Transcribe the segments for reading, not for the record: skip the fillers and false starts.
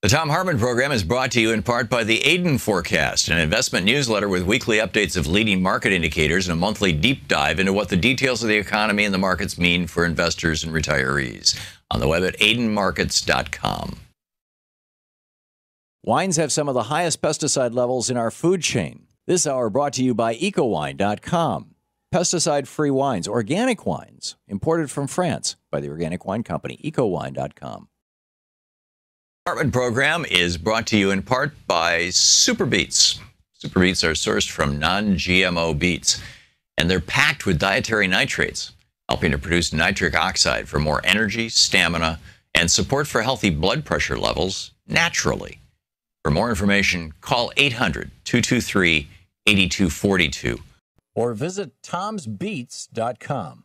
The Thom Hartmann Program is brought to you in part by the Aiden Forecast, an investment newsletter with weekly updates of leading market indicators and a monthly deep dive into what the details of the economy and the markets mean for investors and retirees. On the web at aidenmarkets.com. Wines have some of the highest pesticide levels in our food chain. This hour brought to you by ecowine.com. Pesticide-free wines, organic wines, imported from France by the Organic Wine Company, ecowine.com. Hartmann Program is brought to you in part by Super Beets. Super Beets are sourced from non-GMO beets, and they're packed with dietary nitrates, helping to produce nitric oxide for more energy, stamina, and support for healthy blood pressure levels naturally. For more information, call 800-223-8242 or visit tomsbeets.com.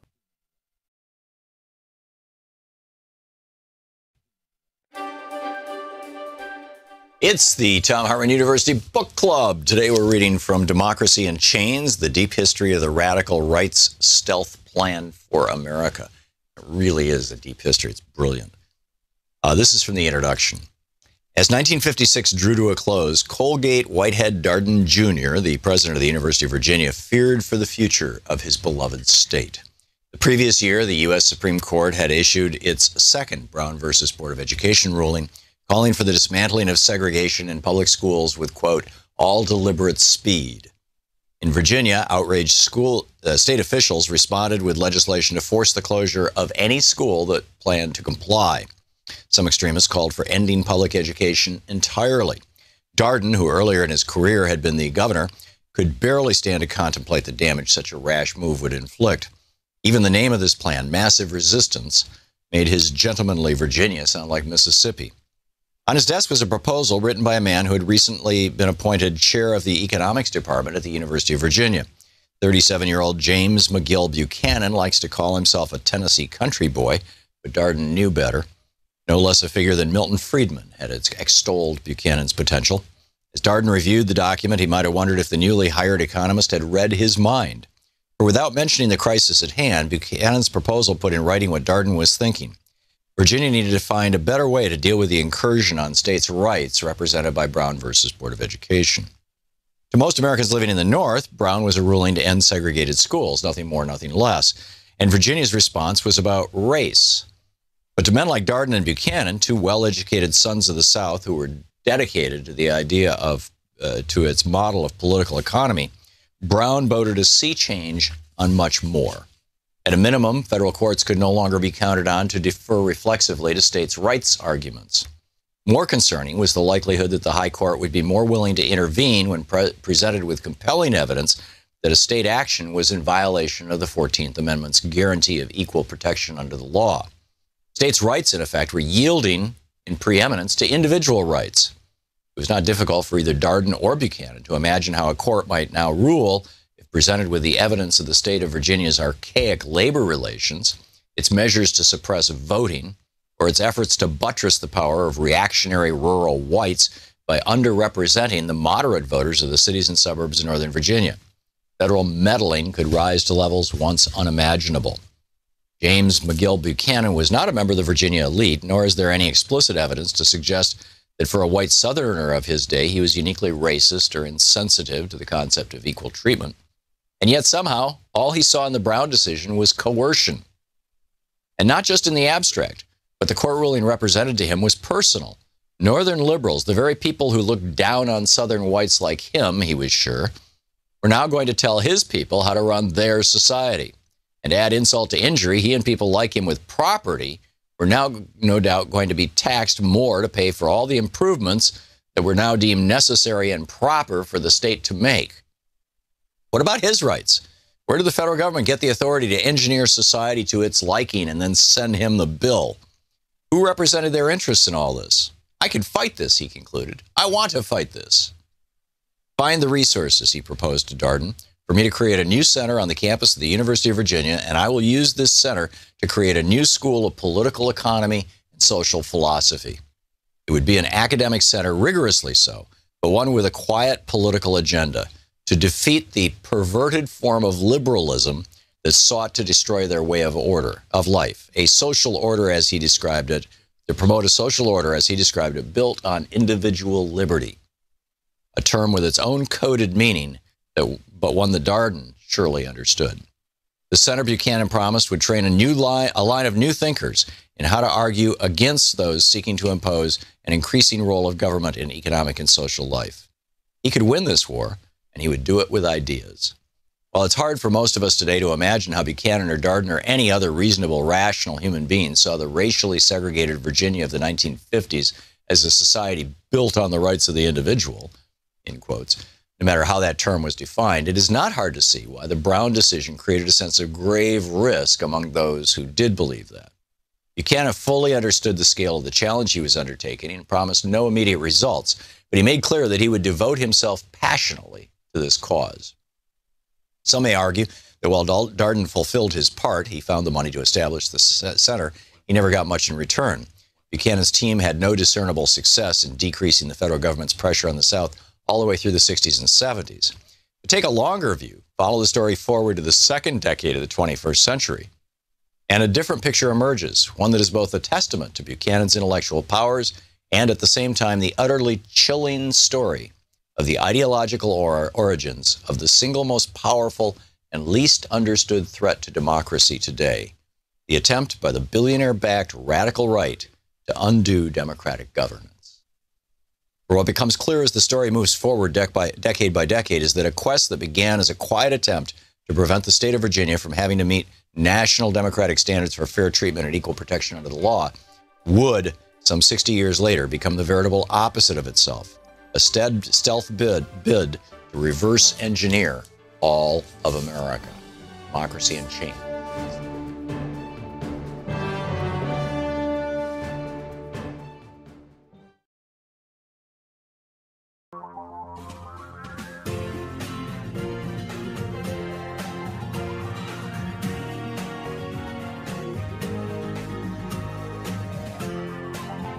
It's the Thom Hartmann University Book Club. Today we're reading From Democracy in Chains, The Deep History of the Radical Right's Stealth Plan for America. It really is a deep history. It's brilliant. This is from the introduction. As 1956 drew to a close, Colgate Whitehead Darden Jr., the president of the University of Virginia, feared for the future of his beloved state. The previous year, the U.S. Supreme Court had issued its second Brown versus Board of Education ruling, calling for the dismantling of segregation in public schools with, quote, all deliberate speed. In Virginia, outraged state officials responded with legislation to force the closure of any school that planned to comply. Some extremists called for ending public education entirely. Darden, who earlier in his career had been the governor, could barely stand to contemplate the damage such a rash move would inflict. Even the name of this plan, Massive Resistance, made his gentlemanly Virginia sound like Mississippi. On his desk was a proposal written by a man who had recently been appointed chair of the economics department at the University of Virginia. 37-year-old James McGill Buchanan likes to call himself a Tennessee country boy, but Darden knew better. No less a figure than Milton Friedman had extolled Buchanan's potential. As Darden reviewed the document, he might have wondered if the newly hired economist had read his mind. For without mentioning the crisis at hand, Buchanan's proposal put in writing what Darden was thinking. Virginia needed to find a better way to deal with the incursion on states' rights represented by Brown versus Board of Education. To most Americans living in the North, Brown was a ruling to end segregated schools, nothing more, nothing less. And Virginia's response was about race. But to men like Darden and Buchanan, two well-educated sons of the South who were dedicated to the idea of, to its model of political economy, Brown voted a sea change on much more. At a minimum, federal courts could no longer be counted on to defer reflexively to states' rights arguments. More concerning was the likelihood that the High Court would be more willing to intervene when presented with compelling evidence that a state action was in violation of the 14th Amendment's guarantee of equal protection under the law. States' rights, in effect, were yielding in preeminence to individual rights. It was not difficult for either Darden or Buchanan to imagine how a court might now rule if presented with the evidence of the state of Virginia's archaic labor relations, its measures to suppress voting, or its efforts to buttress the power of reactionary rural whites by underrepresenting the moderate voters of the cities and suburbs of Northern Virginia. Federal meddling could rise to levels once unimaginable. James McGill Buchanan was not a member of the Virginia elite, nor is there any explicit evidence to suggest that for a white Southerner of his day, he was uniquely racist or insensitive to the concept of equal treatment. And yet somehow, all he saw in the Brown decision was coercion. And not just in the abstract, but the court ruling represented to him was personal. Northern liberals, the very people who looked down on Southern whites like him, he was sure, were now going to tell his people how to run their society. And to add insult to injury, he and people like him with property were now no doubt going to be taxed more to pay for all the improvements that were now deemed necessary and proper for the state to make. What about his rights? Where did the federal government get the authority to engineer society to its liking and then send him the bill? Who represented their interests in all this? I can fight this, he concluded. I want to fight this. Find the resources, he proposed to Darden, for me to create a new center on the campus of the University of Virginia, and I will use this center to create a new school of political economy and social philosophy. It would be an academic center, rigorously so, but one with a quiet political agenda to defeat the perverted form of liberalism that sought to destroy their way of life, a social order as he described it, to promote a social order as he described it, built on individual liberty, a term with its own coded meaning, but one that Darden surely understood. The center Buchanan promised would train a line of new thinkers in how to argue against those seeking to impose an increasing role of government in economic and social life. He could win this war, and he would do it with ideas. While it's hard for most of us today to imagine how Buchanan or Darden or any other reasonable, rational human being saw the racially segregated Virginia of the 1950s as a society built on the rights of the individual, in quotes, no matter how that term was defined, it is not hard to see why the Brown decision created a sense of grave risk among those who did believe that. Buchanan fully understood the scale of the challenge he was undertaking and promised no immediate results, but he made clear that he would devote himself passionately to this cause. Some may argue that while Darden fulfilled his part, he found the money to establish the center, he never got much in return. Buchanan's team had no discernible success in decreasing the federal government's pressure on the South all the way through the 60s and 70s. To take a longer view, follow the story forward to the second decade of the 21st century, and a different picture emerges, one that is both a testament to Buchanan's intellectual powers and at the same time the utterly chilling story of the ideological origins of the single most powerful and least understood threat to democracy today, the attempt by the billionaire-backed radical right to undo democratic governance. For what becomes clear as the story moves forward decade by decade is that a quest that began as a quiet attempt to prevent the state of Virginia from having to meet national democratic standards for fair treatment and equal protection under the law would, some 60 years later, become the veritable opposite of itself, a stealth bid to reverse engineer all of America. Democracy in Chains.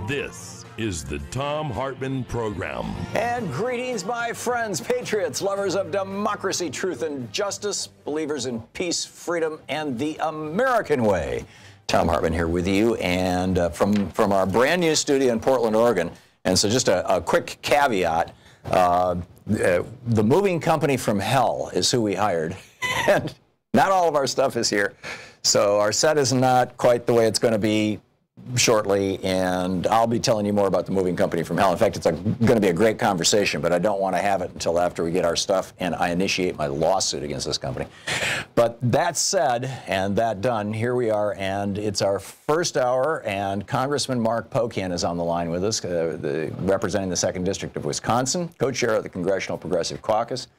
This is the Thom Hartmann Program. And greetings, my friends, patriots, lovers of democracy, truth, and justice, believers in peace, freedom, and the American way. Thom Hartmann here with you, and from our brand new studio in Portland, Oregon. And so just a quick caveat, the moving company from hell is who we hired, and not all of our stuff is here. So our set is not quite the way it's going to be shortly, and I'll be telling you more about the moving company from hell. In fact, it's going to be a great conversation, but I don't want to have it until after we get our stuff and I initiate my lawsuit against this company. But that said, and that done, here we are, and it's our first hour, and Congressman Mark Pocan is on the line with us, representing the 2nd District of Wisconsin, co-chair of the Congressional Progressive Caucus,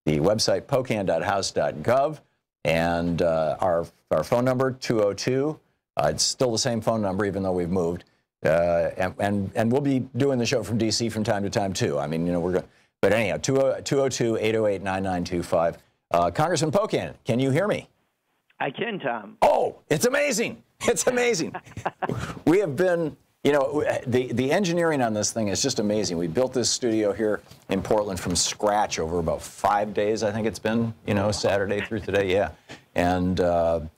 the website pocan.house.gov, and our phone number, 202. It's still the same phone number, even though we've moved. And we'll be doing the show from D.C. from time to time, too. I mean, you know, we're going. But anyhow, 202-808-9925. Congressman Pocan, can you hear me? I can, Tom. Oh, it's amazing. It's amazing. We have been, you know, the engineering on this thing is just amazing. We built this studio here in Portland from scratch over about 5 days, I think it's been, you know, Saturday through today, yeah. And,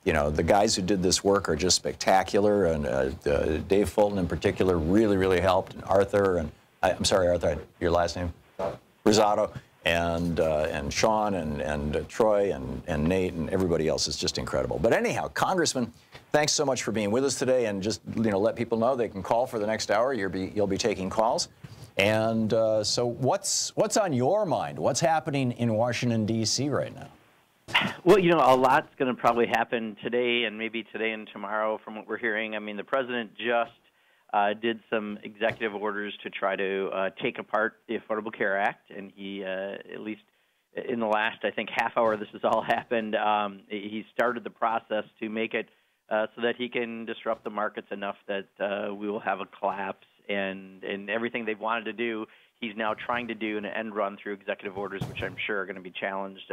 you know, the guys who did this work are just spectacular, and Dave Fulton in particular really, really helped, and Arthur, and I'm sorry, Arthur, your last name? Rosado. and Sean and Troy and Nate and everybody else is just incredible. But anyhow, Congressman, thanks so much for being with us today, and just let people know they can call for the next hour. You'll be taking calls. And so what's on your mind? What's happening in Washington, D.C. right now? Well, a lot's going to probably happen today and maybe today and tomorrow from what we're hearing. I mean, the president just did some executive orders to try to take apart the Affordable Care Act, and he, at least in the last, I think, half hour this has all happened, he started the process to make it so that he can disrupt the markets enough that we will have a collapse. And everything they've wanted to do, he's now trying to do an end run through executive orders, which I'm sure are going to be challenged.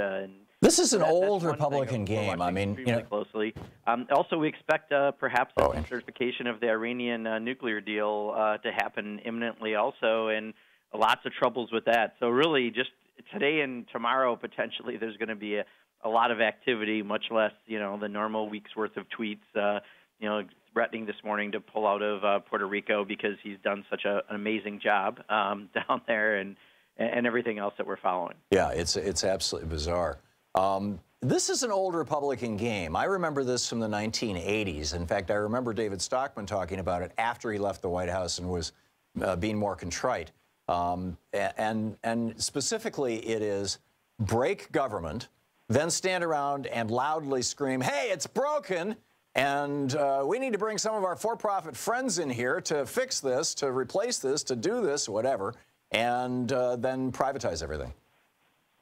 This is an old Republican game. I mean, closely. Also, we expect perhaps a certification of the Iranian nuclear deal to happen imminently, also, and lots of troubles with that. So really, just today and tomorrow, potentially, there's going to be a lot of activity, much less the normal week's worth of tweets. Threatening this morning to pull out of Puerto Rico because he's done such an amazing job down there, and everything else that we're following. Yeah, it's absolutely bizarre. This is an old Republican game. I remember this from the 1980s. In fact, I remember David Stockman talking about it after he left the White House and was being more contrite. And specifically, it is break government, then stand around and loudly scream, "Hey, it's broken! And we need to bring some of our for-profit friends in here to fix this, to replace this, to do this, whatever," and then privatize everything.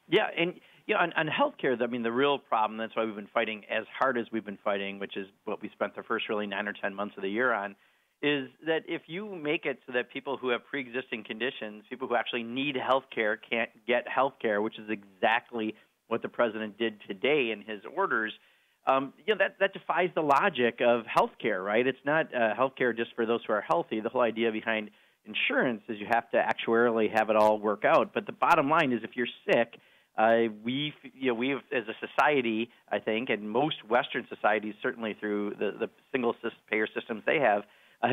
Yeah, and on healthcare, I mean, the real problem, that's why we've been fighting as hard as we've been fighting, which is what we spent the first really 9 or 10 months of the year on, is that if you make it so that people who have pre-existing conditions, people who actually need healthcare, can't get healthcare, which is exactly what the president did today in his orders, that defies the logic of healthcare, right? It's not healthcare just for those who are healthy. The whole idea behind insurance is you have to actuarially have it all work out. But the bottom line is, if you're sick, we as a society, I think, and most Western societies, certainly through the single payer systems they have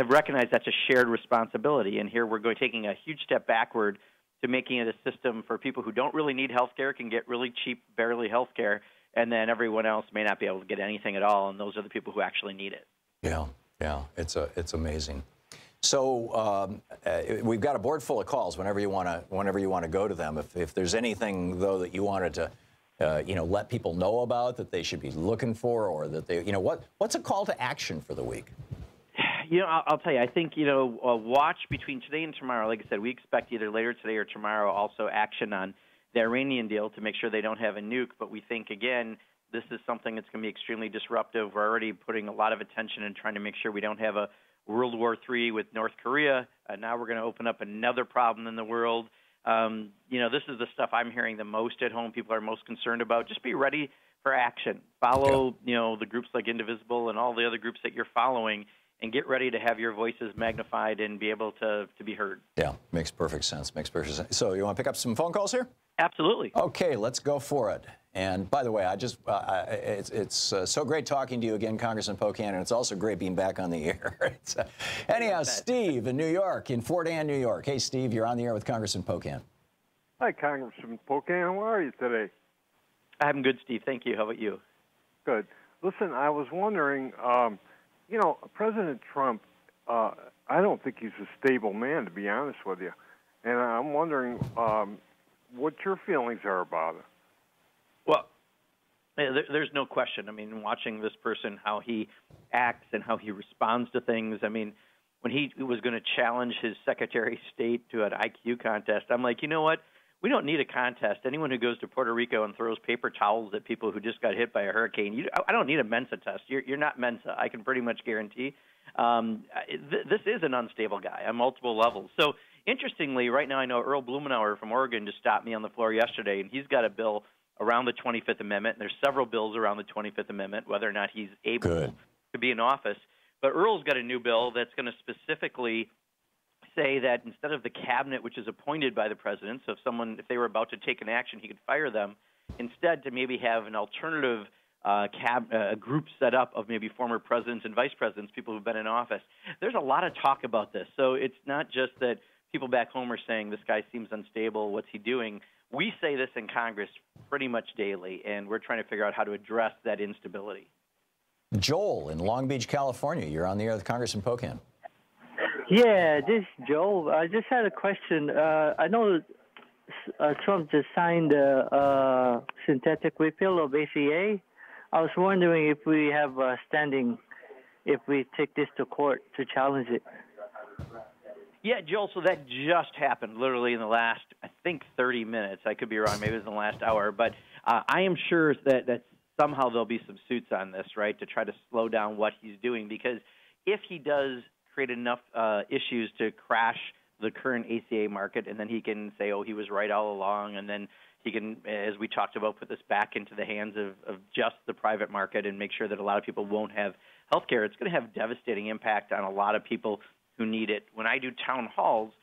recognized that's a shared responsibility. And here we're taking a huge step backward to making it a system for people who don't really need healthcare, can get really cheap, barely healthcare, and then everyone else may not be able to get anything at all, and those are the people who actually need it. Yeah, it's amazing. So we've got a board full of calls. Whenever you want to go to them. If there's anything though that you wanted to, let people know about that they should be looking for, or that they, what's a call to action for the week? I'll tell you. I think watch between today and tomorrow. Like I said, we expect either later today or tomorrow also action on the Iranian deal to make sure they don't have a nuke. But we think, again, this is something that's going to be extremely disruptive. We're already putting a lot of attention and trying to make sure we don't have a World War III with North Korea. Now we're going to open up another problem in the world. This is the stuff I'm hearing the most at home. People are most concerned about. Just be ready for action. Follow, the groups like Indivisible and all the other groups that you're following, and get ready to have your voices magnified and be able to be heard. Yeah, makes perfect sense. So you want to pick up some phone calls here? Absolutely. Okay, let's go for it. And by the way, it's so great talking to you again, Congressman Pocan, and it's also great being back on the air. Anyhow, Steve in New York, in Fort Anne, New York. Hey, Steve, you're on the air with Congressman Pocan. Hi, Congressman Pocan. How are you today? I'm good, Steve. Thank you. How about you? Good. Listen, I was wondering, President Trump, I don't think he's a stable man, to be honest with you. And I'm wondering what your feelings are about it. Well, there's no question. I mean, watching this person, how he acts and how he responds to things. I mean, when he was going to challenge his Secretary of State to an IQ contest, I'm like, you know what? We don't need a contest. Anyone who goes to Puerto Rico and throws paper towels at people who just got hit by a hurricane, I don't need a Mensa test. You're not Mensa. I can pretty much guarantee. This is an unstable guy on multiple levels. So, interestingly, right now I know Earl Blumenauer from Oregon just stopped me on the floor yesterday, and he's got a bill around the 25th Amendment. And there's several bills around the 25th Amendment, whether or not he's able to be in office. But Earl's got a new bill that's going to specifically say that instead of the cabinet, which is appointed by the president, so if they were about to take an action, he could fire them, instead to maybe have an alternative group set up of maybe former presidents and vice presidents, people who've been in office. There's a lot of talk about this. So it's not just that people back home are saying this guy seems unstable, what's he doing? we say this in Congress pretty much daily, and we're trying to figure out how to address that instability. Joel in Long Beach, California. You're on the air with Congressman Pocan. Yeah, this is Joe. I just had a question. I know Trump just signed a synthetic repeal of ACA. I was wondering if we have standing, if we take this to court to challenge it. Yeah, Joel, so that just happened literally in the last, I think, 30 minutes. I could be wrong. Maybe it was in the last hour. But I am sure that somehow there'll be some suits on this, right, to try to slow down what he's doing. Because if he does create enough issues to crash the current ACA market, and then he can say, oh, he was right all along, and then he can, as we talked about, put this back into the hands of just the private market and make sure that a lot of people won't have health care, it's going to have devastating impact on a lot of people who need it. When I do town halls,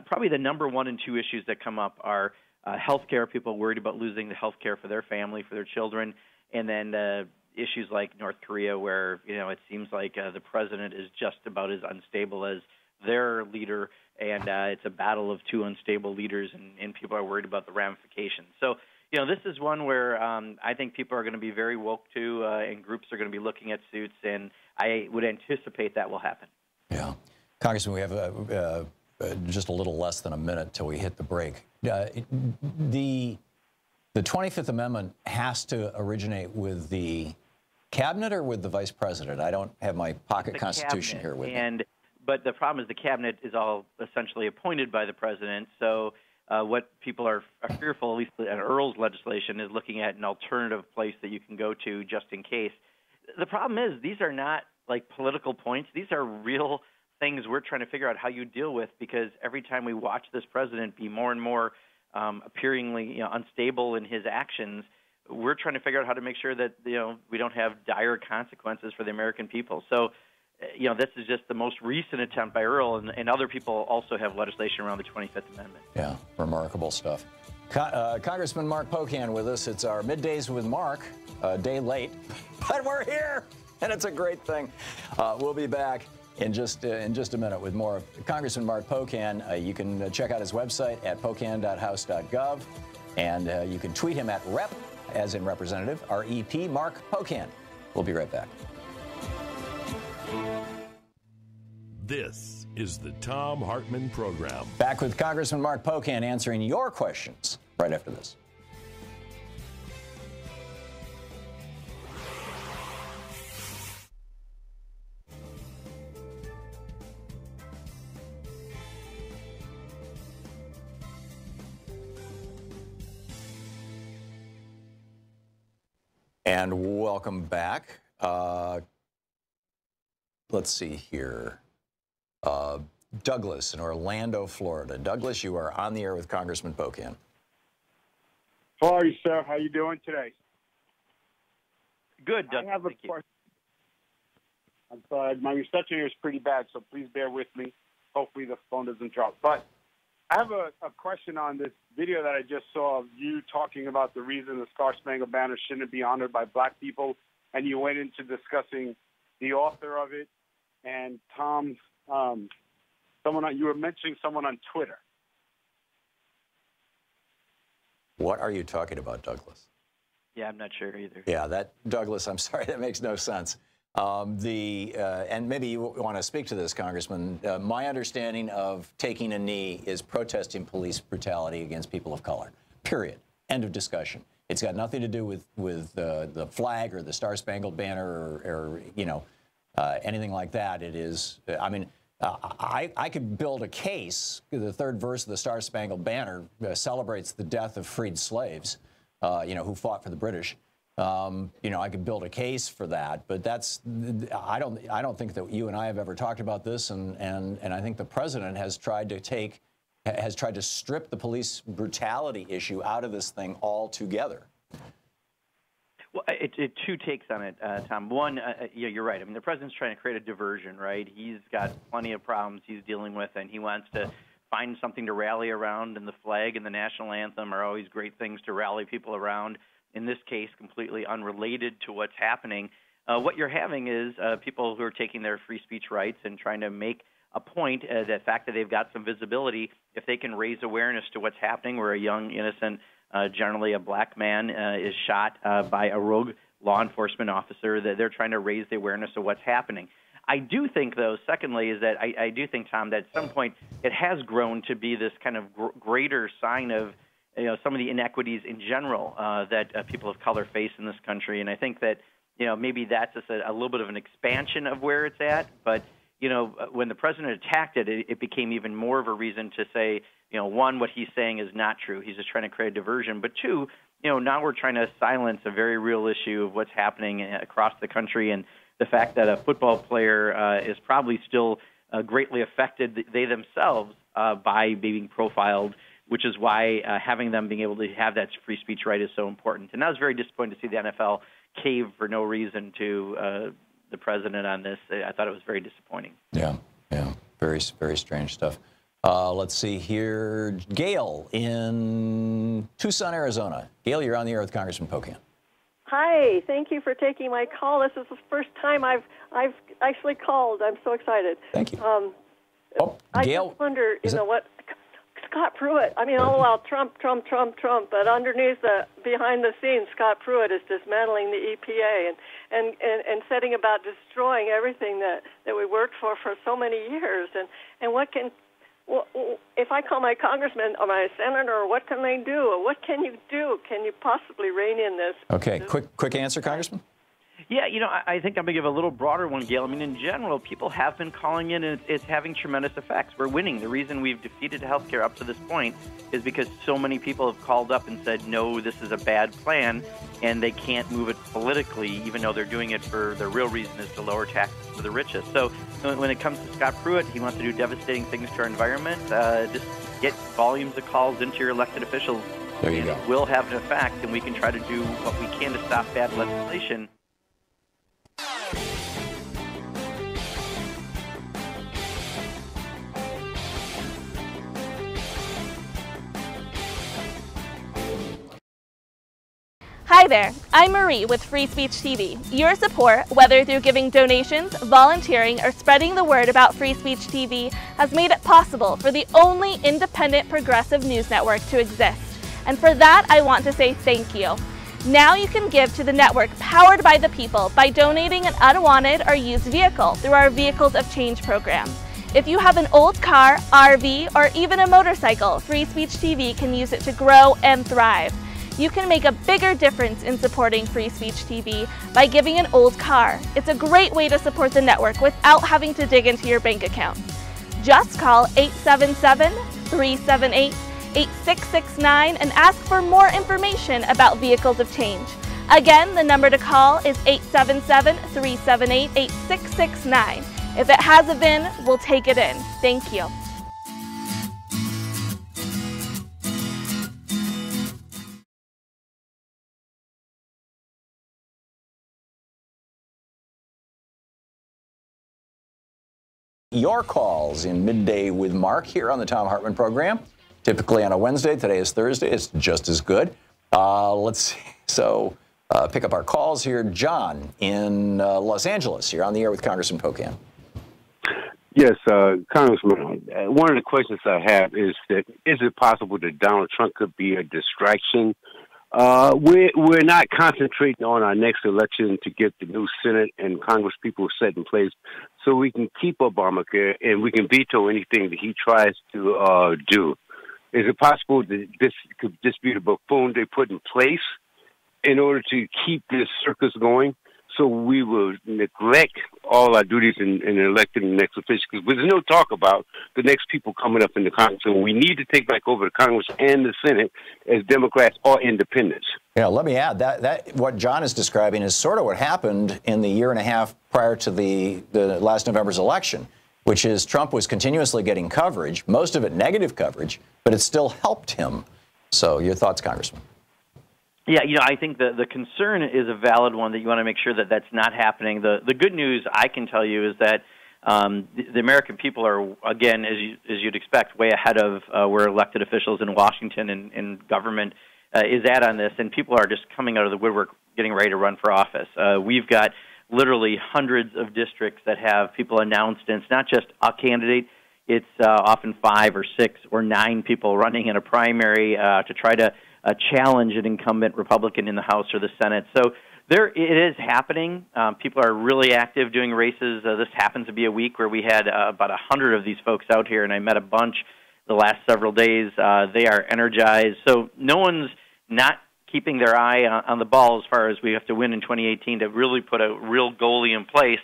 probably the number 1 and 2 issues that come up are health care, people worried about losing the health care for their family, for their children, and then issues like North Korea, where it seems like the president is just about as unstable as their leader, and it's a battle of 2 unstable leaders, and people are worried about the ramifications. So, this is one where I think people are going to be very woke to, and groups are going to be looking at suits, and I would anticipate that will happen. Yeah. Congressman, we have just a little less than a minute till we hit the break. The 25th Amendment has to originate with the cabinet or with the vice president? I don't have my pocket constitution here with me. But the problem is the cabinet is all essentially appointed by the president. So what people are fearful, at least in Earl's legislation, is looking at an alternative place that you can go to just in case. The problem is these are not like political points. These are real things we're trying to figure out how you deal with, because every time we watch this president be more and more appearingly unstable in his actions, we're trying to figure out how to make sure that we don't have dire consequences for the American people. So, this is just the most recent attempt by Earl, and other people also have legislation around the 25th Amendment. Yeah, remarkable stuff. Congressman Mark Pocan with us. It's our Middays with Mark, a day late, but we're here, and it's a great thing. We'll be back in just a minute with more of Congressman Mark Pocan. You can check out his website at pocan.house.gov, and you can tweet him at Rep, as in Representative, R-E-P, Mark Pocan. We'll be right back. This is the Thom Hartmann Program. Back with Congressman Mark Pocan answering your questions right after this. And welcome back. Let's see here. Douglas in Orlando, Florida. Douglas, you are on the air with Congressman Pocan. How are you, sir? How are you doing today? Good, Doug. I have a question. I'm sorry, my reception here is pretty bad, so please bear with me. Hopefully the phone doesn't drop. But I have a question on this video that I just saw of you talking about the reason the Star-Spangled Banner shouldn't be honored by black people, and you went into discussing the author of it and Tom. You were mentioning someone on Twitter. What are you talking about, Douglas? Yeah, I'm not sure either. Yeah, Douglas, I'm sorry, that makes no sense. And maybe you want to speak to this, Congressman. My understanding of taking a knee is protesting police brutality against people of color, period. End of discussion. It's got nothing to do with the flag or the Star-Spangled Banner or anything like that. It is, I could build a case. The third verse of the Star-Spangled Banner celebrates the death of freed slaves, who fought for the British. I could build a case for that, but I don't think that you and I have ever talked about this, and I think the president has tried to strip the police brutality issue out of this thing altogether. Well, two takes on it, Tom. One, you're right. I mean, the president's trying to create a diversion, right? He's got plenty of problems he's dealing with, and he wants to find something to rally around, and the flag and the national anthem are always great things to rally people around. In this case, completely unrelated to what's happening. What you're having is people who are taking their free speech rights and trying to make a point, the fact that they've got some visibility, if they can raise awareness to what's happening where a young, innocent, generally a black man is shot by a rogue law enforcement officer, that they're trying to raise the awareness of what's happening. I do think, though, secondly, is that I do think, Tom, that at some point it has grown to be this kind of greater sign of some of the inequities in general that people of color face in this country. And I think that, maybe that's just a little bit of an expansion of where it's at. But, when the president attacked it, it became even more of a reason to say, one, what he's saying is not true. He's just trying to create a diversion. But two, now we're trying to silence a very real issue of what's happening across the country, and the fact that a football player is probably still greatly affected, they themselves, by being profiled, which is why having them being able to have that free speech right is so important. And I was very disappointed to see the NFL cave for no reason to the president on this. I thought it was very disappointing. Yeah. Very, very strange stuff. Let's see here. Gail in Tucson, Arizona. Gail, you're on the air with Congressman Pocan. Hi, thank you for taking my call. This is the first time I've actually called. I'm so excited. Thank you. I Gail, just wonder, what Scott Pruitt. I mean, Trump, but underneath behind the scenes, Scott Pruitt is dismantling the EPA and setting about destroying everything that we worked for so many years. And what can if I call my congressman or my senator, what can they do? What can you do? Can you possibly rein in this? Okay, quick answer, Congressman. Yeah, I think I'm going to give a little broader one, Gail. I mean, in general, people have been calling in, and it's having tremendous effects. We're winning. The reason we've defeated healthcare up to this point is because so many people have called up and said, no, this is a bad plan, and they can't move it politically, even though they're doing it for the real reason is to lower taxes for the richest. So when it comes to Scott Pruitt, he wants to do devastating things to our environment. Just get volumes of calls into your elected officials. There you go. It will have an effect, and we can try to do what we can to stop bad legislation. Hi there, I'm Marie with Free Speech TV. Your support, whether through giving donations, volunteering, or spreading the word about Free Speech TV, has made it possible for the only independent progressive news network to exist. And for that, I want to say thank you. Now you can give to the network powered by the people by donating an unwanted or used vehicle through our Vehicles of Change program. If you have an old car, RV, or even a motorcycle, Free Speech TV can use it to grow and thrive. You can make a bigger difference in supporting Free Speech TV by giving an old car. It's a great way to support the network without having to dig into your bank account. Just call 877-378-8669 and ask for more information about Vehicles of Change. Again, the number to call is 877-378-8669. If it has a VIN, we'll take it in. Thank you. Your calls in Midday with Mark here on the Thom Hartmann Program. Typically on a Wednesday. Today is Thursday. It's just as good. Let's see. So pick up our calls here. John in Los Angeles. You're on the air with Congressman Pocan. Yes, Congressman, one of the questions I have is that is it possible that Donald Trump could be a distraction? We're not concentrating on our next election to get the new Senate and Congress people set in place so we can keep Obamacare and we can veto anything that he tries to do. Is it possible that this could just be the buffoon they put in place in order to keep this circus going? So we will neglect all our duties in electing the next official, because there's no talk about the next people coming up in the Congress. So we need to take back over the Congress and the Senate as Democrats or independents. Yeah, let me add that what John is describing is sort of what happened in the year and a half prior to the last November's election, which is Trump was continuously getting coverage, most of it negative coverage, but it still helped him. So your thoughts, Congressman? Yeah, I think the concern is a valid one, that you want to make sure that that's not happening. The good news I can tell you is that the American people are, again, as you'd expect, way ahead of where elected officials in Washington and government is at on this, and people are just coming out of the woodwork getting ready to run for office. We've got literally hundreds of districts that have people announced, and it's not just a candidate. It's often 5 or 6 or 9 people running in a primary to try to challenge an incumbent Republican in the House or the Senate. So it is happening. People are really active doing races. This happens to be a week where we had about 100 of these folks out here, and I met a bunch the last several days. They are energized. So no one's not keeping their eye on the ball as far as we have to win in 2018 to really put a real goalie in place.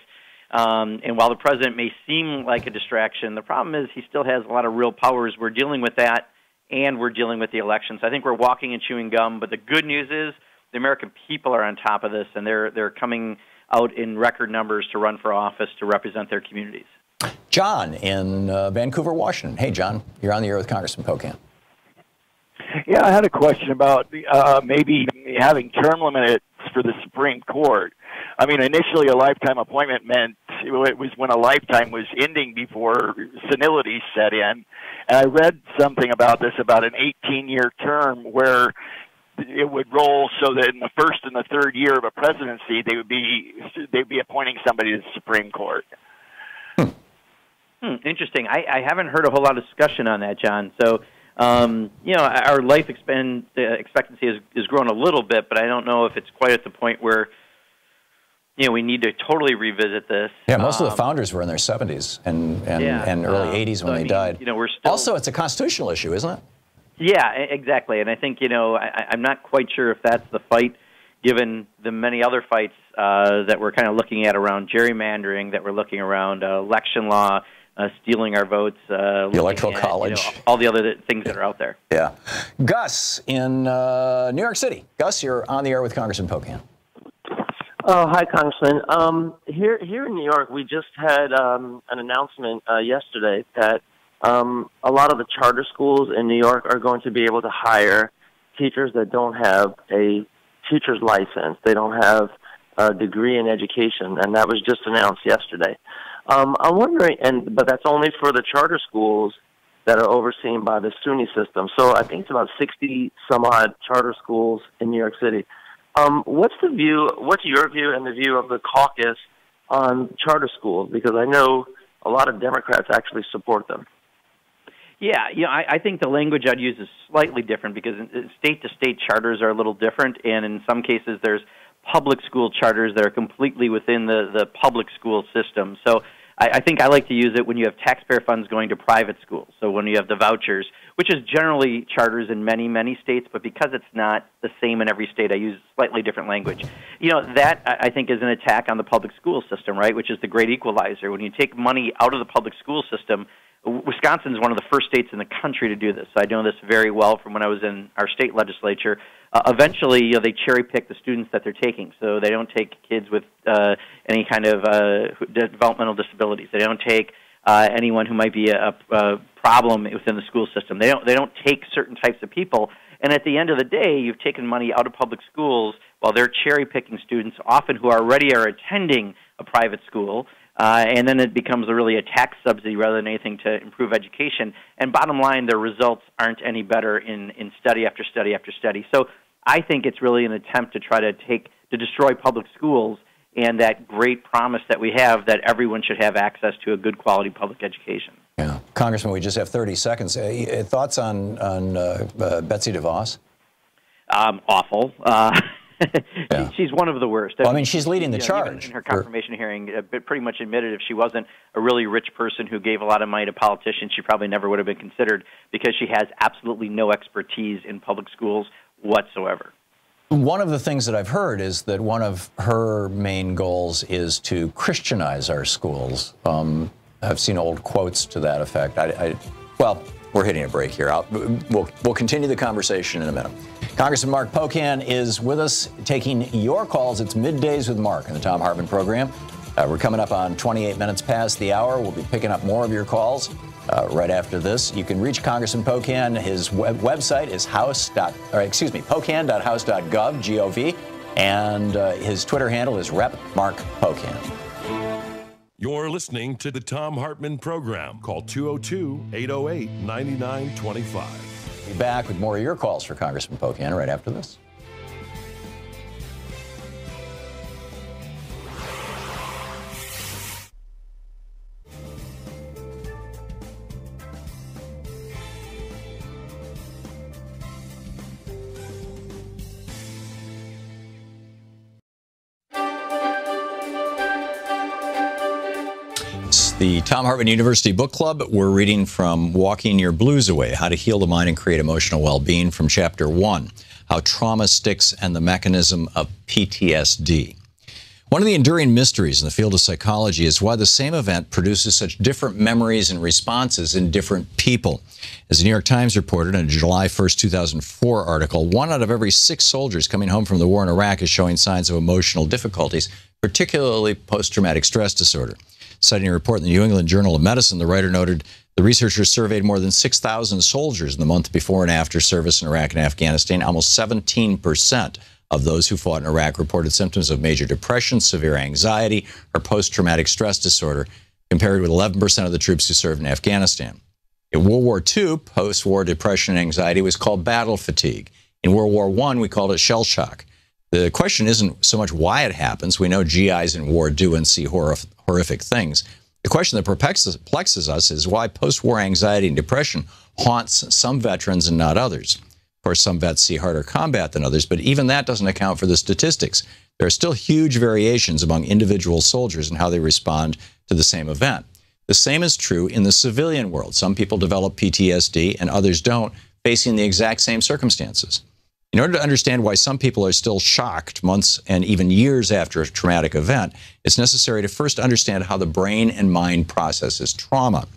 And while the president may seem like a distraction, the problem is he still has a lot of real powers. We're dealing with that, and we're dealing with the elections. I think we're walking and chewing gum, but the good news is the American people are on top of this, and they're coming out in record numbers to run for office to represent their communities. John in Vancouver, Washington. Hey, John, you're on the air with Congressman Pocan. Yeah, I had a question about maybe having term limits for the Supreme Court. I mean, initially a lifetime appointment meant it was when a lifetime was ending before senility set in. And I read something about this, about an 18-year term where it would roll so that in the first and the third year of a presidency, they'd be appointing somebody to the Supreme Court. Interesting. I haven't heard a whole lot of discussion on that, John. So, our life expectancy has grown a little bit, but I don't know if it's quite at the point where we need to totally revisit this. Yeah, most of the founders were in their 70s and early 80s when they died. We're still... Also, it's a constitutional issue, isn't it? Yeah, exactly. And I think, I'm not quite sure if that's the fight, given the many other fights that we're kind of looking at around gerrymandering, that we're looking around election law, stealing our votes, the Electoral College, all the other things that are out there. Yeah. Gus in New York City. Gus, you're on the air with Congressman Pocan. Oh, hi, Congressman. Here in New York, we just had an announcement yesterday that a lot of the charter schools in New York are going to be able to hire teachers that don't have a teacher's license. They don't have a degree in education, and that was just announced yesterday. I'm wondering, but that's only for the charter schools that are overseen by the SUNY system. So I think it's about 60 some odd charter schools in New York City. What's your view and the view of the caucus on charter schools? Because I know a lot of Democrats actually support them. Yeah, I think the language I'd use is slightly different because state-to-state charters are a little different, and in some cases there's public school charters that are completely within the public school system. So I think I like to use it when you have taxpayer funds going to private schools. So when you have the vouchers, which is generally charters in many, many states, but because it's not the same in every state, I use slightly different language. That I think is an attack on the public school system, right, which is the great equalizer. When you take money out of the public school system, Wisconsin is one of the first states in the country to do this. I know this very well from when I was in our state legislature. Eventually, they cherry-pick the students that they're taking. So they don't take kids with any kind of developmental disabilities. They don't take anyone who might be a problem within the school system. They don't take certain types of people. And at the end of the day, you've taken money out of public schools while they're cherry-picking students, often who already are attending a private school. And then it becomes really a tax subsidy rather than anything to improve education. And bottom line, their results aren't any better in study after study after study. So I think it's really an attempt to try to destroy public schools and that great promise that we have that everyone should have access to a good quality public education. Yeah. Congressman, we just have 30 seconds. Thoughts on Betsy DeVos? Awful. Yeah. She's one of the worst. Well, I mean, she's leading the charge. Even in her confirmation hearing, pretty much admitted if she wasn't a really rich person who gave a lot of money to politicians, she probably never would have been considered because she has absolutely no expertise in public schools whatsoever. One of the things that I've heard is that one of her main goals is to Christianize our schools. I've seen old quotes to that effect. Well, we're hitting a break here. We'll continue the conversation in a minute. Congressman Mark Pocan is with us taking your calls. It's Middays with Mark in the Thom Hartmann Program. We're coming up on 28 minutes past the hour. We'll be picking up more of your calls right after this. You can reach Congressman Pocan. His website is pocan.house.gov, G-O-V, and his Twitter handle is Rep Mark Pocan. You're listening to the Thom Hartmann Program. Call 202-808-9925. Be back with more of your calls for Congressman Pocan right after this. The Thom Hartmann University Book Club, we're reading from Walking Your Blues Away, How to Heal the Mind and Create Emotional Well-Being from Chapter 1, How Trauma Sticks and the Mechanism of PTSD. One of the enduring mysteries in the field of psychology is why the same event produces such different memories and responses in different people. As the New York Times reported in a July 1st, 2004 article, 1 out of every 6 soldiers coming home from the war in Iraq is showing signs of emotional difficulties, particularly post-traumatic stress disorder. Citing a report in the New England Journal of Medicine, the writer noted the researchers surveyed more than 6,000 soldiers in the month before and after service in Iraq and Afghanistan. Almost 17% of those who fought in Iraq reported symptoms of major depression, severe anxiety, or post-traumatic stress disorder, compared with 11% of the troops who served in Afghanistan. In World War II, post-war depression and anxiety was called battle fatigue. In World War I, we called it shell shock. The question isn't so much why it happens. We know GIs in war do and see horrific things. The question that perplexes us is why post-war anxiety and depression haunts some veterans and not others. Of course, some vets see harder combat than others, but even that doesn't account for the statistics. There are still huge variations among individual soldiers in how they respond to the same event. The same is true in the civilian world. Some people develop PTSD and others don't, facing the exact same circumstances. In order to understand why some people are still shocked months and even years after a traumatic event, it's necessary to first understand how the brain and mind processes trauma.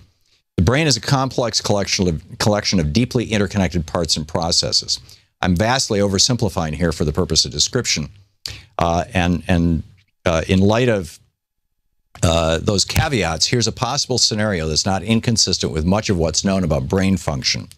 The brain is a complex collection of deeply interconnected parts and processes. I'm vastly oversimplifying here for the purpose of description. In light of those caveats, here's a possible scenario that's not inconsistent with much of what's known about brain function.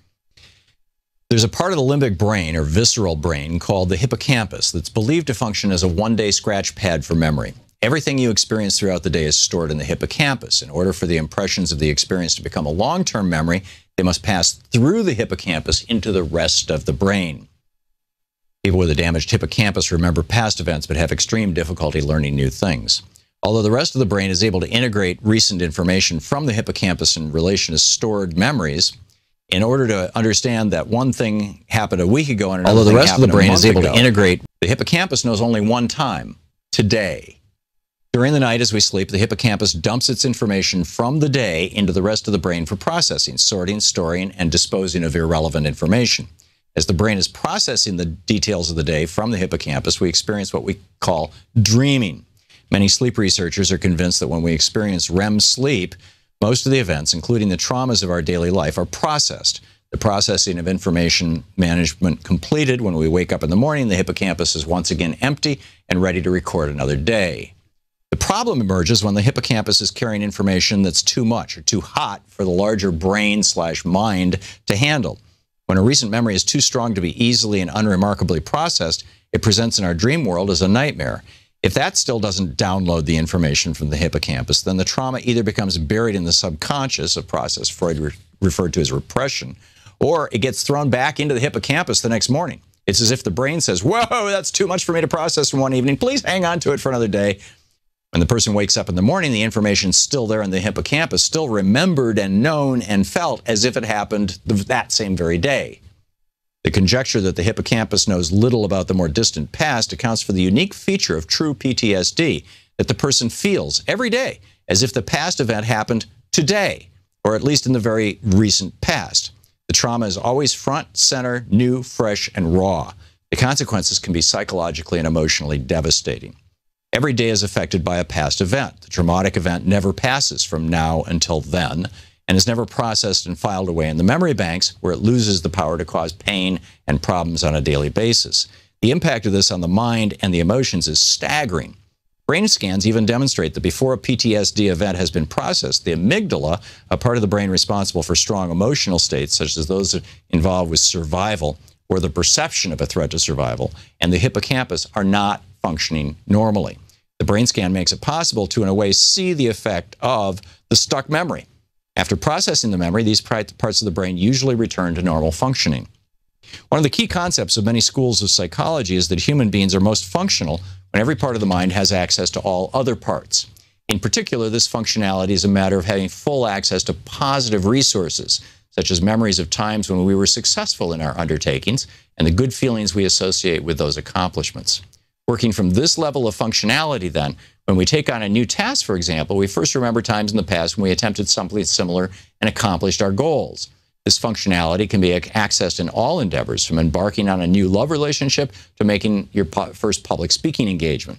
There's a part of the limbic brain, or visceral brain, called the hippocampus that's believed to function as a one-day scratch pad for memory. Everything you experience throughout the day is stored in the hippocampus. In order for the impressions of the experience to become a long-term memory, they must pass through the hippocampus into the rest of the brain. People with a damaged hippocampus remember past events but have extreme difficulty learning new things. Although the rest of the brain is able to integrate recent information from the hippocampus in relation to stored memories, in order to understand that one thing happened a week ago and another thing happened a month ago. Although the rest of the brain is able to integrate, the hippocampus knows only one time, today. During the night as we sleep, the hippocampus dumps its information from the day into the rest of the brain for processing, sorting, storing, and disposing of irrelevant information. As the brain is processing the details of the day from the hippocampus, we experience what we call dreaming. Many sleep researchers are convinced that when we experience REM sleep, most of the events, including the traumas of our daily life, are processed. The processing of information management completed. When we wake up in the morning, the hippocampus is once again empty and ready to record another day. The problem emerges when the hippocampus is carrying information that's too much or too hot for the larger brain/mind to handle. When a recent memory is too strong to be easily and unremarkably processed, it presents in our dream world as a nightmare. If that still doesn't download the information from the hippocampus, then the trauma either becomes buried in the subconscious, a process Freud referred to as repression, or it gets thrown back into the hippocampus the next morning. It's as if the brain says, whoa, that's too much for me to process in one evening. Please hang on to it for another day. When the person wakes up in the morning, the information's still there in the hippocampus, still remembered and known and felt as if it happened that same very day. The conjecture that the hippocampus knows little about the more distant past accounts for the unique feature of true PTSD, that the person feels every day as if the past event happened today, or at least in the very recent past. The trauma is always front, center, new, fresh, and raw. The consequences can be psychologically and emotionally devastating. Every day is affected by a past event. The traumatic event never passes from now until then, and is never processed and filed away in the memory banks, where it loses the power to cause pain and problems on a daily basis. The impact of this on the mind and the emotions is staggering. Brain scans even demonstrate that before a PTSD event has been processed, the amygdala, a part of the brain responsible for strong emotional states, such as those involved with survival or the perception of a threat to survival, and the hippocampus are not functioning normally. The brain scan makes it possible to, in a way, see the effect of the stuck memory. After processing the memory, these parts of the brain usually return to normal functioning. One of the key concepts of many schools of psychology is that human beings are most functional when every part of the mind has access to all other parts. In particular, this functionality is a matter of having full access to positive resources, such as memories of times when we were successful in our undertakings and the good feelings we associate with those accomplishments. Working from this level of functionality, then, when we take on a new task, for example, we first remember times in the past when we attempted something similar and accomplished our goals. This functionality can be accessed in all endeavors, from embarking on a new love relationship to making your first public speaking engagement.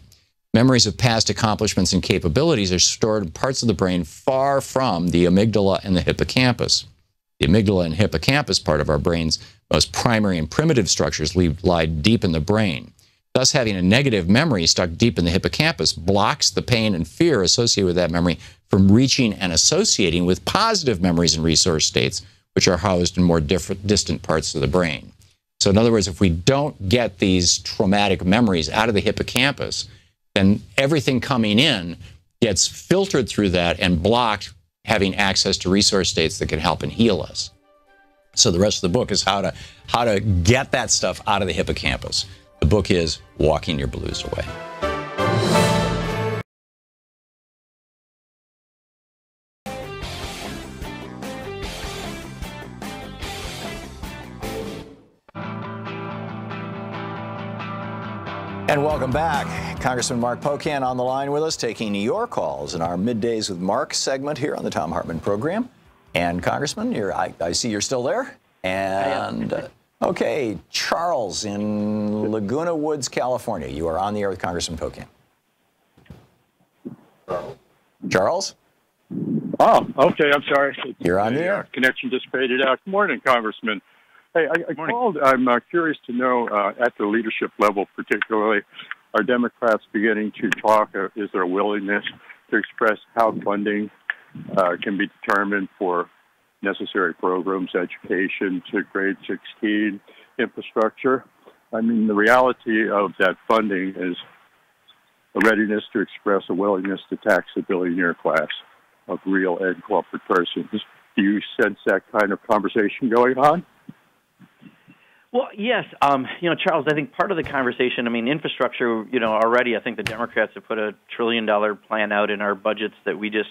Memories of past accomplishments and capabilities are stored in parts of the brain far from the amygdala and the hippocampus. The amygdala and hippocampus, part of our brain's most primary and primitive structures, lie deep in the brain. Thus, having a negative memory stuck deep in the hippocampus blocks the pain and fear associated with that memory from reaching and associating with positive memories and resource states, which are housed in more distant parts of the brain. So in other words, if we don't get these traumatic memories out of the hippocampus, then everything coming in gets filtered through that and blocked having access to resource states that can help and heal us. So the rest of the book is how to get that stuff out of the hippocampus. The book is Walking Your Blues Away. And welcome back. Congressman Mark Pocan on the line with us, taking your calls in our Middays with Mark segment here on the Thom Hartmann Program. And Congressman, I see you're still there. And okay, Charles in Laguna Woods, California. You are on the air with Congressman Pocan. Charles? Oh, okay. I'm sorry. You're on the air. Connection just faded out. Good morning, Congressman. Hey, I called. I'm curious to know, at the leadership level particularly, are Democrats beginning to talk? Is there a willingness to express how funding can be determined for necessary programs, education to grade 16, infrastructure? I mean, the reality of that funding is a readiness to express a willingness to tax the billionaire class of real and corporate persons. Do you sense that kind of conversation going on? Well, yes. Charles, I think part of the conversation, infrastructure, already I think the Democrats have put $1 trillion plan out in our budgets that we just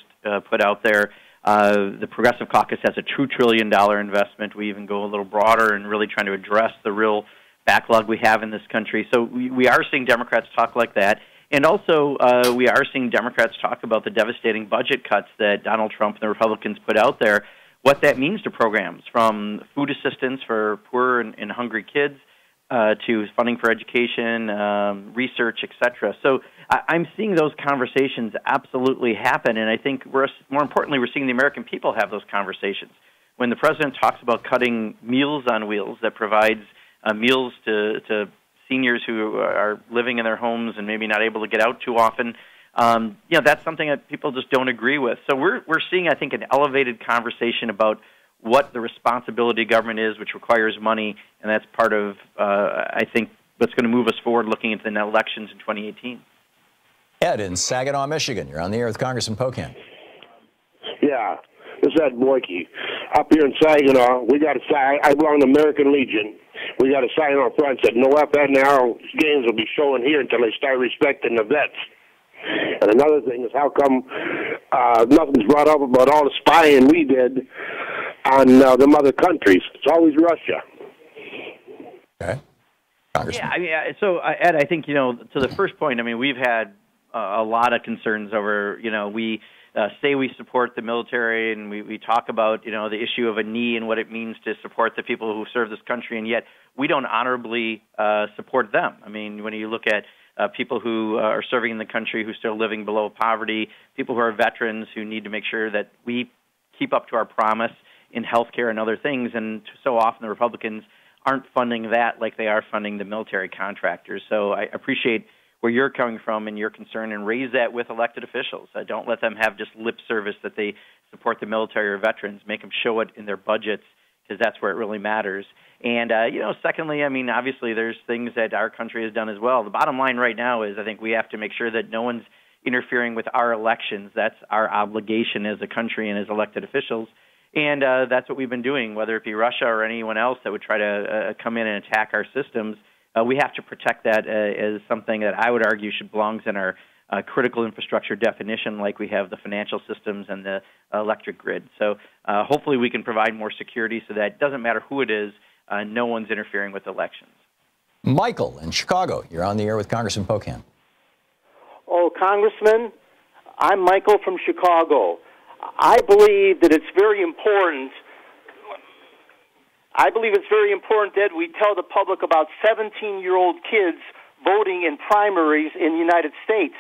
put out there. The Progressive Caucus has a $2 trillion investment. We even go a little broader and really trying to address the real backlog we have in this country. So we are seeing Democrats talk like that. And also, we are seeing Democrats talk about the devastating budget cuts that Donald Trump and the Republicans put out there, what that means to programs, from food assistance for poor and hungry kids to funding for education, research, et cetera. So I'm seeing those conversations absolutely happen, and I think more importantly, we're seeing the American people have those conversations. When the president talks about cutting Meals on Wheels that provides meals to seniors who are living in their homes and maybe not able to get out too often, that's something that people just don't agree with. So we're seeing, I think, an elevated conversation about what the responsibility of government is, which requires money, and that's part of, I think, what's going to move us forward looking at the elections in 2018. Ed in Saginaw, Michigan. You're on the air with Congressman Pocan. Yeah, this is Ed Boyke. Up here in Saginaw, we got a sign. I belong to American Legion. We got a sign on front that no FNL games will be showing here until they start respecting the vets. And another thing is, how come nothing's brought up about all the spying we did on them other countries? It's always Russia. Okay. Yeah, so Ed, I think, to the first point, we've had a lot of concerns over, we say we support the military and we talk about, the issue of a knee and what it means to support the people who serve this country, and yet we don't honorably support them. When you look at people who are serving in the country who are still living below poverty, people who are veterans who need to make sure that we keep up to our promise in health care and other things, and so often the Republicans aren't funding that like they are funding the military contractors. So I appreciate where you're coming from and your concern, and raise that with elected officials. Don't let them have just lip service that they support the military or veterans. Make them show it in their budgets, because that's where it really matters. And, secondly, obviously there's things that our country has done as well. The bottom line right now is I think we have to make sure that no one's interfering with our elections. That's our obligation as a country and as elected officials. And that's what we've been doing, whether it be Russia or anyone else that would try to come in and attack our systems. We have to protect that as something that I would argue should belong in our critical infrastructure definition, like we have the financial systems and the electric grid. So hopefully we can provide more security so that it doesn't matter who it is, no one's interfering with elections. Michael in Chicago, you're on the air with Congressman Pocan. Oh, Congressman, I'm Michael from Chicago. I believe that it's very important. That we tell the public about 17-year-old kids voting in primaries in the United States.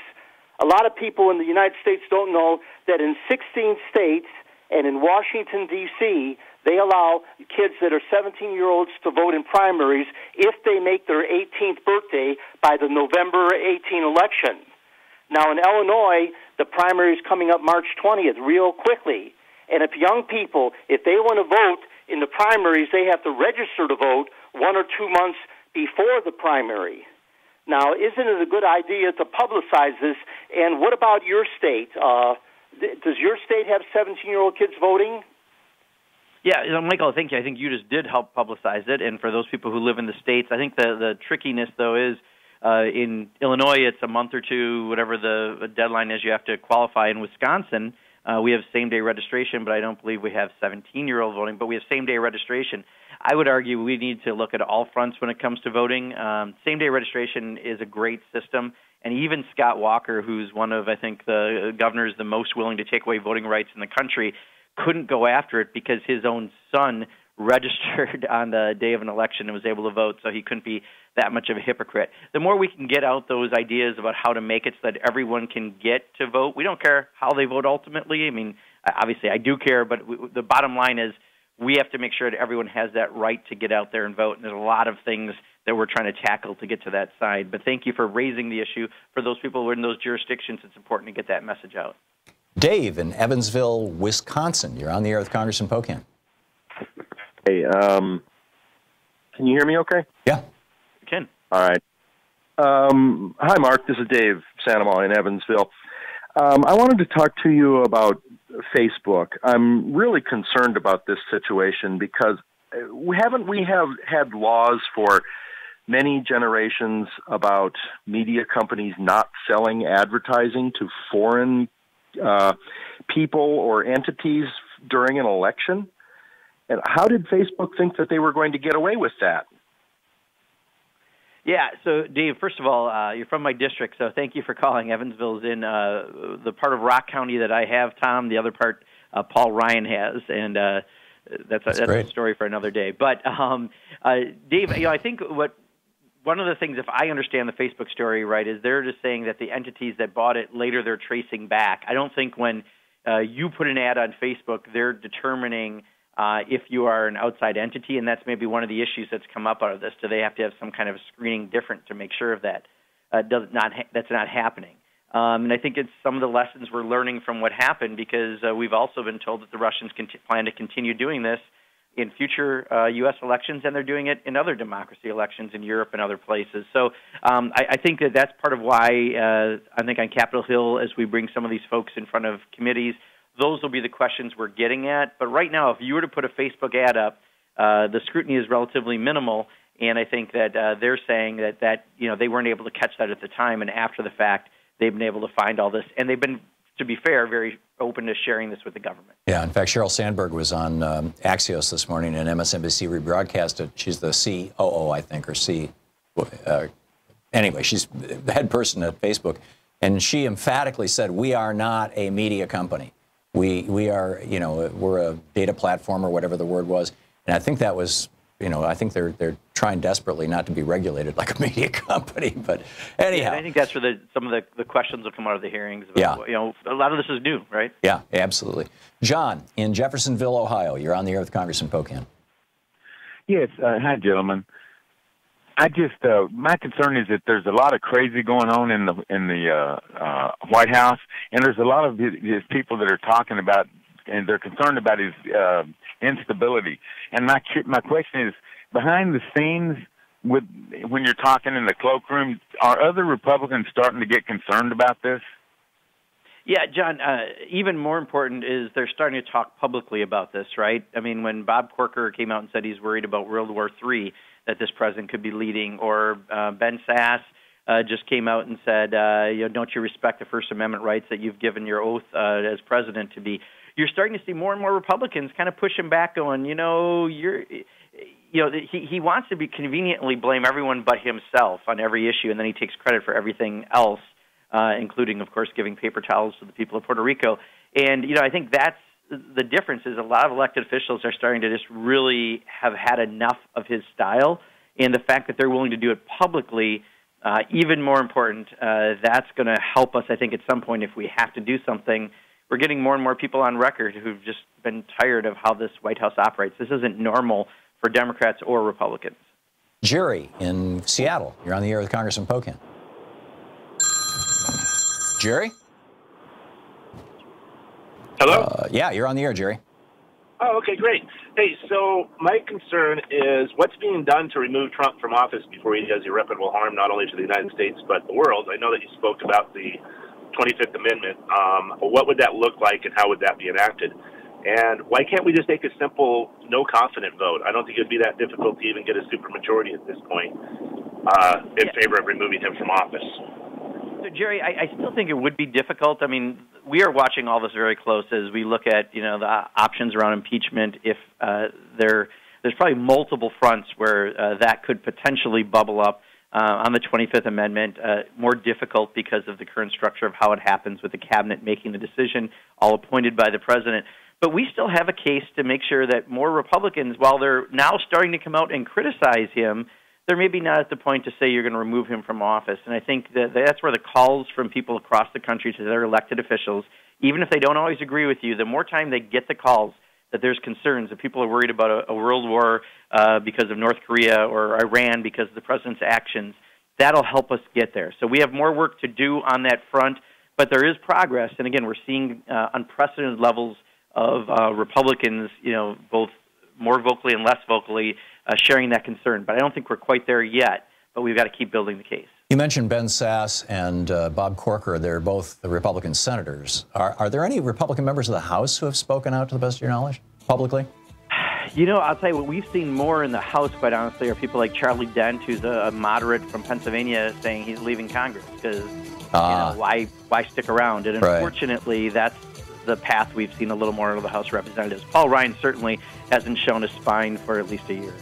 A lot of people in the United States don't know that in 16 states and in Washington, D.C., they allow kids that are 17-year-olds to vote in primaries if they make their 18th birthday by the November 18 election. Now, in Illinois, the primary is coming up March 20th, real quickly. And if young people, if they want to vote in the primaries, they have to register to vote 1 or 2 months before the primary. Now, isn't it a good idea to publicize this? And what about your state? Does your state have 17-year-old kids voting? Yeah, Michael, thank you. I think you just did help publicize it. And for those people who live in the states, I think the trickiness, though, is in Illinois, it's a month or two, whatever the deadline is, you have to qualify. In Wisconsin, we have same-day registration, but I don't believe we have 17-year-old voting, but we have same-day registration. I would argue we need to look at all fronts when it comes to voting. Same-day registration is a great system, and even Scott Walker, who's one of, I think, the governors the most willing to take away voting rights in the country, couldn't go after it because his own son registered on the day of an election and was able to vote, so he couldn't be that much of a hypocrite. The more we can get out those ideas about how to make it so that everyone can get to vote, we don't care how they vote ultimately. I mean, obviously I do care, but the bottom line is we have to make sure that everyone has that right to get out there and vote, and there's a lot of things that we're trying to tackle to get to that side. But thank you for raising the issue. For those people who are in those jurisdictions, it's important to get that message out. Dave in Evansville, Wisconsin, you're on the air with Congressman Pocan. Hey, can you hear me okay? Yeah. Can. All right. Hi, Mark. This is Dave Sandoval in Evansville. I wanted to talk to you about Facebook. I'm really concerned about this situation because we have had laws for many generations about media companies not selling advertising to foreign people or entities during an election? And how did Facebook think that they were going to get away with that? Yeah, so Dave, first of all, you're from my district, so thank you for calling. Evansville's in the part of Rock County that I have, Tom. The other part, Paul Ryan has, and that's a story for another day. But Dave, I think one of the things, if I understand the Facebook story right, is they're just saying that the entities that bought it later they're tracing back. I don't think when you put an ad on Facebook, they're determining if you are an outside entity, and that's maybe one of the issues that's come up out of this. Do they have to have some kind of screening different to make sure of that? That's not happening. And I think it's some of the lessons we're learning from what happened because we've also been told that the Russians plan to continue doing this in future U.S. elections, and they're doing it in other democracy elections in Europe and other places. So I think that's part of why I think on Capitol Hill, as we bring some of these folks in front of committees, those will be the questions we're getting at. But right now, if you were to put a Facebook ad up, the scrutiny is relatively minimal, and I think that they're saying that they weren't able to catch that at the time, and after the fact, they've been able to find all this. And they've been, to be fair, very open to sharing this with the government. Yeah, in fact, Sheryl Sandberg was on Axios this morning, and MSNBC rebroadcast it. She's the COO, I think, or anyway, she's the head person at Facebook, and she emphatically said, we are not a media company. We are, we're a data platform or whatever the word was. And I think that was, I think they're trying desperately not to be regulated like a media company. But anyhow. Yeah, I think that's where some of the questions will come out of the hearings. About, a lot of this is new, right? Yeah, absolutely. John, in Jeffersonville, Ohio, you're on the air with Congressman Pocan. Yes. Hi, gentlemen. My concern is that there's a lot of crazy going on in the White House, and there's a lot of these people that are talking about, and they're concerned about his instability. And my question is, behind the scenes, when you're talking in the cloakroom, are other Republicans starting to get concerned about this? Yeah, John, even more important is they're starting to talk publicly about this, right? I mean, when Bob Corker came out and said he's worried about World War III, that this president could be leading, or Ben Sass just came out and said, don't you respect the First Amendment rights that you've given your oath as president to be? You're starting to see more and more Republicans kind of pushing back, going, he wants to be conveniently blame everyone but himself on every issue, and then he takes credit for everything else, including, of course, giving paper towels to the people of Puerto Rico. And, I think that's the difference is a lot of elected officials are starting to just really have had enough of his style, and the fact that they're willing to do it publicly, even more important, that's going to help us, I think, at some point if we have to do something. We're getting more and more people on record who've just been tired of how this White House operates. This isn't normal for Democrats or Republicans. Jerry in Seattle, you're on the air with Congressman Pocan. Jerry? Hello? Yeah, you're on the air, Jerry. Oh, okay, great. Hey, so my concern is what's being done to remove Trump from office before he does irreparable harm, not only to the United States, but the world. I know that you spoke about the 25th Amendment. What would that look like, and how would that be enacted? And why can't we just take a simple no-confident vote? I don't think it would be that difficult to even get a supermajority at this point in favor of removing him from office. So, Jerry, I still think it would be difficult. I mean, we are watching all this very close as we look at, the options around impeachment. If there's probably multiple fronts where that could potentially bubble up on the 25th Amendment, more difficult because of the current structure of how it happens with the cabinet making the decision, all appointed by the president. But we still have a case to make sure that more Republicans, while they're now starting to come out and criticize him, they're maybe not at the point to say you're going to remove him from office. And I think that's where the calls from people across the country to their elected officials, even if they don't always agree with you, the more time they get the calls that there's concerns, that people are worried about a world war because of North Korea or Iran because of the president's actions, that'll help us get there. So we have more work to do on that front, but there is progress. And again, we're seeing unprecedented levels of Republicans, both more vocally and less vocally, sharing that concern. But I don't think we're quite there yet, but we've got to keep building the case. You mentioned Ben Sasse and Bob Corker. They're both the Republican senators. Are there any Republican members of the House who have spoken out, to the best of your knowledge, publicly? I'll tell you what we've seen more in the House, quite honestly, are people like Charlie Dent, who's a moderate from Pennsylvania, saying he's leaving Congress because, why stick around? And unfortunately, that's the path we've seen a little more of the House representatives. Paul Ryan certainly hasn't shown a spine for at least a year.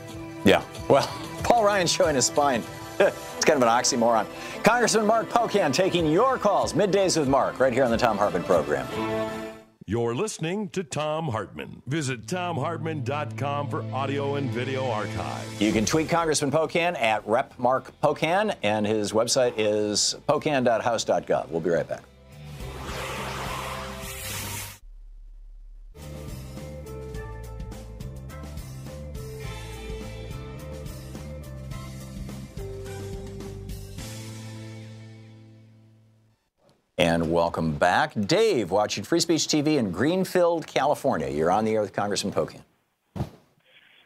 Yeah, well, Paul Ryan showing his spine. It's kind of an oxymoron. Congressman Mark Pocan taking your calls. Middays with Mark, right here on the Thom Hartmann Program. You're listening to Thom Hartmann. Visit ThomHartmann.com for audio and video archive. You can tweet Congressman Pocan at Rep. Mark Pocan, and his website is pocan.house.gov. We'll be right back. And welcome back. Dave, watching Free Speech TV in Greenfield, California. You're on the air with Congressman Pocan.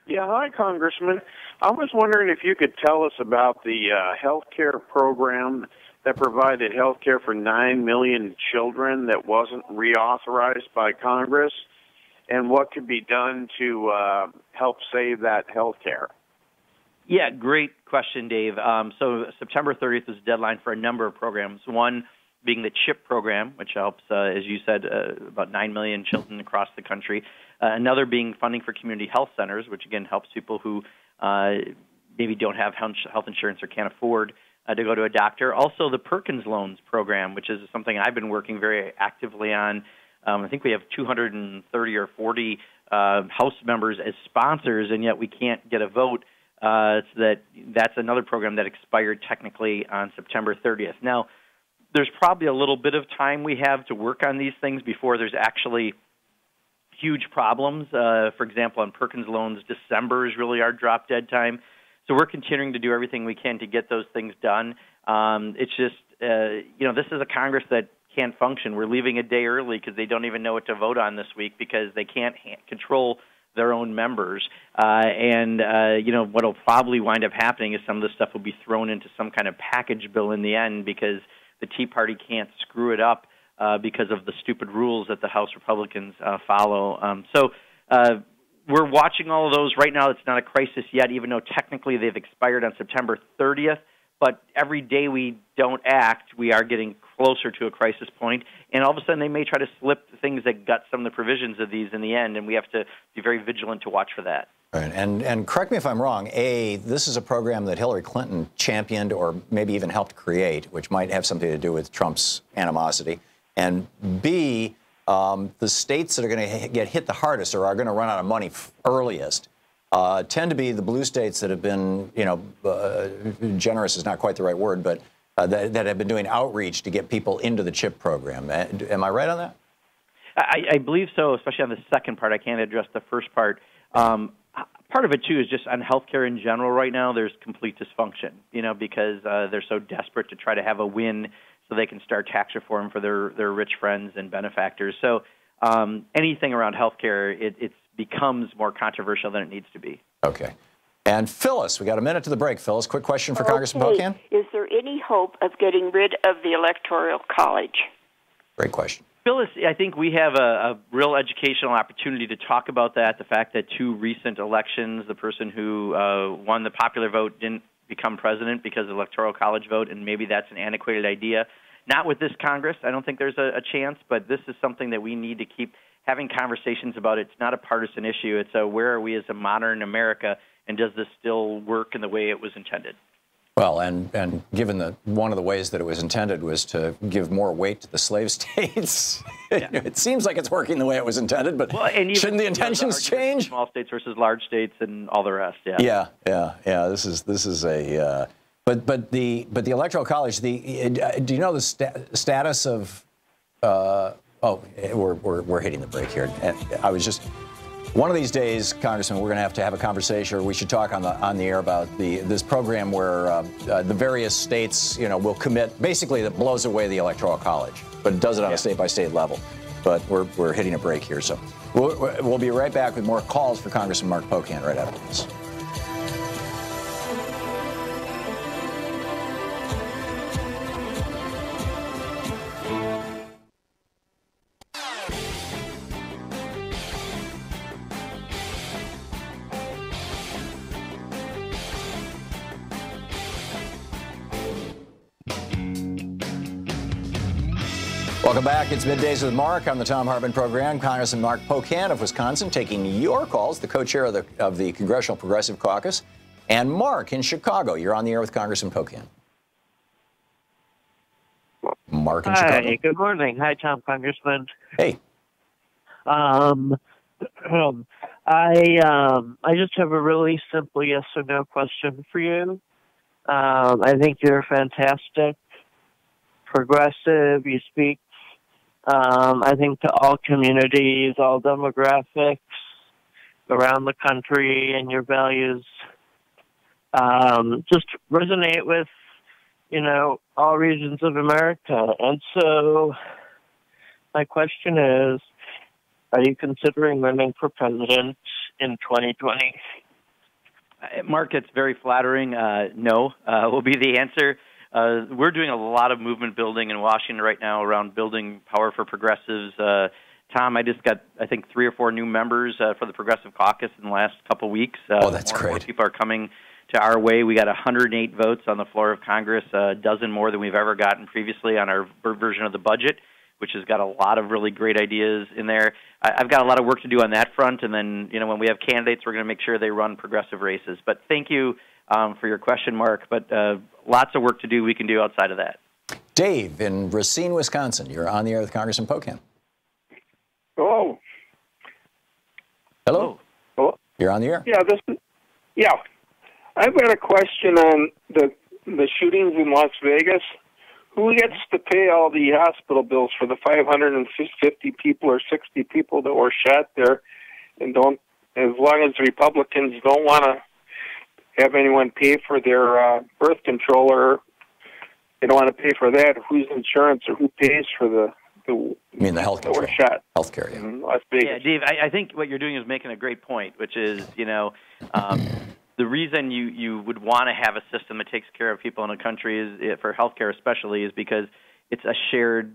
Yeah, hi, Congressman. I was wondering if you could tell us about the health care program that provided health care for 9 million children that wasn't reauthorized by Congress, and what could be done to help save that health care. Yeah, great question, Dave. So September 30th is the deadline for a number of programs. One being the CHIP program, which helps, as you said, about 9 million children across the country. Another being funding for community health centers, which, again, helps people who maybe don't have health insurance or can't afford to go to a doctor. Also, the Perkins Loans program, which is something I've been working very actively on. I think we have 230 or 40 House members as sponsors, and yet we can't get a vote. So that's another program that expired technically on September 30th. Now, there's probably a little bit of time we have to work on these things before there's actually huge problems. For example, on Perkins Loans, December is really our drop-dead time. So we're continuing to do everything we can to get those things done. It's just, this is a Congress that can't function. We're leaving a day early because they don't even know what to vote on this week because they can't control their own members. What will probably wind up happening is some of this stuff will be thrown into some kind of package bill in the end because the Tea Party can't screw it up because of the stupid rules that the House Republicans follow. So we're watching all of those. Right now it's not a crisis yet, even though technically they've expired on September 30th. But every day we don't act, we are getting closer to a crisis point, and all of a sudden they may try to slip things that gut some of the provisions of these in the end, and we have to be very vigilant to watch for that. Right. And correct me if I'm wrong, A, this is a program that Hillary Clinton championed or maybe even helped create, which might have something to do with Trump's animosity. And B, the states that are going to get hit the hardest or are going to run out of money earliest tend to be the blue states that have been, generous is not quite the right word, but that have been doing outreach to get people into the CHIP program. Am I right on that? I believe so, especially on the second part. I can't address the first part. Part of it, too, is just on healthcare in general right now, there's complete dysfunction, because they're so desperate to try to have a win so they can start tax reform for their rich friends and benefactors. So anything around healthcare, it becomes more controversial than it needs to be. Okay. And Phyllis, we got a minute to the break. Phyllis, quick question for Congressman Pocan. Is there any hope of getting rid of the Electoral College? Great question. Phyllis, I think we have a real educational opportunity to talk about that, the fact that 2 recent elections, the person who won the popular vote didn't become president because of the Electoral College vote, and maybe that's an antiquated idea. Not with this Congress. I don't think there's a chance, but this is something that we need to keep having conversations about. It's not a partisan issue. It's where are we as a modern America, and does this still work in the way it was intended? Well, and given that one of the ways that it was intended was to give more weight to the slave states, it seems like it's working the way it was intended, but shouldn't the intentions change? Small states versus large states and all the rest, yeah. Yeah. This is a but the Electoral College. Do you know the status of? We're hitting the break here. And I was just. One of these days, Congressman, we're going to have a conversation, or we should talk on the air about this program where the various states, will commit, basically that blows away the Electoral College, but it does it on a state-by-state level. But we're hitting a break here, so we'll be right back with more calls for Congressman Mark Pocan right after this. Welcome back. It's Middays with Mark on the Thom Hartmann Program. Congressman Mark Pocan of Wisconsin taking your calls, the co-chair of the Congressional Progressive Caucus. And Mark in Chicago, you're on the air with Congressman Pocan. Mark in Chicago. Hi, good morning. Hi, Tom, Congressman. Hey. I just have a really simple yes or no question for you. I think you're fantastic, progressive, you speak I think to all communities, all demographics around the country, and your values just resonate with, all regions of America. And so my question is, are you considering running for president in 2020? Mark, it's very flattering. No, will be the answer. We're doing a lot of movement building in Washington right now around building power for progressives. Tom, I just got, I think, 3 or 4 new members for the Progressive Caucus in the last couple of weeks. That's great. More people are coming to our way. We got 108 votes on the floor of Congress, a dozen more than we've ever gotten previously on our version of the budget, which has got a lot of really great ideas in there. I've got a lot of work to do on that front, and then, when we have candidates, we're going to make sure they run progressive races. But thank you for your question, Mark, but lots of work to do we can do outside of that. Dave in Racine, Wisconsin. You're on the air with Congressman Pocan. Hello. Hello. Hello. You're on the air. Yeah. I've got a question on the shootings in Las Vegas. Who gets to pay all the hospital bills for the 550 people or 60 people that were shot there, and as long as the Republicans don't want to have anyone pay for their birth control, or they don't want to pay for that, whose insurance or who pays for the you mean the health control? Shot. Healthcare, yeah. In Las Vegas. Yeah, Dave, I think what you're doing is making a great point, which is, the reason you would want to have a system that takes care of people in a country, is for healthcare especially, is because it's a shared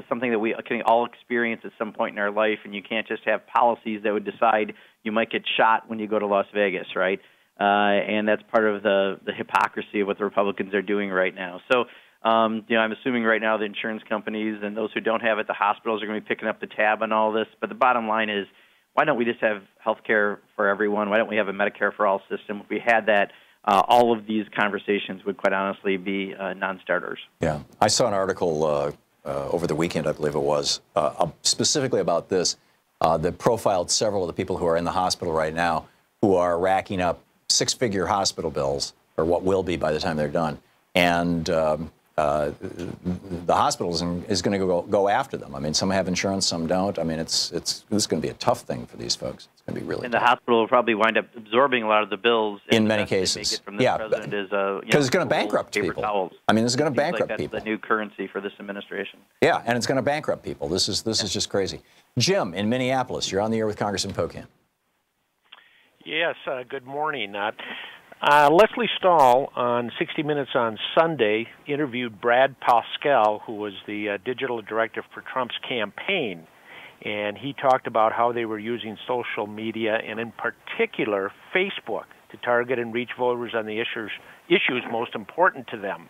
something that we can all experience at some point in our life, and you can't just have policies that would decide you might get shot when you go to Las Vegas, right? And that's part of the hypocrisy of what the Republicans are doing right now. So I'm assuming right now the insurance companies and those who don't have it, the hospitals are going to be picking up the tab on all this. But the bottom line is, why don't we just have health care for everyone? Why don't we have a Medicare for all system? If we had that, all of these conversations would quite honestly be non-starters. Yeah. I saw an article over the weekend, I believe it was, specifically about this, that profiled several of the people who are in the hospital right now who are racking up six-figure hospital bills, or what will be by the time they're done. And the hospital is going to go after them. I mean, some have insurance, some don't. I mean, this is going to be a tough thing for these folks. It's going to be really. And the hospital will probably wind up absorbing a lot of the bills. In many cases, yeah, because it's going to bankrupt people. Towels. I mean, this is going to bankrupt that's people. The new currency for this administration. Yeah, and it's going to bankrupt people. This is just crazy. Jim in Minneapolis, you're on the air with Congressman Pocan. Yes. Good morning. Leslie Stahl on 60 Minutes on Sunday interviewed Brad Pascal, who was the digital director for Trump's campaign, and he talked about how they were using social media, and in particular Facebook, to target and reach voters on the issues most important to them.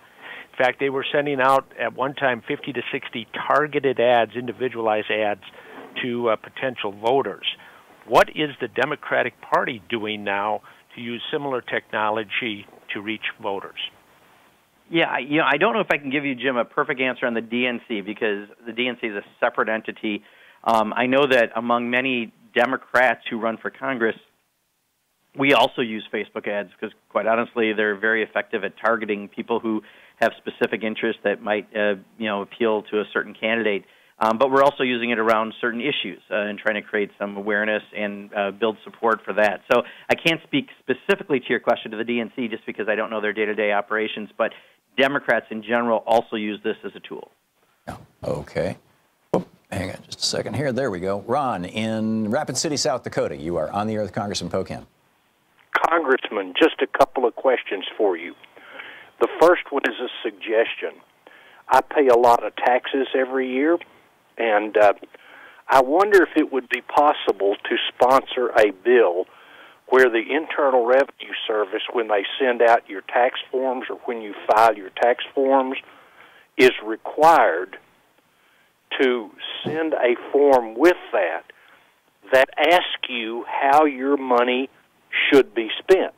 In fact, they were sending out at one time 50 to 60 targeted ads, individualized ads, to potential voters. What is the Democratic Party doing now to use similar technology to reach voters? Yeah, I don't know if I can give you, Jim, a perfect answer on the DNC, because the DNC is a separate entity. I know that among many Democrats who run for Congress, we also use Facebook ads because, quite honestly, they're very effective at targeting people who have specific interests that might, appeal to a certain candidate. But we're also using it around certain issues and trying to create some awareness and build support for that. So I can't speak specifically to your question to the DNC just because I don't know their day-to-day operations, but Democrats in general also use this as a tool. Yeah. Okay. Oh, hang on just a second here. There we go. Ron in Rapid City, South Dakota. You are on the air with Congressman Pocan. Congressman, just a couple of questions for you. The first one is a suggestion. I pay a lot of taxes every year, and I wonder if it would be possible to sponsor a bill where the Internal Revenue Service, when they send out your tax forms or when you file your tax forms, is required to send a form with that asks you how your money should be spent.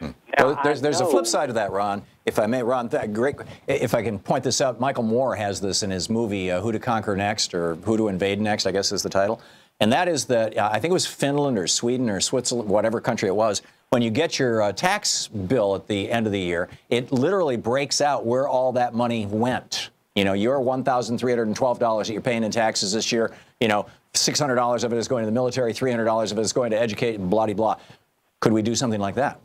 Now, well, there's a flip side of that, Ron. If I may, Ron, great. If I can point this out, Michael Moore has this in his movie Who to Conquer Next, or Who to Invade Next, I guess is the title. And that is that I think it was Finland or Sweden or Switzerland, whatever country it was, when you get your tax bill at the end of the year, it literally breaks out where all that money went. You know, your $1,312 that you're paying in taxes this year, $600 of it is going to the military, $300 of it is going to educate, and blah-de-blah. Could we do something like that?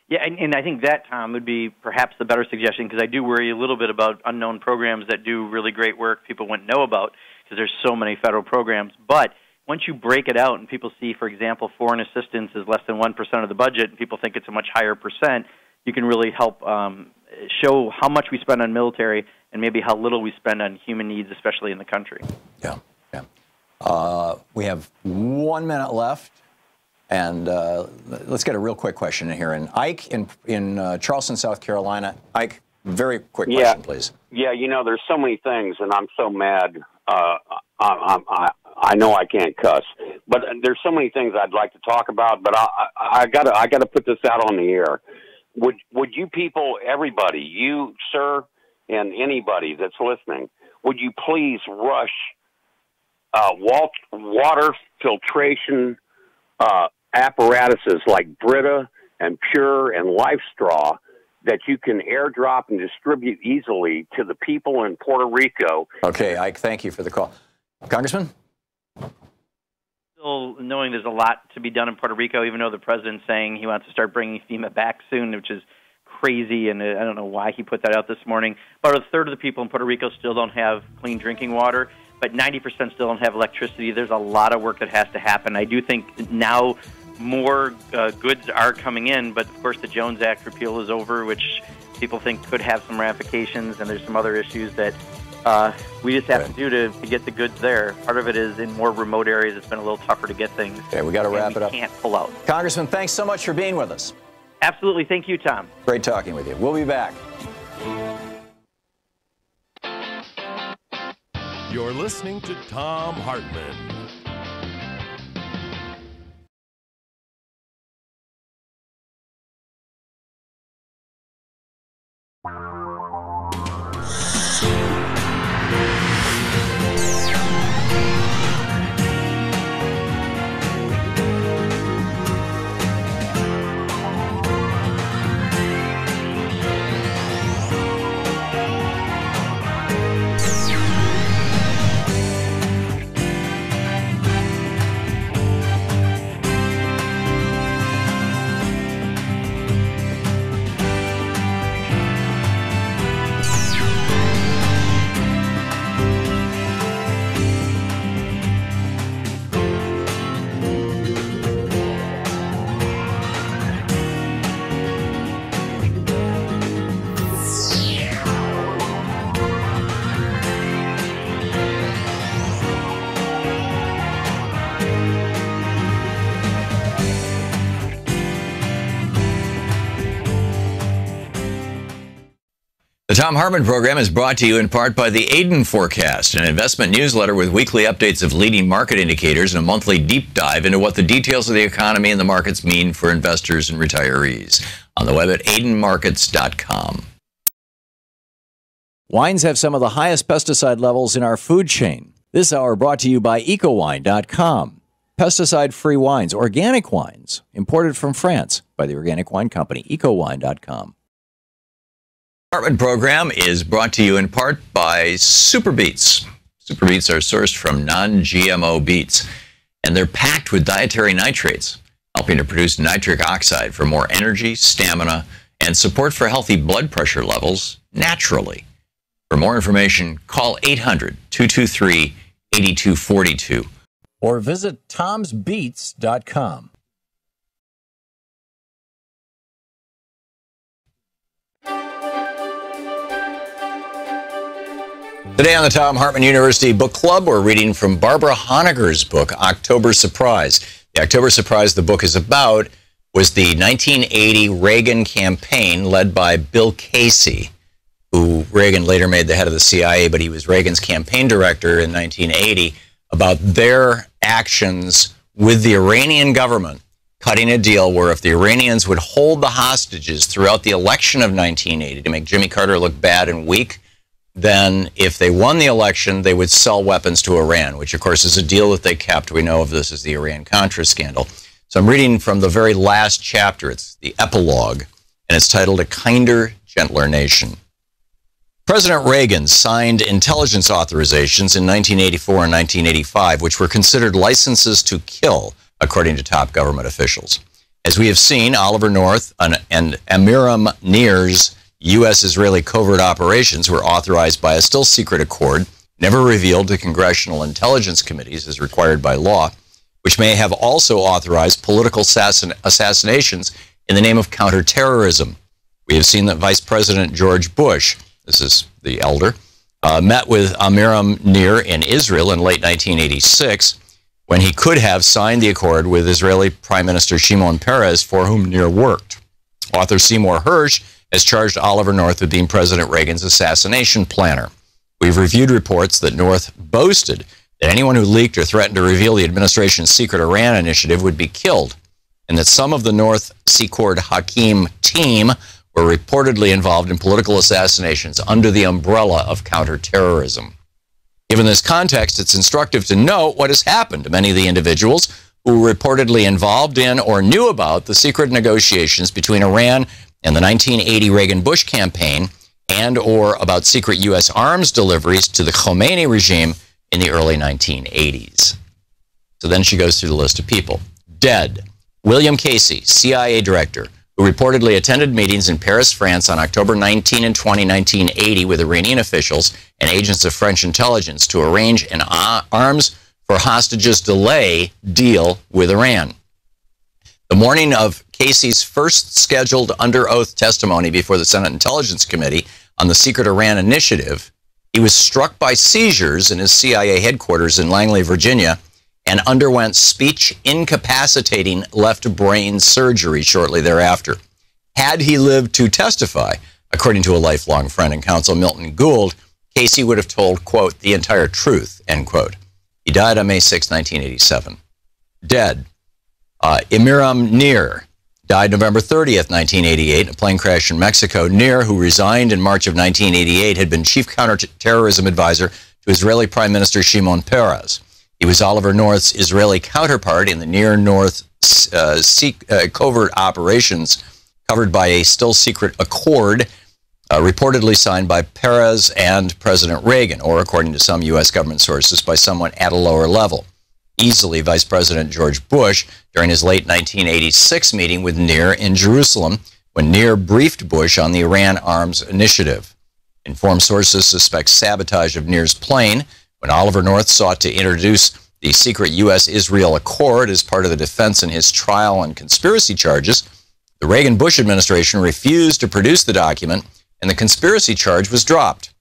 Yeah, and I think that, Tom, would be perhaps the better suggestion, because I do worry a little bit about unknown programs that do really great work people wouldn't know about, because there's so many federal programs. But once you break it out and people see, for example, foreign assistance is less than 1% of the budget, and people think it's a much higher percent, you can really help show how much we spend on military and maybe how little we spend on human needs, especially in the country. Yeah, yeah. We have 1 minute left. And let's get a real quick question in here. And Ike in Charleston, South Carolina. Ike, very quick question, please. Yeah, there's so many things, and I'm so mad. I know I can't cuss, but there's so many things I'd like to talk about. But I gotta put this out on the air. Would you people, everybody, you, sir, and anybody that's listening, would you please rush water filtration apparatuses like Brita and Pure and Life Straw that you can airdrop and distribute easily to the people in Puerto Rico? Okay, Ike, thank you for the call. Congressman? Still knowing there's a lot to be done in Puerto Rico, even though the president's saying he wants to start bringing FEMA back soon, which is crazy, and I don't know why he put that out this morning. About a third of the people in Puerto Rico still don't have clean drinking water, but 90% still don't have electricity. There's a lot of work that has to happen. I do think now more goods are coming in, but of course the Jones Act repeal is over, which people think could have some ramifications, and there's some other issues that we just have to do to get the goods there. Part of it is in more remote areas, it's been a little tougher to get things. Okay, we got to wrap it up. We can't pull out. Congressman, thanks so much for being with us. Absolutely. Thank you, Tom. Great talking with you. We'll be back. You're listening to Thom Hartmann. The Thom Hartmann Program is brought to you in part by the Aiden Forecast, an investment newsletter with weekly updates of leading market indicators and a monthly deep dive into what the details of the economy and the markets mean for investors and retirees. On the web at aidenmarkets.com. Wines have some of the highest pesticide levels in our food chain. This hour brought to you by ecowine.com. Pesticide-free wines, organic wines, imported from France by the Organic Wine Company, ecowine.com. Hartmann Program is brought to you in part by Super Beets. Super Beets are sourced from non-GMO beets, and they're packed with dietary nitrates, helping to produce nitric oxide for more energy, stamina, and support for healthy blood pressure levels naturally. For more information, call 800-223-8242 or visit tomsbeets.com. Today on the Thom Hartmann University Book Club, we're reading from Barbara Honegger's book, October Surprise. The October Surprise the book is about was the 1980 Reagan campaign led by Bill Casey, who Reagan later made the head of the CIA, but he was Reagan's campaign director in 1980, about their actions with the Iranian government, cutting a deal where if the Iranians would hold the hostages throughout the election of 1980 to make Jimmy Carter look bad and weak, then if they won the election, they would sell weapons to Iran, which, of course, is a deal that they kept. We know of this as the Iran-Contra scandal. So I'm reading from the very last chapter. It's the epilogue, and it's titled A Kinder, Gentler Nation. President Reagan signed intelligence authorizations in 1984 and 1985, which were considered licenses to kill, according to top government officials. As we have seen, Oliver North and Amiram Nir's U.S.-Israeli covert operations were authorized by a still secret accord, never revealed to congressional intelligence committees as required by law, which may have also authorized political assassinations in the name of counterterrorism. We have seen that Vice President George Bush, this is the elder, met with Amiram Nir in Israel in late 1986, when he could have signed the accord with Israeli Prime Minister Shimon Peres, for whom Nir worked. Author Seymour Hersh has charged Oliver North with being President Reagan's assassination planner. We've reviewed reports that North boasted that anyone who leaked or threatened to reveal the administration's secret Iran initiative would be killed, and that some of the North Secord Hakim team were reportedly involved in political assassinations under the umbrella of counterterrorism. Given this context, it's instructive to note what has happened to many of the individuals who were reportedly involved in or knew about the secret negotiations between Iran and the 1980 Reagan-Bush campaign, and or about secret U.S. arms deliveries to the Khomeini regime in the early 1980s. So then she goes through the list of people. Dead: William Casey, CIA director, who reportedly attended meetings in Paris, France on October 19 and 20, 1980 with Iranian officials and agents of French intelligence to arrange an arms for hostages delay deal with Iran. The morning of Casey's first scheduled under oath testimony before the Senate Intelligence Committee on the secret Iran initiative, he was struck by seizures in his CIA headquarters in Langley, Virginia, and underwent speech incapacitating left brain surgery shortly thereafter. Had he lived to testify, according to a lifelong friend and counsel, Milton Gould, Casey would have told, quote, the entire truth, end quote. He died on May 6, 1987. Dead. Imiram Nir died November 30th, 1988, in a plane crash in Mexico. Nir, who resigned in March of 1988, had been chief counterterrorism advisor to Israeli Prime Minister Shimon Peres. He was Oliver North's Israeli counterpart in the Near North covert operations covered by a still-secret accord reportedly signed by Peres and President Reagan, or according to some U.S. government sources, by someone at a lower level, easily Vice President George Bush, during his late 1986 meeting with Nir in Jerusalem, when Nir briefed Bush on the Iran arms initiative. Informed sources suspect sabotage of Nir's plane when Oliver North sought to introduce the secret U.S.-Israel accord as part of the defense in his trial on conspiracy charges. The Reagan-Bush administration refused to produce the document, and the conspiracy charge was dropped.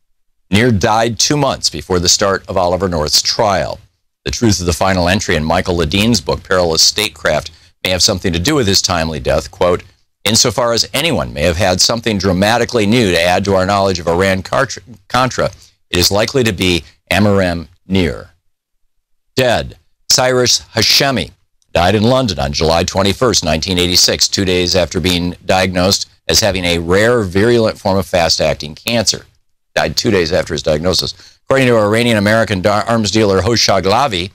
Nir died 2 months before the start of Oliver North's trial. The truth of the final entry in Michael Ledine's book, Perilous Statecraft, may have something to do with his timely death. Quote, insofar as anyone may have had something dramatically new to add to our knowledge of Iran-Contra, it is likely to be Amiram Nir. Dead. Cyrus Hashemi died in London on July 21st, 1986, 2 days after being diagnosed as having a rare, virulent form of fast-acting cancer. Died 2 days after his diagnosis. According to Iranian-American arms dealer Hoshag Lavi,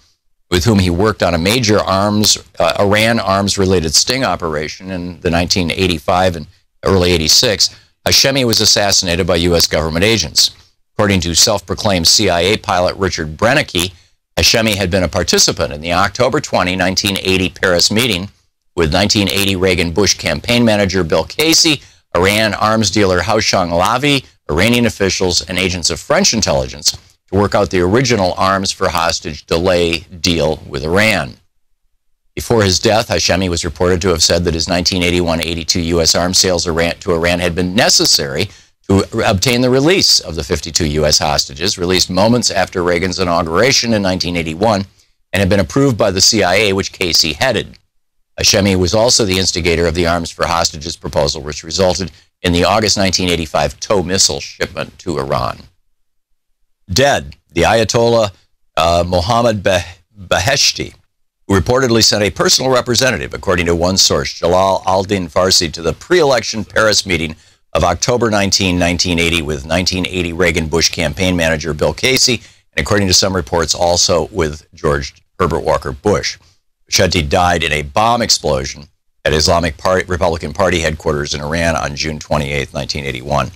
with whom he worked on a major Iran arms-related sting operation in the 1985 and early 86, Hashemi was assassinated by U.S. government agents. According to self-proclaimed CIA pilot Richard Brennicky, Hashemi had been a participant in the October 20, 1980 Paris meeting with 1980 Reagan-Bush campaign manager Bill Casey, Iran arms dealer Hoshag Lavi, Iranian officials, and agents of French intelligence to work out the original arms for hostage delay deal with Iran. Before his death, Hashemi was reported to have said that his 1981-82 U.S. arms sales to Iran had been necessary to obtain the release of the 52 U.S. hostages, released moments after Reagan's inauguration in 1981, and had been approved by the CIA, which Casey headed. Hashemi was also the instigator of the arms for hostages proposal, which resulted in the August 1985 TOW missile shipment to Iran. Dead. The Ayatollah Mohammad Beheshti, who reportedly sent a personal representative, according to one source, Jalal al-Din Farsi, to the pre-election Paris meeting of October 19, 1980, with 1980 Reagan-Bush campaign manager Bill Casey, and according to some reports, also with George Herbert Walker Bush. Beheshti died in a bomb explosion at Islamic Republican Party headquarters in Iran on June 28, 1981.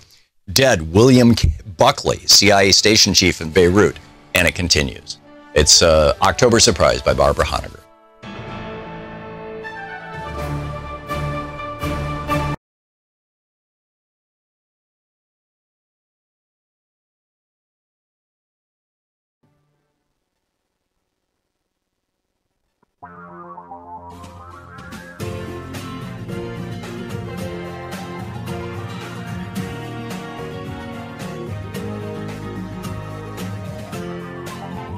Dead. William Buckley, CIA station chief in Beirut. And it continues. It's October Surprise by Barbara Honegger.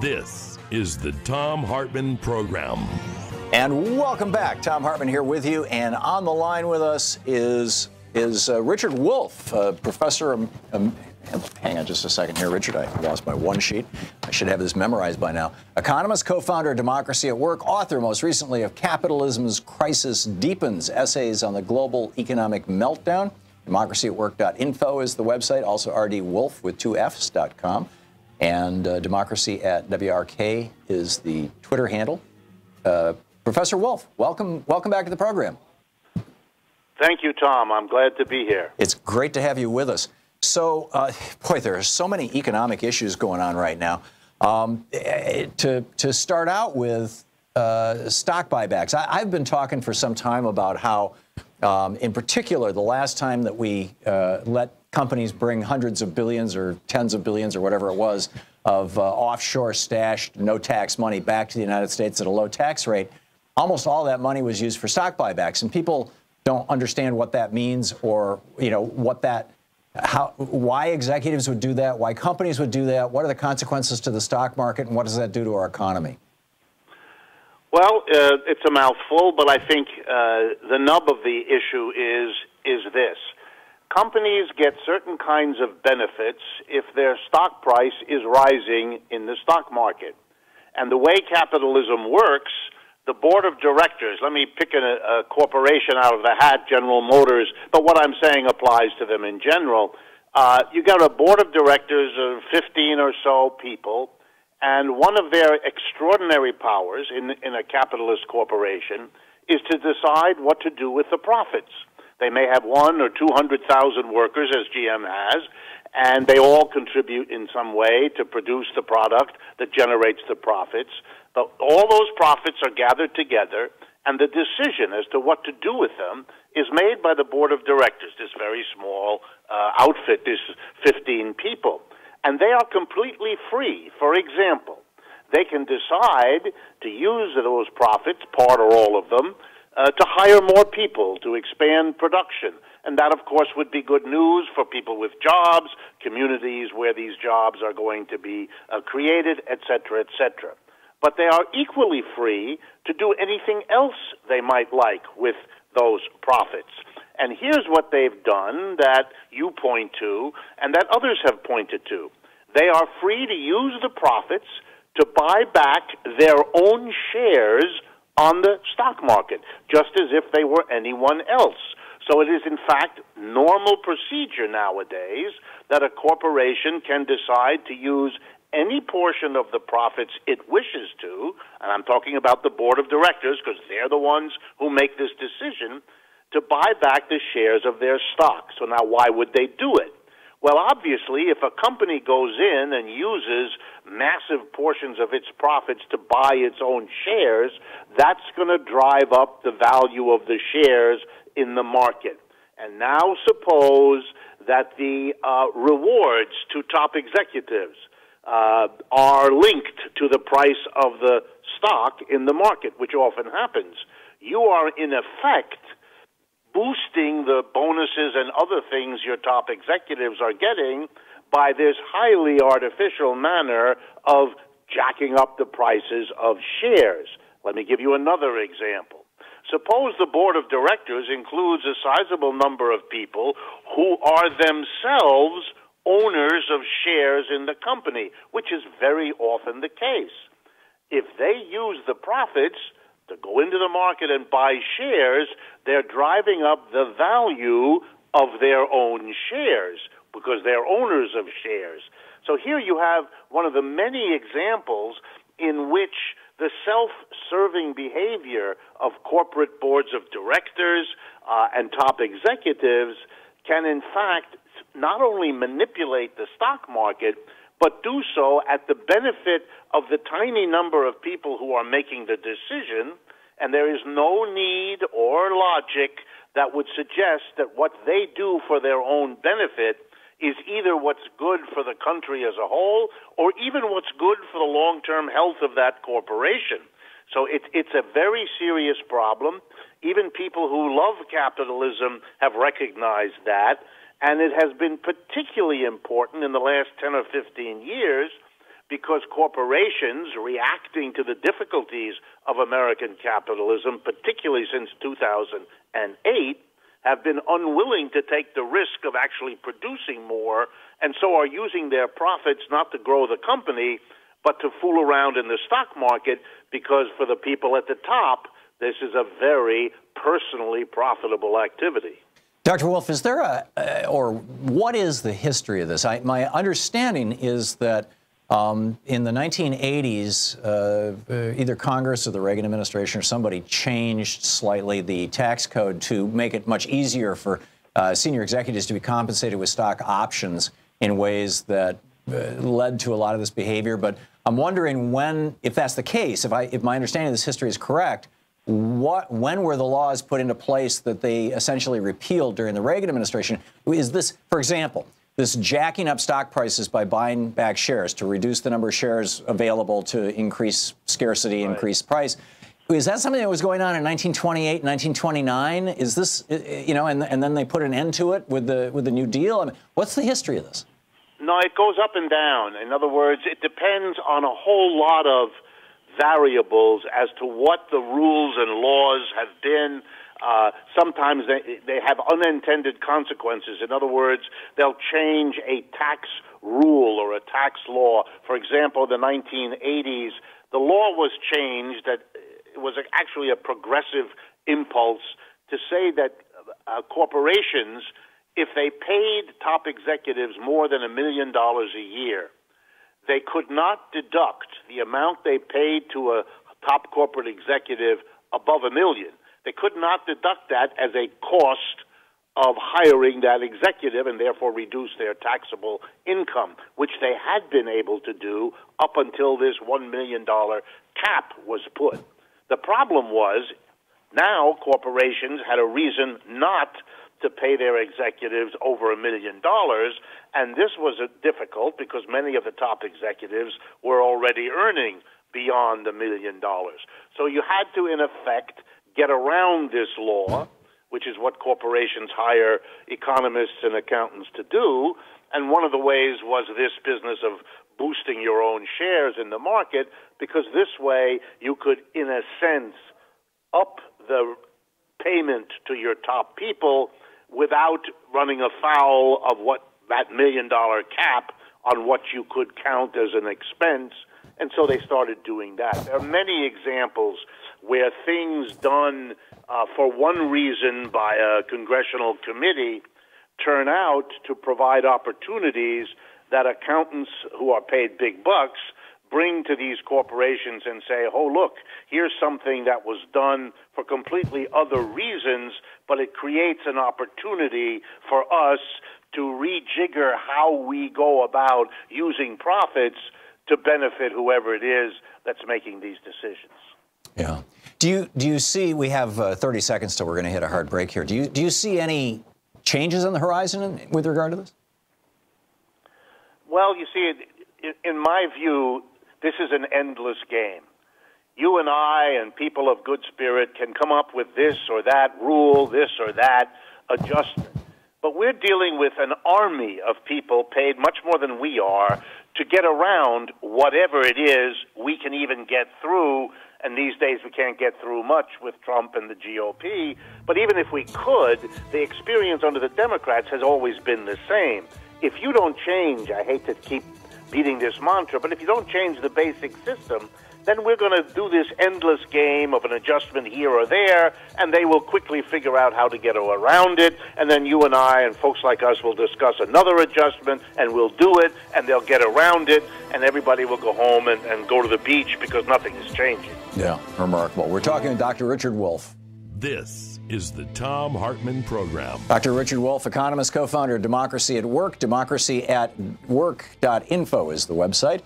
This is the Thom Hartmann Program. And welcome back. Thom Hartmann here with you. And on the line with us is Richard Wolff, professor of, hang on just a second here, Richard. I lost my one sheet. I should have this memorized by now. Economist, co-founder of Democracy at Work, author most recently of Capitalism's Crisis Deepens, Essays on the Global Economic Meltdown. DemocracyAtWork.info is the website. Also rdwolf with 2fs.com. And Democracy at WRK is the Twitter handle. Professor Wolff, welcome back to the program. Thank you, Tom. I'm glad to be here. It's great to have you with us. So, boy, there are so many economic issues going on right now. To start out with stock buybacks, I've been talking for some time about how, in particular, the last time that we let companies bring hundreds of billions or tens of billions or whatever it was of offshore stashed no-tax money back to the United States at a low tax rate, almost all that money was used for stock buybacks. And people don't understand what that means, or why executives would do that, why companies would do that, what are the consequences to the stock market, and what does that do to our economy? Well, it's a mouthful, but I think the nub of the issue is this. companies get certain kinds of benefits if their stock price is rising in the stock market. And the way capitalism works, the board of directors, let me pick a corporation out of the hat, General Motors, but what I'm saying applies to them in general. You got a board of directors of 15 or so people, and one of their extraordinary powers in a capitalist corporation is to decide what to do with the profits. They may have 100,000 or 200,000 workers, as GM has, and they all contribute in some way to produce the product that generates the profits. But all those profits are gathered together, and the decision as to what to do with them is made by the board of directors, this very small outfit, this 15 people. And they are completely free. For example, they can decide to use those profits, part or all of them, to hire more people, to expand production. And that, of course, would be good news for people with jobs, communities where these jobs are going to be created, et cetera, et cetera. But they are equally free to do anything else they might like with those profits. And here's what they've done that you point to and that others have pointed to. They are free to use the profits to buy back their own shares on the stock market, just as if they were anyone else. So it is, in fact, normal procedure nowadays that a corporation can decide to use any portion of the profits it wishes to, and I'm talking about the board of directors because they're the ones who make this decision, to buy back the shares of their stock. So now why would they do it? Well, obviously, if a company goes in and uses massive portions of its profits to buy its own shares, that's going to drive up the value of the shares in the market. And now suppose that the rewards to top executives are linked to the price of the stock in the market, which often happens. You are, in effect, boosting the bonuses and other things your top executives are getting by this highly artificial manner of jacking up the prices of shares. Let me give you another example. Suppose the board of directors includes a sizable number of people who are themselves owners of shares in the company, which is very often the case. If they use the profits to go into the market and buy shares, they're driving up the value of their own shares because they're owners of shares. So here you have one of the many examples in which the self-serving behavior of corporate boards of directors and top executives can, in fact, not only manipulate the stock market, but do so at the benefit of the tiny number of people who are making the decision, and there is no need or logic that would suggest that what they do for their own benefit is either what's good for the country as a whole or even what's good for the long-term health of that corporation. So it's a very serious problem. Even people who love capitalism have recognized that, and it has been particularly important in the last 10 or 15 years because corporations, reacting to the difficulties of American capitalism, particularly since 2008, have been unwilling to take the risk of actually producing more, and so are using their profits not to grow the company, but to fool around in the stock market, because for the people at the top, this is a very personally profitable activity. Dr. Wolf, is there or what is the history of this? My understanding is that in the 1980s, either Congress or the Reagan administration or somebody changed slightly the tax code to make it much easier for senior executives to be compensated with stock options in ways that led to a lot of this behavior. But I'm wondering when, if that's the case, if my understanding of this history is correct, when were the laws put into place that they essentially repealed during the Reagan administration? Is this, for example, this jacking up stock prices by buying back shares to reduce the number of shares available to increase scarcity, increase price? Is that something that was going on in 1928, 1929? Is this, and then they put an end to it with the New Deal? I mean, what's the history of this? No, it goes up and down. In other words, it depends on a whole lot of variables as to what the rules and laws have been Sometimes they have unintended consequences. In other words, they'll change a tax rule or a tax law. For example, the 1980s, the law was changed that it was actually a progressive impulse to say that corporations, if they paid top executives more than $1 million a year, they could not deduct the amount they paid to a top corporate executive above $1 million. They could not deduct that as a cost of hiring that executive and therefore reduce their taxable income, which they had been able to do up until this $1 million cap was put. The problem was now corporations had a reason not to pay their executives over $1 million, and this was difficult because many of the top executives were already earning beyond $1 million. So you had to, in effect, get around this law, which is what corporations hire economists and accountants to do, and one of the ways was this business of boosting your own shares in the market, because this way you could, in a sense, up the payment to your top people without running afoul of what that $1 million cap on what you could count as an expense, and so they started doing that. There are many examples where things done for one reason by a congressional committee turn out to provide opportunities that accountants who are paid big bucks bring to these corporations and say, oh, look, here's something that was done for completely other reasons, but it creates an opportunity for us to rejigger how we go about using profits to benefit whoever it is that's making these decisions. Yeah. Do you see, we have 30 seconds till we're going to hit a hard break here. Do you see any changes on the horizon with regard to this? Well, you see, in my view, this is an endless game. You and I and people of good spirit can come up with this or that rule, this or that adjustment. But we're dealing with an army of people paid much more than we are to get around whatever it is we can even get through. And these days we can't get through much with Trump and the GOP. But even if we could, the experience under the Democrats has always been the same. If you don't change, I hate to keep beating this mantra, but if you don't change the basic system, then we're going to do this endless game of an adjustment here or there, and they will quickly figure out how to get around it, and then you and I and folks like us will discuss another adjustment, and we'll do it, and they'll get around it, and everybody will go home and go to the beach because nothing is changing. Yeah, remarkable. We're talking to Dr. Richard Wolff. This is the Thom Hartmann Program. Dr. Richard Wolff, economist, co-founder of Democracy at Work. Democracyatwork.info is the website.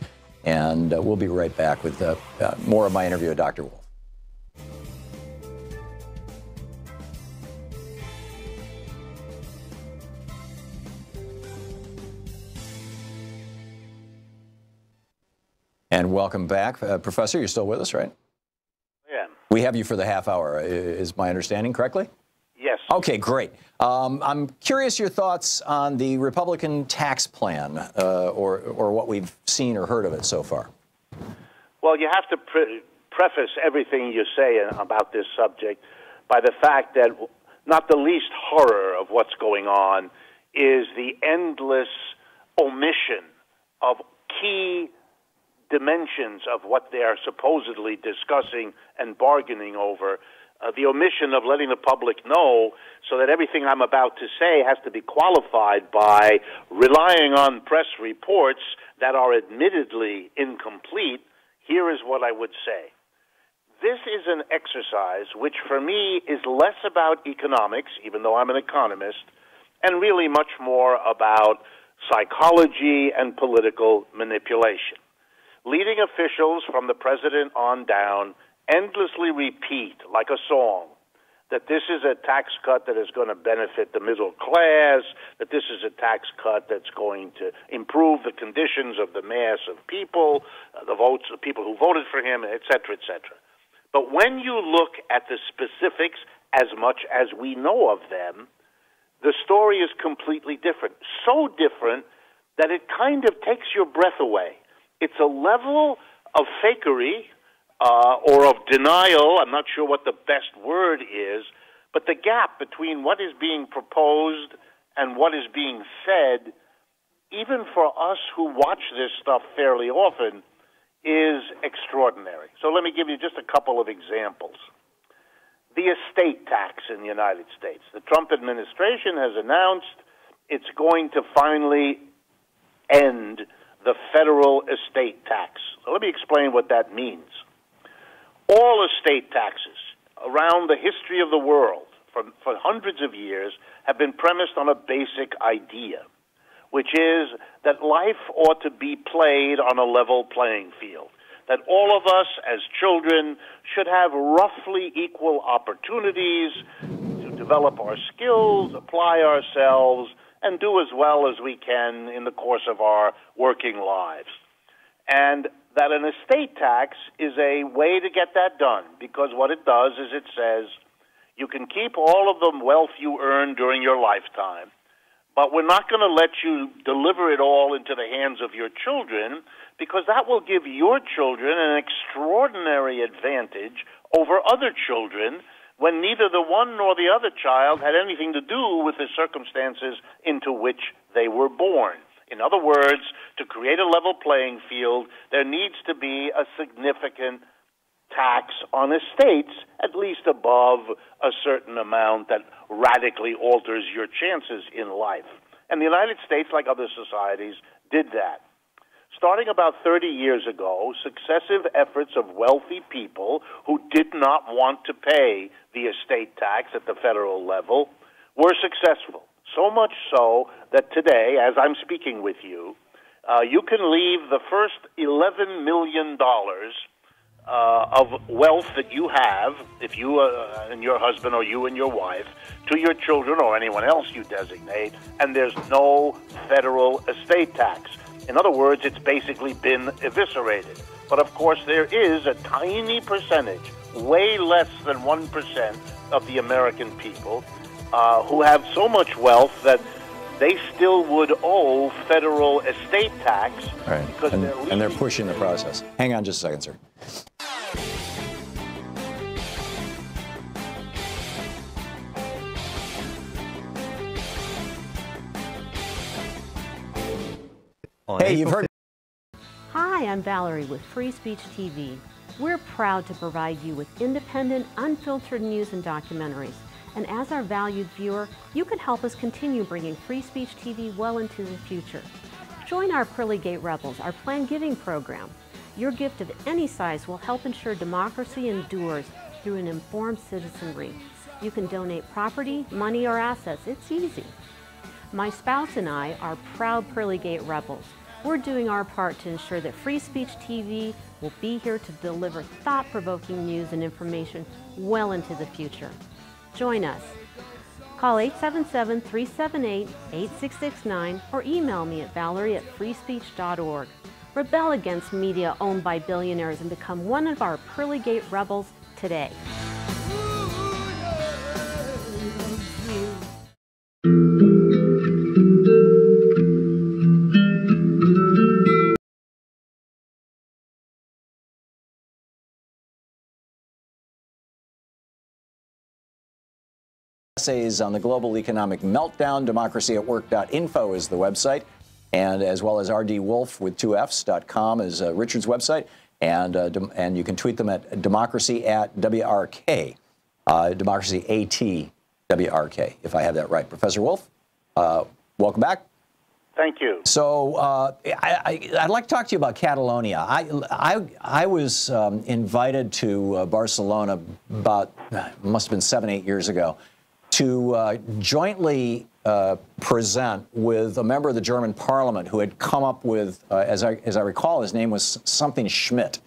And we'll be right back with more of my interview with Dr. Wolff. And welcome back. Professor, you're still with us, right? Yeah. We have you for the half hour. Is my understanding correctly? Yes. Okay, great. I'm curious your thoughts on the Republican tax plan, or what we've seen or heard of it so far. Well, you have to preface everything you say about this subject by the fact that not the least horror of what's going on is the endless omission of key dimensions of what they are supposedly discussing and bargaining over. The omission of letting the public know, so that everything I'm about to say has to be qualified by relying on press reports that are admittedly incomplete. Here is what I would say. This is an exercise which for me is less about economics, even though I'm an economist, and really much more about psychology and political manipulation. Leading officials from the president on down endlessly repeat, like a song, that this is a tax cut that is going to benefit the middle class, that this is a tax cut that's going to improve the conditions of the mass of people, the votes of people who voted for him, et cetera, et cetera. But when you look at the specifics, as much as we know of them, the story is completely different. So different that it kind of takes your breath away. It's a level of fakery, or of denial, I'm not sure what the best word is, But the gap between what is being proposed and what is being said, even for us who watch this stuff fairly often, is extraordinary. So let me give you just a couple of examples. The estate tax in the United States. The Trump administration has announced it's going to finally end the federal estate tax. So let me explain what that means. All estate taxes around the history of the world for hundreds of years have been premised on a basic idea, which is that life ought to be played on a level playing field, that all of us as children should have roughly equal opportunities to develop our skills, apply ourselves, and do as well as we can in the course of our working lives. And that an estate tax is a way to get that done, because what it does is it says you can keep all of the wealth you earn during your lifetime, but we're not going to let you deliver it all into the hands of your children, because that will give your children an extraordinary advantage over other children when neither the one nor the other child had anything to do with the circumstances into which they were born. In other words, to create a level playing field, there needs to be a significant tax on estates, at least above a certain amount that radically alters your chances in life. And the United States, like other societies, did that. Starting about 30 years ago, successive efforts of wealthy people who did not want to pay the estate tax at the federal level were successful. So much so that today, as I'm speaking with you, you can leave the first $11 million of wealth that you have, if you and your husband or you and your wife, to your children or anyone else you designate, and there's no federal estate tax. In other words, it's basically been eviscerated. But of course, there is a tiny percentage, way less than 1% of the American people, who have so much wealth that they still would owe federal estate tax. Right. Because and they're pushing the process. Hang on just a second, sir. Hey, you've heard. Hi, I'm Valerie with Free Speech TV. We're proud to provide you with independent, unfiltered news and documentaries. And as our valued viewer, you can help us continue bringing Free Speech TV well into the future. Join our Pearly Gate Rebels, our planned giving program. Your gift of any size will help ensure democracy endures through an informed citizenry. You can donate property, money, or assets. It's easy. My spouse and I are proud Pearly Gate Rebels. We're doing our part to ensure that Free Speech TV will be here to deliver thought-provoking news and information well into the future. Join us. Call 877-378-8669 or email me at valerie@freespeech.org. Rebel against media owned by billionaires and become one of our Pearly Gate Rebels today. Essays on the global economic meltdown. Democracyatwork.info is the website, and as well as rdwolf with 2fs.com is Richard's website, and you can tweet them at democracy@WRK, democracy@WRK, if I have that right. Professor Wolf, welcome back. Thank you. So I'd like to talk to you about Catalonia. I was invited to Barcelona about, must have been 7-8 years ago, to jointly present with a member of the German parliament who had come up with, as I recall, his name was something Schmidt,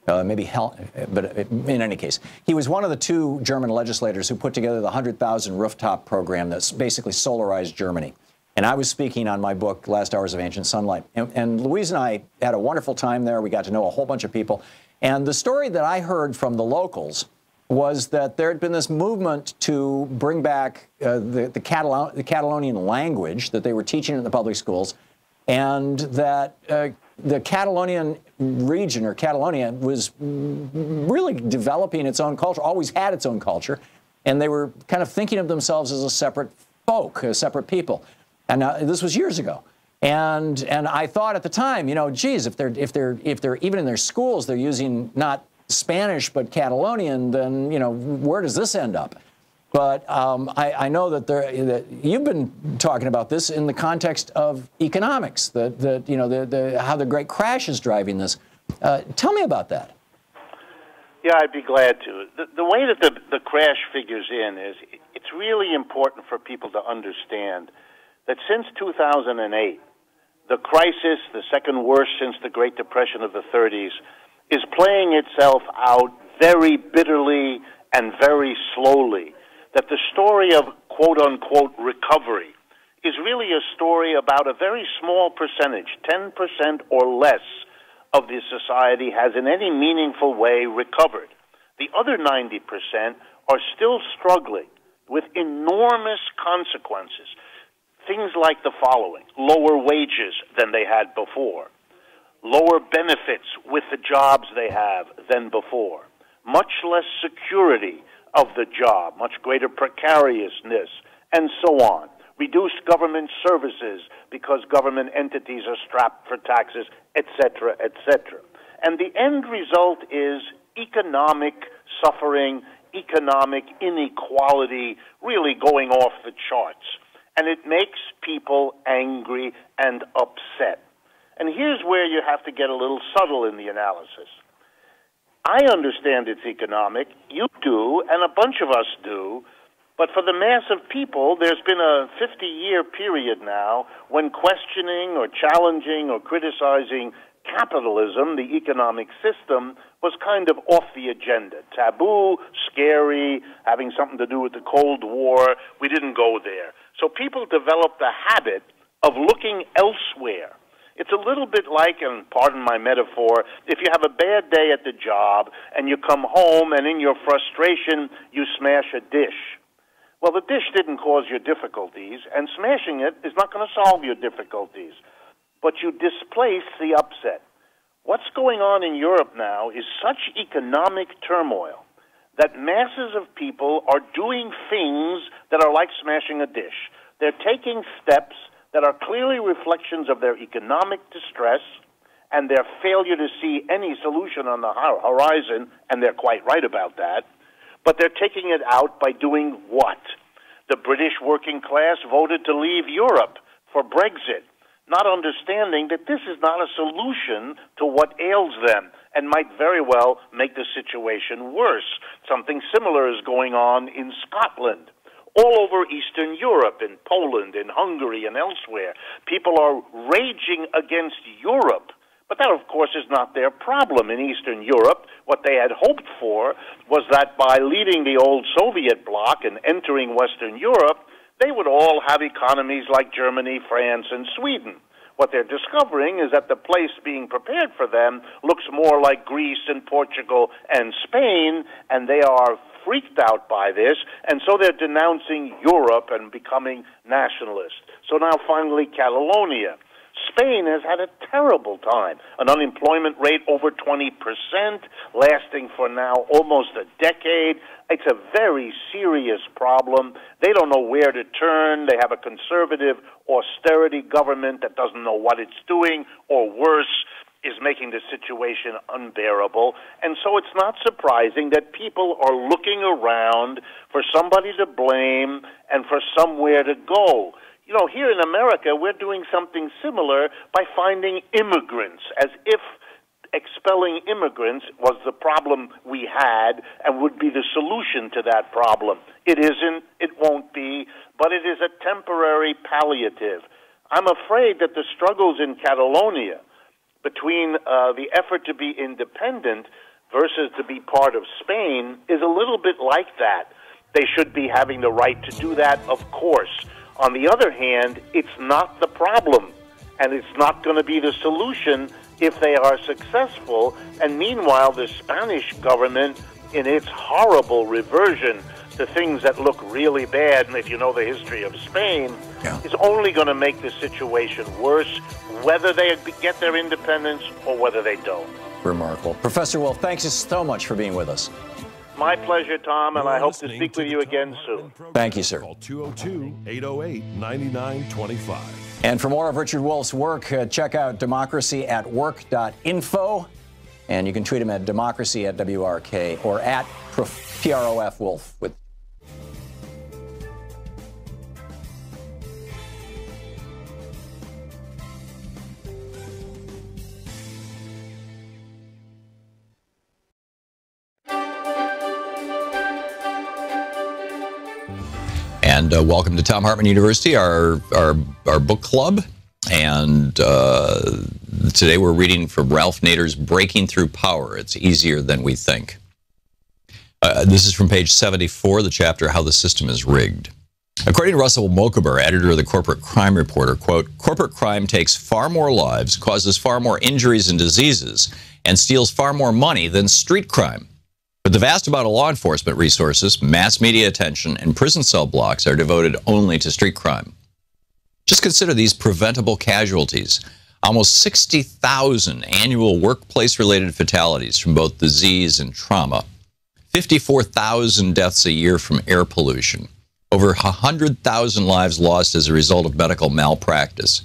maybe Hell, but in any case, he was one of the two German legislators who put together the 100,000 rooftop program that's basically solarized Germany. And I was speaking on my book, Last Hours of Ancient Sunlight. And Louise and I had a wonderful time there. We got to know a whole bunch of people. And the story that I heard from the locals was that there had been this movement to bring back the Catalonian language that they were teaching in the public schools, and that the Catalonian region, or Catalonia, was really developing its own culture, always had its own culture, and they were kind of thinking of themselves as a separate folk, a separate people. And this was years ago. And I thought at the time, you know, geez, if they're even in their schools, they're using not Spanish but Catalonian, then, you know, where does this end up? But I know that you've been talking about this in the context of economics, that you know, how the Great Crash is driving this. Tell me about that. Yeah, I'd be glad to. The way that the crash figures in is it's really important for people to understand that since 2008, the crisis, the second worst since the Great Depression of the 30s, is playing itself out very bitterly and very slowly. That the story of quote-unquote recovery is really a story about a very small percentage, 10% or less, of the society has in any meaningful way recovered. The other 90% are still struggling with enormous consequences. Things like the following: lower wages than they had before, lower benefits with the jobs they have than before, much less security of the job, much greater precariousness, and so on. Reduced government services because government entities are strapped for taxes, etc., etc. And the end result is economic suffering, economic inequality really going off the charts. And it makes people angry and upset. And here's where you have to get a little subtle in the analysis. I understand it's economic, you do, and a bunch of us do, but for the mass of people, there's been a 50-year period now when questioning or challenging or criticizing capitalism, the economic system, was kind of off the agenda. Taboo, scary, having something to do with the Cold War. We didn't go there. So people developed the habit of looking elsewhere. It's a little bit like, and pardon my metaphor, if you have a bad day at the job and you come home and in your frustration you smash a dish. Well, the dish didn't cause your difficulties, and smashing it is not going to solve your difficulties. But you displace the upset. What's going on in Europe now is such economic turmoil that masses of people are doing things that are like smashing a dish. They're taking steps that are clearly reflections of their economic distress and their failure to see any solution on the horizon, and they're quite right about that. But they're taking it out by doing what? The British working class voted to leave Europe for Brexit, not understanding that this is not a solution to what ails them and might very well make the situation worse. Something similar is going on in Scotland. All over Eastern Europe, in Poland, in Hungary, and elsewhere, people are raging against Europe. But that, of course, is not their problem. In Eastern Europe, what they had hoped for was that by leaving the old Soviet bloc and entering Western Europe, they would all have economies like Germany, France, and Sweden. What they're discovering is that the place being prepared for them looks more like Greece and Portugal and Spain, and they are freaked out by this, and so they're denouncing Europe and becoming nationalist. So now finally Catalonia. Spain has had a terrible time. An unemployment rate over 20%, lasting for now almost a decade. It's a very serious problem. They don't know where to turn. They have a conservative austerity government that doesn't know what it's doing, or worse, is making the situation unbearable. And so it's not surprising that people are looking around for somebody to blame and for somewhere to go. You know, here in America, we're doing something similar by finding immigrants, as if expelling immigrants was the problem we had and would be the solution to that problem. It isn't, it won't be, but it is a temporary palliative. I'm afraid that the struggles in Catalonia between the effort to be independent versus to be part of Spain is a little bit like that. They should be having the right to do that, of course. On the other hand, it's not the problem, and it's not going to be the solution if they are successful. And meanwhile, the Spanish government, in its horrible reversion to things that look really bad, and if you know the history of Spain, is only going to make the situation worse, whether they get their independence or whether they don't. Remarkable. Professor Wolf, thanks so much for being with us. My pleasure, Tom, and I hope to speak with you again soon. Thank you, sir. Call 202-808-9925. And for more of Richard Wolff's work, check out democracyatwork.info. And you can tweet him at democracy@WRK or at PROF Wolf with. And welcome to Thom Hartmann University, our book club. And today we're reading from Ralph Nader's Breaking Through Power. It's easier than we think. This is from page 74, the chapter How the System is Rigged. According to Russell Mokaber, editor of the Corporate Crime Reporter, quote, corporate crime takes far more lives, causes far more injuries and diseases, and steals far more money than street crime. But the vast amount of law enforcement resources, mass media attention, and prison cell blocks are devoted only to street crime. Just consider these preventable casualties. Almost 60,000 annual workplace-related fatalities from both disease and trauma. 54,000 deaths a year from air pollution. Over 100,000 lives lost as a result of medical malpractice.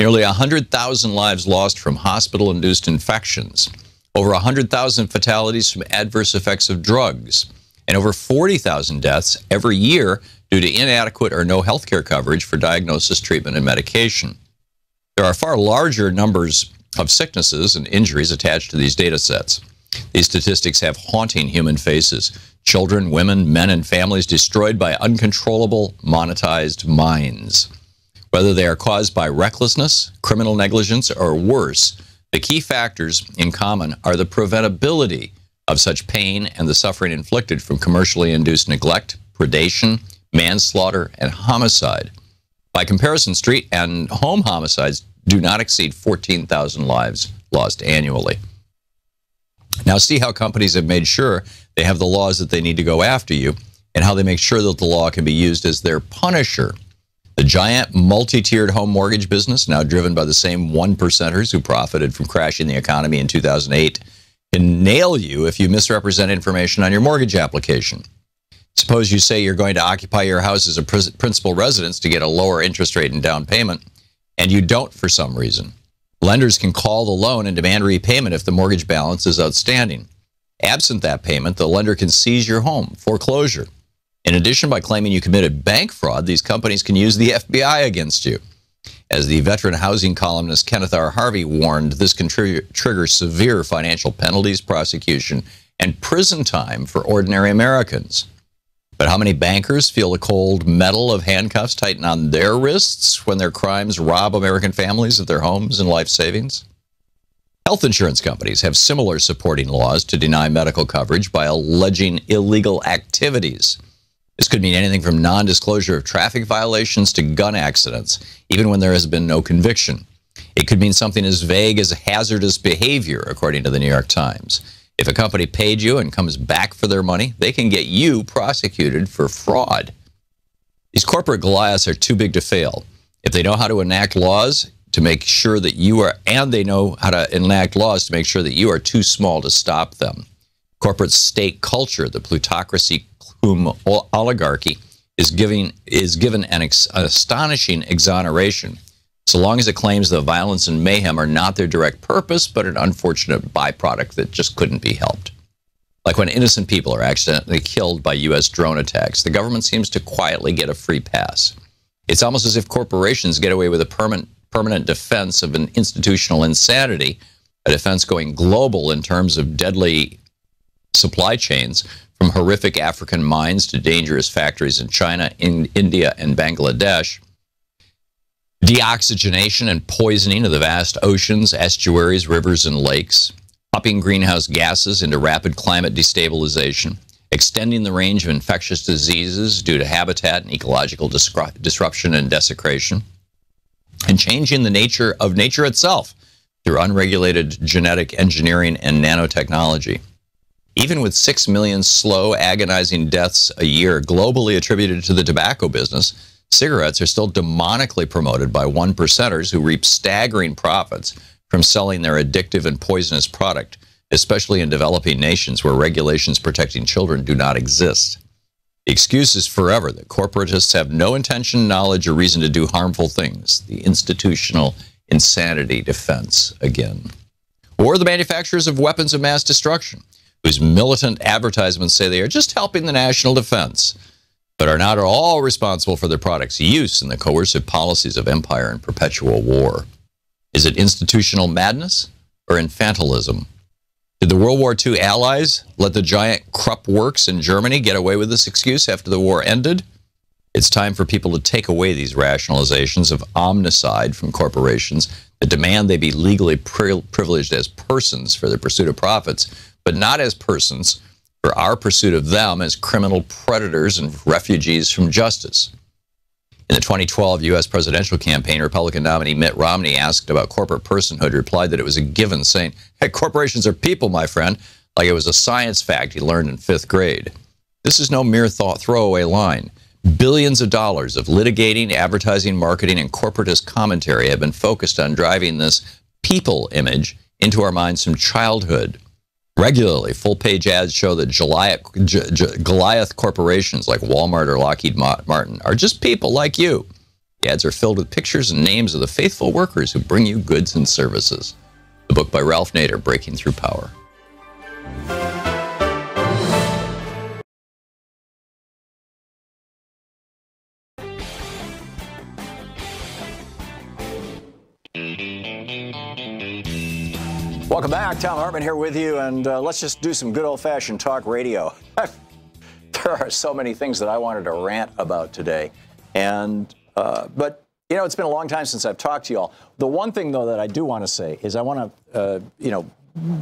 Nearly 100,000 lives lost from hospital-induced infections. Over 100,000 fatalities from adverse effects of drugs, and over 40,000 deaths every year due to inadequate or no health care coverage for diagnosis, treatment, and medication. There are far larger numbers of sicknesses and injuries attached to these data sets. These statistics have haunting human faces. Children, women, men, and families destroyed by uncontrollable, monetized minds. Whether they are caused by recklessness, criminal negligence, or worse, the key factors in common are the preventability of such pain and the suffering inflicted from commercially induced neglect, predation, manslaughter, and homicide. By comparison, street and home homicides do not exceed 14,000 lives lost annually. Now see how companies have made sure they have the laws that they need to go after you, and how they make sure that the law can be used as their punisher. The giant multi-tiered home mortgage business, now driven by the same 1%ers who profited from crashing the economy in 2008, can nail you if you misrepresent information on your mortgage application. Suppose you say you're going to occupy your house as a principal residence to get a lower interest rate and down payment, and you don't for some reason. Lenders can call the loan and demand repayment if the mortgage balance is outstanding. Absent that payment, the lender can seize your home, foreclosure. In addition, by claiming you committed bank fraud, these companies can use the FBI against you. As the veteran housing columnist Kenneth R. Harvey warned, this can trigger severe financial penalties, prosecution, and prison time for ordinary Americans. But how many bankers feel the cold metal of handcuffs tighten on their wrists when their crimes rob American families of their homes and life savings? Health insurance companies have similar supporting laws to deny medical coverage by alleging illegal activities. This could mean anything from non-disclosure of traffic violations to gun accidents, even when there has been no conviction. It could mean something as vague as hazardous behavior, according to the New York Times. If a company paid you and comes back for their money, they can get you prosecuted for fraud. These corporate Goliaths are too big to fail. If they know how to enact laws to make sure that you are, and they know how to enact laws to make sure that you are too small to stop them. Corporate state culture, the plutocracy whom oligarchy is given an astonishing exoneration, so long as it claims that violence and mayhem are not their direct purpose, but an unfortunate byproduct that just couldn't be helped. Like when innocent people are accidentally killed by U.S. drone attacks, the government seems to quietly get a free pass. It's almost as if corporations get away with a permanent defense of an institutional insanity, a defense going global in terms of deadly supply chains, from horrific African mines to dangerous factories in China, India, and Bangladesh. Deoxygenation and poisoning of the vast oceans, estuaries, rivers, and lakes. Upping greenhouse gases into rapid climate destabilization. Extending the range of infectious diseases due to habitat and ecological disruption and desecration. And changing the nature of nature itself through unregulated genetic engineering and nanotechnology. Even with 6 million slow, agonizing deaths a year globally attributed to the tobacco business, cigarettes are still demonically promoted by 1%ers who reap staggering profits from selling their addictive and poisonous product especially in developing nations where regulations protecting children do not exist. The excuse is forever that corporatists have no intention, knowledge, or reason to do harmful things. The institutional insanity defense again. Or the manufacturers of weapons of mass destruction, whose militant advertisements say they are just helping the national defense, but are not at all responsible for their products' use in the coercive policies of empire and perpetual war. Is it institutional madness or infantilism? Did the World War II allies let the giant Krupp works in Germany get away with this excuse after the war ended? It's time for people to take away these rationalizations of omnicide from corporations that demand they be legally privileged as persons for their pursuit of profits, but not as persons for our pursuit of them as criminal predators and refugees from justice. In the 2012 U.S. presidential campaign, Republican nominee Mitt Romney, asked about corporate personhood, replied that it was a given, saying, "Hey, corporations are people, my friend," like it was a science fact he learned in 5th grade. This is no mere throwaway line. Billions of dollars of litigating, advertising, marketing, and corporatist commentary have been focused on driving this people image into our minds from childhood. Regularly, full-page ads show that Goliath corporations like Walmart or Lockheed Martin are just people like you. The ads are filled with pictures and names of the faithful workers who bring you goods and services. The book by Ralph Nader, Breaking Through Power. Welcome back. Thom Hartmann here with you, and let's just do some good old-fashioned talk radio. There are so many things that I wanted to rant about today, and but you know, it's been a long time since I've talked to you all. The one thing, though, that I do want to say is I want to,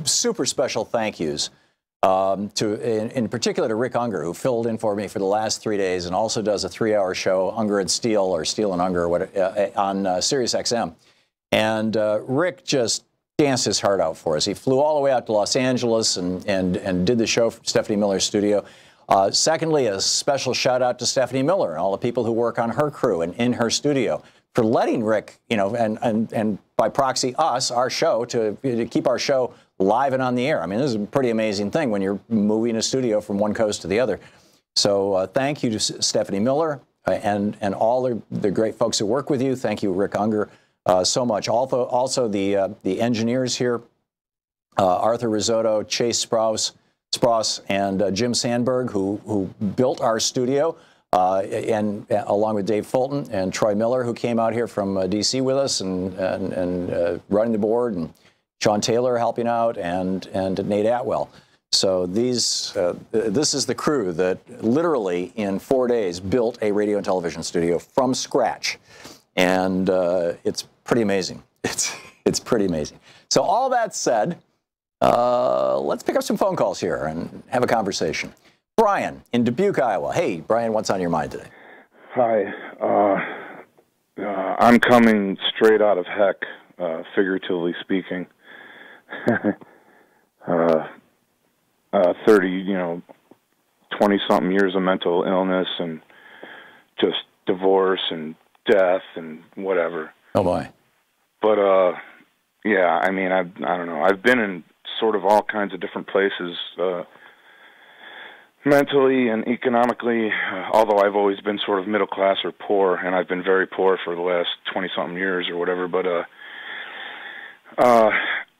super special thank yous in particular to Rick Unger, who filled in for me for the last 3 days and also does a 3-hour show, Unger and Steele, or Steele and Unger, on Sirius XM. And Rick just danced his heart out for us. He flew all the way out to Los Angeles and did the show from Stephanie Miller's studio. Secondly, a special shout out to Stephanie Miller and all the people who work on her crew and in her studio for letting Rick, and by proxy us, our show, to keep our show live and on the air. I mean, this is a pretty amazing thing when you're moving a studio from one coast to the other. So thank you to Stephanie Miller and all the great folks who work with you. Thank you, Rick Unger, so much. Also the engineers here, Arthur Risotto, Chase Sprouse, and Jim Sandberg, who built our studio, and along with Dave Fulton and Troy Miller, who came out here from D.C. with us and running the board, and Sean Taylor helping out, and Nate Atwell. So this is the crew that literally in 4 days built a radio and television studio from scratch, and it's pretty amazing. It's pretty amazing. So all that said, let's pick up some phone calls here and have a conversation. Brian in Dubuque, Iowa. Hey, Brian, what's on your mind today? Hi. I'm coming straight out of heck, figuratively speaking. 20-something years of mental illness and just divorce and death and whatever. Oh, boy. But, yeah, I mean, I don't know. I've been in sort of all kinds of different places, mentally and economically, although I've always been sort of middle class or poor, and I've been very poor for the last 20-something years or whatever. But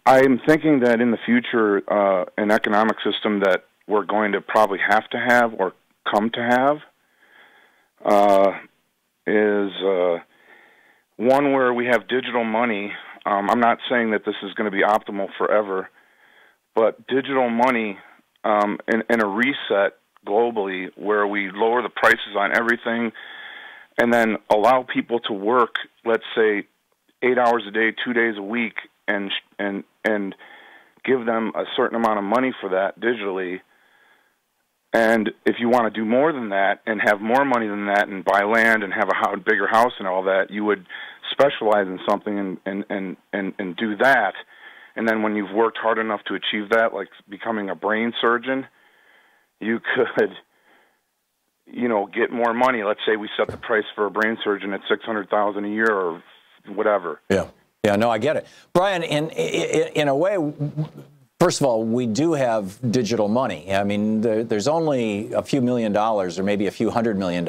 I'm thinking that in the future, an economic system that we're going to probably have to have or come to have is one where we have digital money. I'm not saying that this is going to be optimal forever, but digital money in a reset globally where we lower the prices on everything and then allow people to work, let's say, 8 hours a day, 2 days a week, and give them a certain amount of money for that digitally. And if you want to do more than that and have more money than that and buy land and have a bigger house and all that, you would specialize in something and do that. And then when you've worked hard enough to achieve that, like becoming a brain surgeon, you could, get more money. Let's say we set the price for a brain surgeon at $600,000 a year or whatever. Yeah. Yeah, no, I get it. Brian, in a way, first of all, we do have digital money. I mean, there's only a few $1 million or maybe a few $100 million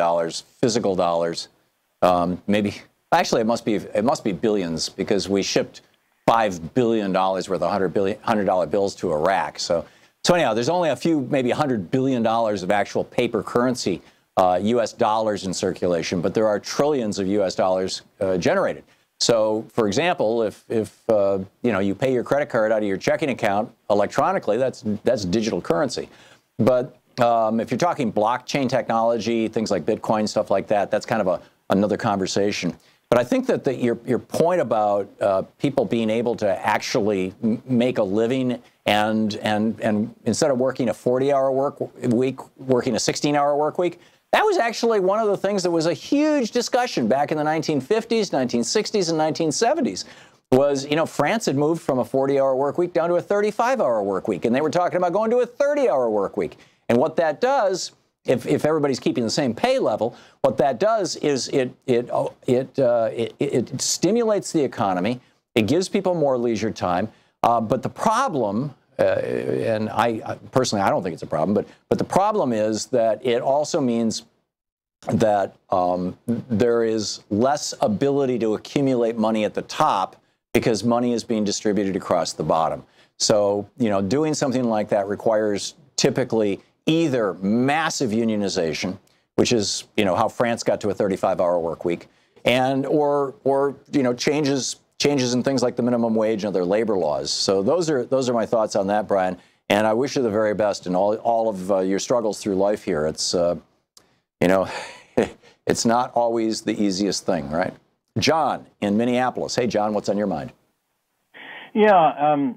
physical dollars. Maybe actually it must be billions, because we shipped $5 billion worth of $100 bills to Iraq. So anyhow, there's only a few, maybe $100 billion of actual paper currency, U.S. dollars in circulation, but there are trillions of U.S. dollars generated. So, for example, if you pay your credit card out of your checking account electronically, that's digital currency. But if you're talking blockchain technology, things like Bitcoin, stuff like that, that's kind of another conversation. But I think that your point about people being able to actually make a living and instead of working a 40-hour work week, working a 16-hour work week, that was actually one of the things that was a huge discussion back in the 1950s, 1960s, and 1970s. Was, France had moved from a 40-hour work week down to a 35-hour work week, and they were talking about going to a 30-hour work week. And what that does, if everybody's keeping the same pay level, what that does is it stimulates the economy. It gives people more leisure time. But the problem, and I personally, I don't think it's a problem, but the problem is that it also means that there is less ability to accumulate money at the top because money is being distributed across the bottom. So, doing something like that requires typically either massive unionization, which is, how France got to a 35-hour work week, or changes in things like the minimum wage and other labor laws. So those are my thoughts on that, Brian. And I wish you the very best in all of your struggles through life here. It's it's not always the easiest thing, right? John in Minneapolis. Hey, John, what's on your mind? Yeah,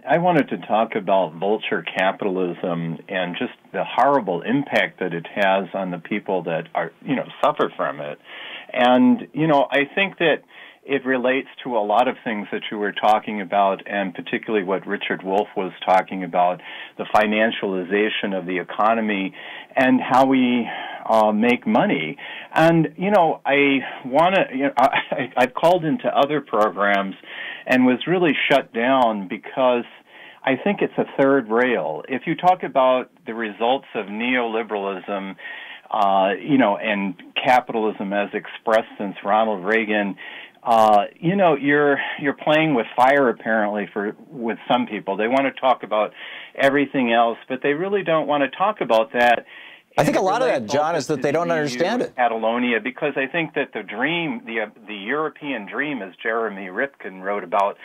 I wanted to talk about vulture capitalism and just the horrible impact that it has on the people that are, suffer from it. And, I think that it relates to a lot of things that you were talking about, and particularly what Richard Wolff was talking about, the financialization of the economy and how we make money. And, I've called into other programs and was really shut down because I think it's a third rail. If you talk about the results of neoliberalism, and capitalism as expressed since Ronald Reagan, you're playing with fire apparently with some people. They want to talk about everything else, but they really don't want to talk about that. I think a lot of that, John, is that they don't understand it. Catalonia, because I think that the dream, the European dream, as Jeremy Rifkin wrote about,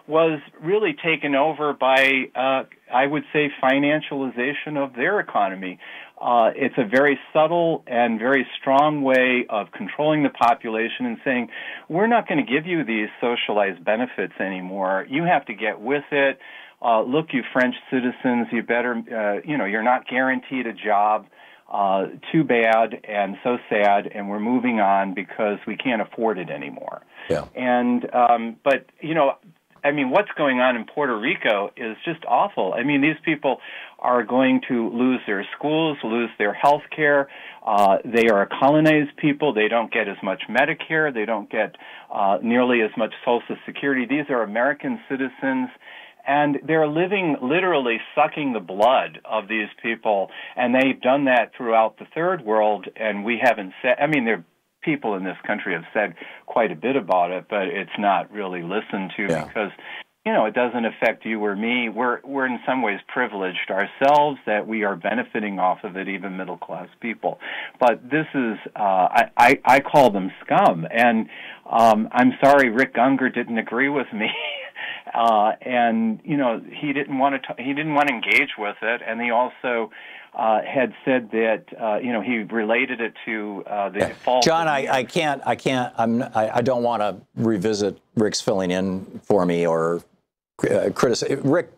was really taken over by, I would say, financialization of their economy. It's a very subtle and very strong way of controlling the population and saying, we're not going to give you these socialized benefits anymore. You have to get with it. Look, you French citizens, you better, you're not guaranteed a job. Too bad and so sad, and we're moving on because we can't afford it anymore. Yeah. And, but, what's going on in Puerto Rico is just awful. These people are going to lose their schools, lose their health care. They are a colonized people. They don't get as much Medicare. They don't get nearly as much Social Security. These are American citizens. And they're literally sucking the blood of these people, and they've done that throughout the third world, and we haven't said, there people in this country have said quite a bit about it, but it's not really listened to because, it doesn't affect you or me. We're in some ways privileged ourselves that we are benefiting off of it, even middle-class people. But this is, I call them scum, and I'm sorry Rick Unger didn't agree with me. And he didn't want to engage with it, and he also had said that he related it to the fall. John, I don't want to revisit Rick's filling in for me or criticize. Rick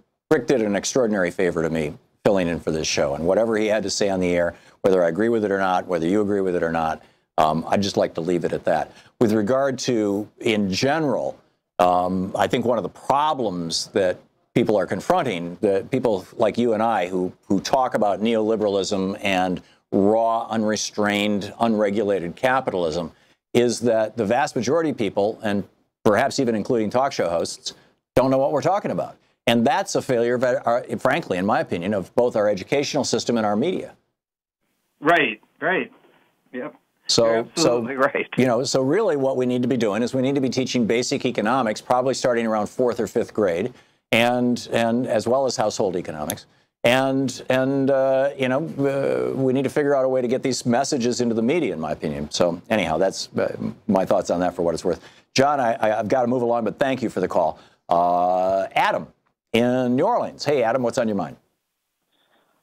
did an extraordinary favor to me filling in for this show, and whatever he had to say on the air, whether I agree with it or not, whether you agree with it or not, I'd just like to leave it at that. With regard to, in general, I think one of the problems that people are confronting, that people like you and I who talk about neoliberalism and raw, unrestrained, unregulated capitalism, is that the vast majority of people, and perhaps even including talk show hosts, don't know what we're talking about. And that's a failure, of frankly, in my opinion, of both our educational system and our media. Right. Yep. You're absolutely right. So really what we need to be doing is we need to be teaching basic economics, probably starting around 4th or 5th grade, and as well as household economics. And we need to figure out a way to get these messages into the media, in my opinion. So anyhow, that's my thoughts on that for what it's worth. John, I've got to move along, but thank you for the call. Adam in New Orleans. Hey, Adam, what's on your mind?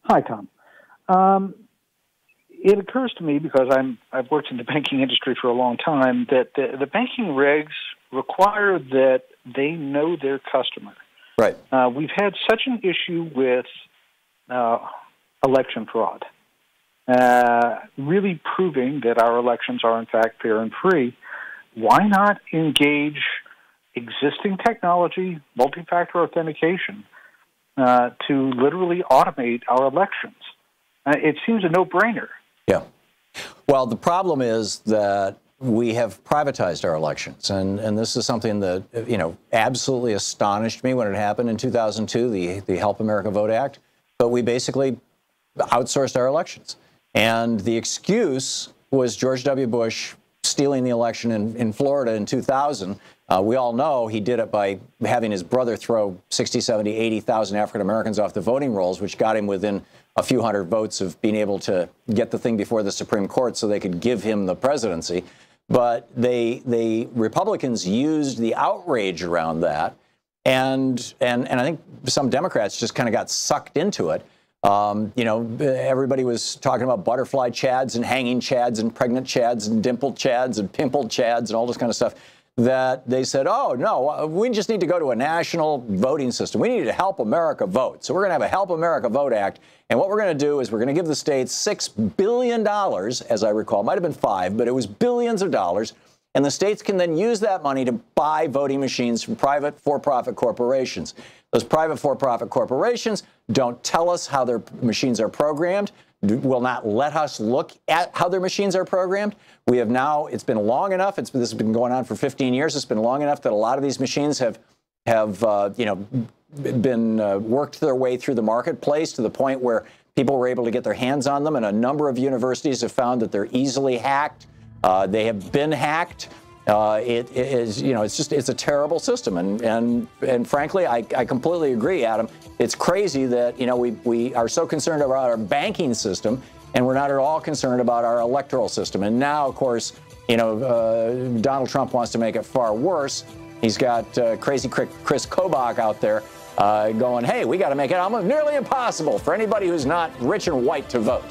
Hi, Tom. It occurs to me, because I've worked in the banking industry for a long time, that the banking regs require that they know their customer. Right. We've had such an issue with election fraud, really proving that our elections are, in fact, fair and free. Why not engage existing technology, multi-factor authentication, to literally automate our elections? It seems a no-brainer. Yeah. Well, the problem is that we have privatized our elections, and this is something that, absolutely astonished me when it happened in 2002, the Help America Vote Act. But we basically outsourced our elections. And the excuse was George W. Bush stealing the election in Florida in 2000. We all know he did it by having his brother throw 60, 70, 80,000 African Americans off the voting rolls, which got him within a few hundred votes of being able to get the thing before the Supreme Court so they could give him the presidency. But the Republicans used the outrage around that, and I think some Democrats just kind of got sucked into it. Everybody was talking about butterfly chads and hanging chads and pregnant chads and dimpled chads and pimpled chads and all this kind of stuff, that they said, oh, no, we just need to go to a national voting system. We need to help America vote. So we're going to have a Help America Vote Act. And what we're going to do is we're going to give the states $6 billion, as I recall. It might have been 5, but it was billions of dollars. And the states can then use that money to buy voting machines from private for-profit corporations. Those private for-profit corporations don't tell us how their machines are programmed, will not let us look at how their machines are programmed. We have now, it's been long enough, this has been going on for 15 years, it's been long enough that a lot of these machines have been worked their way through the marketplace to the point where people were able to get their hands on them, and a number of universities have found that they're easily hacked. They have been hacked. It is, it's a terrible system, and frankly, I completely agree, Adam. It's crazy that we are so concerned about our banking system, and we're not at all concerned about our electoral system. And now, of course, Donald Trump wants to make it far worse. He's got crazy Chris Kobach out there going, hey, we got to make it almost nearly impossible for anybody who's not rich and white to vote.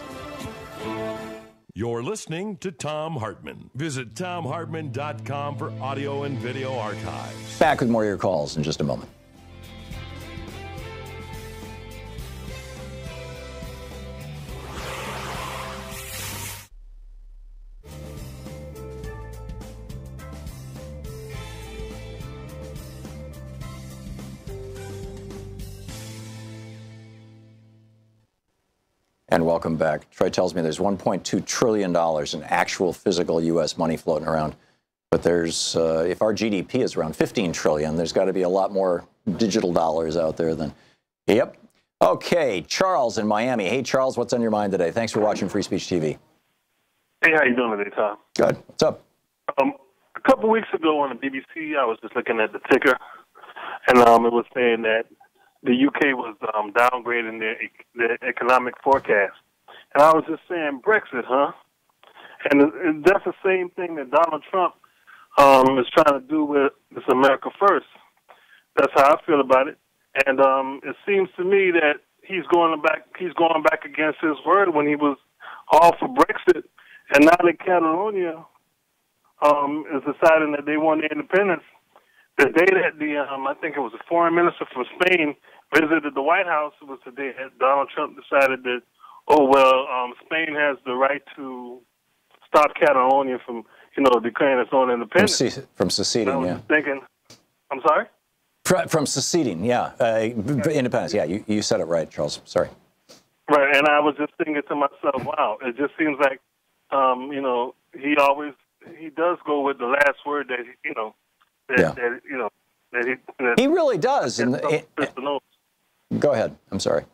You're listening to Thom Hartmann. Visit thomhartmann.com for audio and video archives. Back with more of your calls in just a moment. And welcome back. Troy tells me there's $1.2 trillion in actual physical U.S. money floating around. But there's, if our GDP is around 15 trillion, there's got to be a lot more digital dollars out there than, yep. Okay, Charles in Miami. Hey, Charles, what's on your mind today? Thanks for watching Free Speech TV. Hey, how you doing today, Tom? Good. What's up? A couple weeks ago on the BBC, I was just looking at the ticker, and it was saying that the UK was downgrading their economic forecast. And I was just saying, Brexit, huh? And that's the same thing that Donald Trump is trying to do with this America First. That's how I feel about it. And it seems to me that he's going back against his word when he was all for Brexit. And now that Catalonia is deciding that they want their independence, the day that I think it was the foreign minister from Spain visited the White House, was the day that Donald Trump decided that, Spain has the right to stop Catalonia from, declaring its own independence. From seceding, I was yeah. thinking, I'm sorry? From seceding, yeah. Independence, yeah. You said it right, Charles. Sorry. Right, and I was just thinking to myself, wow, it just seems like, he does go with the last word that, That he really does. Go ahead. I'm sorry.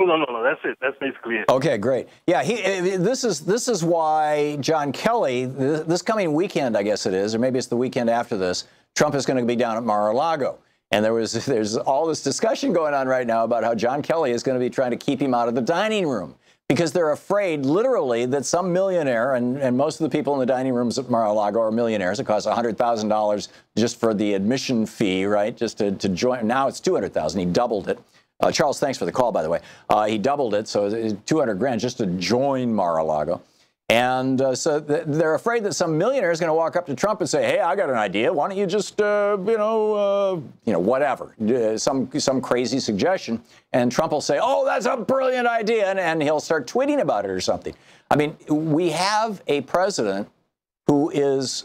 No. That's it. That's basically it. Okay, great. Yeah, this is why John Kelly, this coming weekend, I guess it is, or maybe it's the weekend after this, Trump is going to be down at Mar-a-Lago. And there's all this discussion going on right now about how John Kelly is going to be trying to keep him out of the dining room because they're afraid, literally, that some millionaire, and most of the people in the dining rooms at Mar-a-Lago are millionaires. It costs $100,000 just for the admission fee, right, just to join. Now it's $200,000. He doubled it. Charles, thanks for the call, by the way. He doubled it, so it's $200,000 just to join Mar-a-Lago. And so they're afraid that some millionaire is going to walk up to Trump and say, hey, I got an idea. Why don't you just, whatever, some crazy suggestion. And Trump will say, oh, that's a brilliant idea. And he'll start tweeting about it or something. I mean, we have a president who is,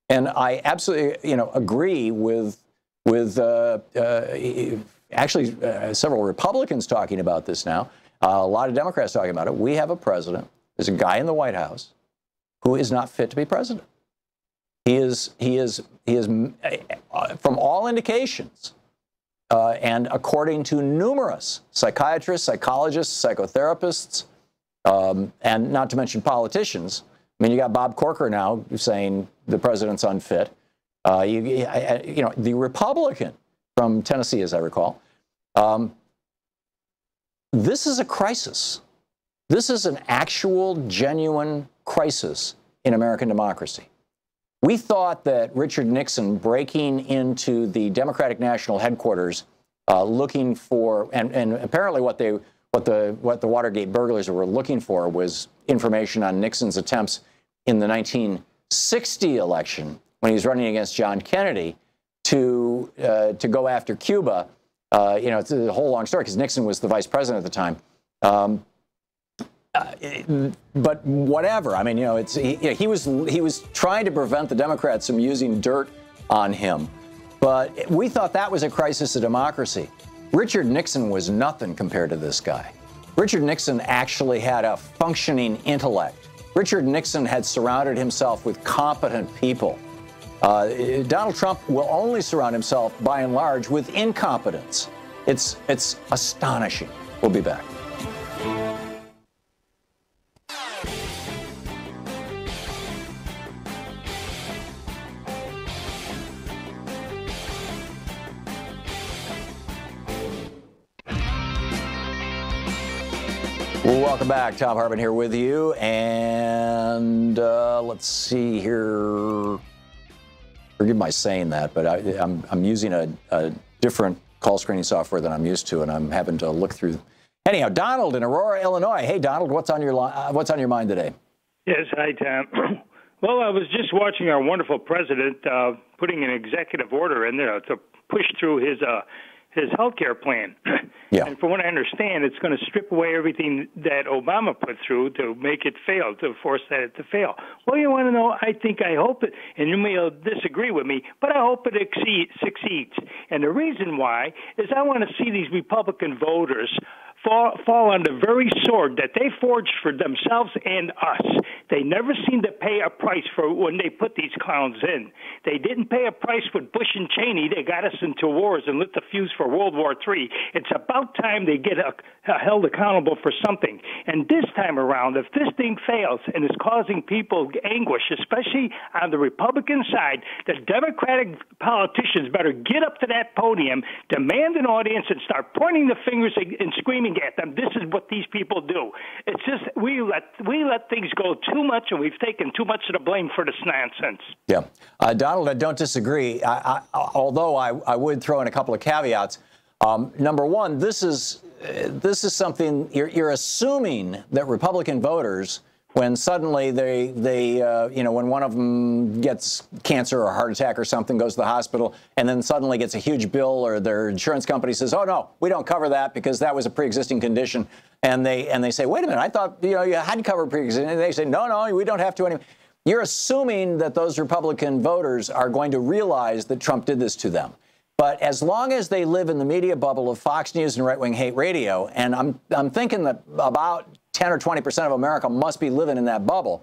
and I absolutely, agree with actually several Republicans talking about this now. A lot of Democrats talking about it. We have a president. There's a guy in the White House who is not fit to be president. He is from all indications, and according to numerous psychiatrists, psychologists, psychotherapists, and not to mention politicians. I mean, you got Bob Corker now saying the president's unfit. The Republican from Tennessee, as I recall. This is a crisis. This is an actual, genuine crisis in American democracy. We thought that Richard Nixon breaking into the Democratic National Headquarters, looking for, and apparently what the Watergate burglars were looking for was information on Nixon's attempts in the 1960 election when he was running against John Kennedy to go after Cuba. It's a whole long story because Nixon was the vice president at the time. But whatever. I mean, he was trying to prevent the Democrats from using dirt on him. But we thought that was a crisis of democracy. Richard Nixon was nothing compared to this guy. Richard Nixon actually had a functioning intellect. Richard Nixon had surrounded himself with competent people. Donald Trump will only surround himself, by and large, with incompetence. It's astonishing. We'll be back. Welcome back. Thom Hartmann here with you. And let's see here. Forgive my saying that, but I'm using a different call screening software than I'm used to, and I'm having to look through. Anyhow, Donald in Aurora, Illinois. Hey, Donald, what's on your mind today? Yes, hi, Tom. Well, I was just watching our wonderful president putting an executive order in there to push through his health care plan. Yeah. And from what I understand, it's going to strip away everything that Obama put through to make it fail, to force that to fail. Well, you want to know, I hope it, and you may disagree with me, but I hope it succeeds. And the reason why is I want to see these Republican voters fall on the very sword that they forged for themselves and us. They never seem to pay a price for when they put these clowns in. They didn't pay a price with Bush and Cheney. They got us into wars and lit the fuse for World War III. It's about time they get held accountable for something. And this time around, if this thing fails and is causing people anguish, especially on the Republican side, the Democratic politicians better get up to that podium, demand an audience, and start pointing the fingers and screaming at them. This is what these people do. It's just we let things go too much, and we've taken too much of the blame for this nonsense. Yeah, Donald, I don't disagree. Although I would throw in a couple of caveats. Number one, this is something you're assuming that Republican voters, when suddenly when one of them gets cancer or a heart attack or something, goes to the hospital, and then suddenly gets a huge bill, or their insurance company says, "Oh no, we don't cover that because that was a pre-existing condition," and they say, "Wait a minute, I thought you had to cover pre-existing," and they say, "No, we don't have to anymore." You're assuming that those Republican voters are going to realize that Trump did this to them. But as long as they live in the media bubble of Fox News and right-wing hate radio, and I'm thinking that about 10 or 20% of America must be living in that bubble,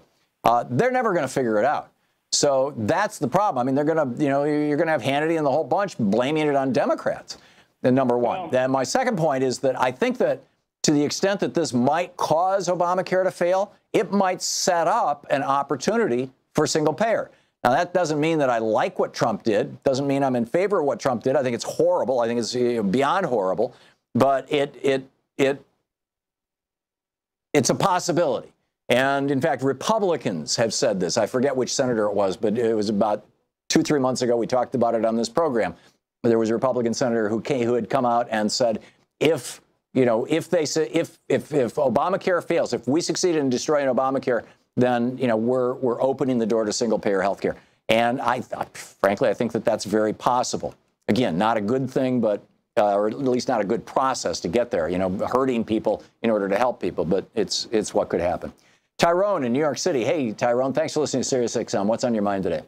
they're never going to figure it out. So that's the problem. I mean, they're going to, you're going to have Hannity and the whole bunch blaming it on Democrats. The number one. Then my second point is that I think that to the extent that this might cause Obamacare to fail, it might set up an opportunity for single payer. Now, that doesn't mean that I like what Trump did. Doesn't mean I'm in favor of what Trump did. I think it's horrible. I think it's beyond horrible. But it's a possibility. And in fact, Republicans have said this. I forget which senator it was, but it was about 2-3 months ago. We talked about it on this program. There was a Republican senator who had come out and said, if Obamacare fails, if we succeed in destroying Obamacare, then we're opening the door to single payer health care. And frankly, I think that that's very possible. Again, not a good thing, but or at least not a good process to get there. Hurting people in order to help people, but it's what could happen. Tyrone in New York City. Hey, Tyrone, thanks for listening to Sirius XM. What's on your mind today?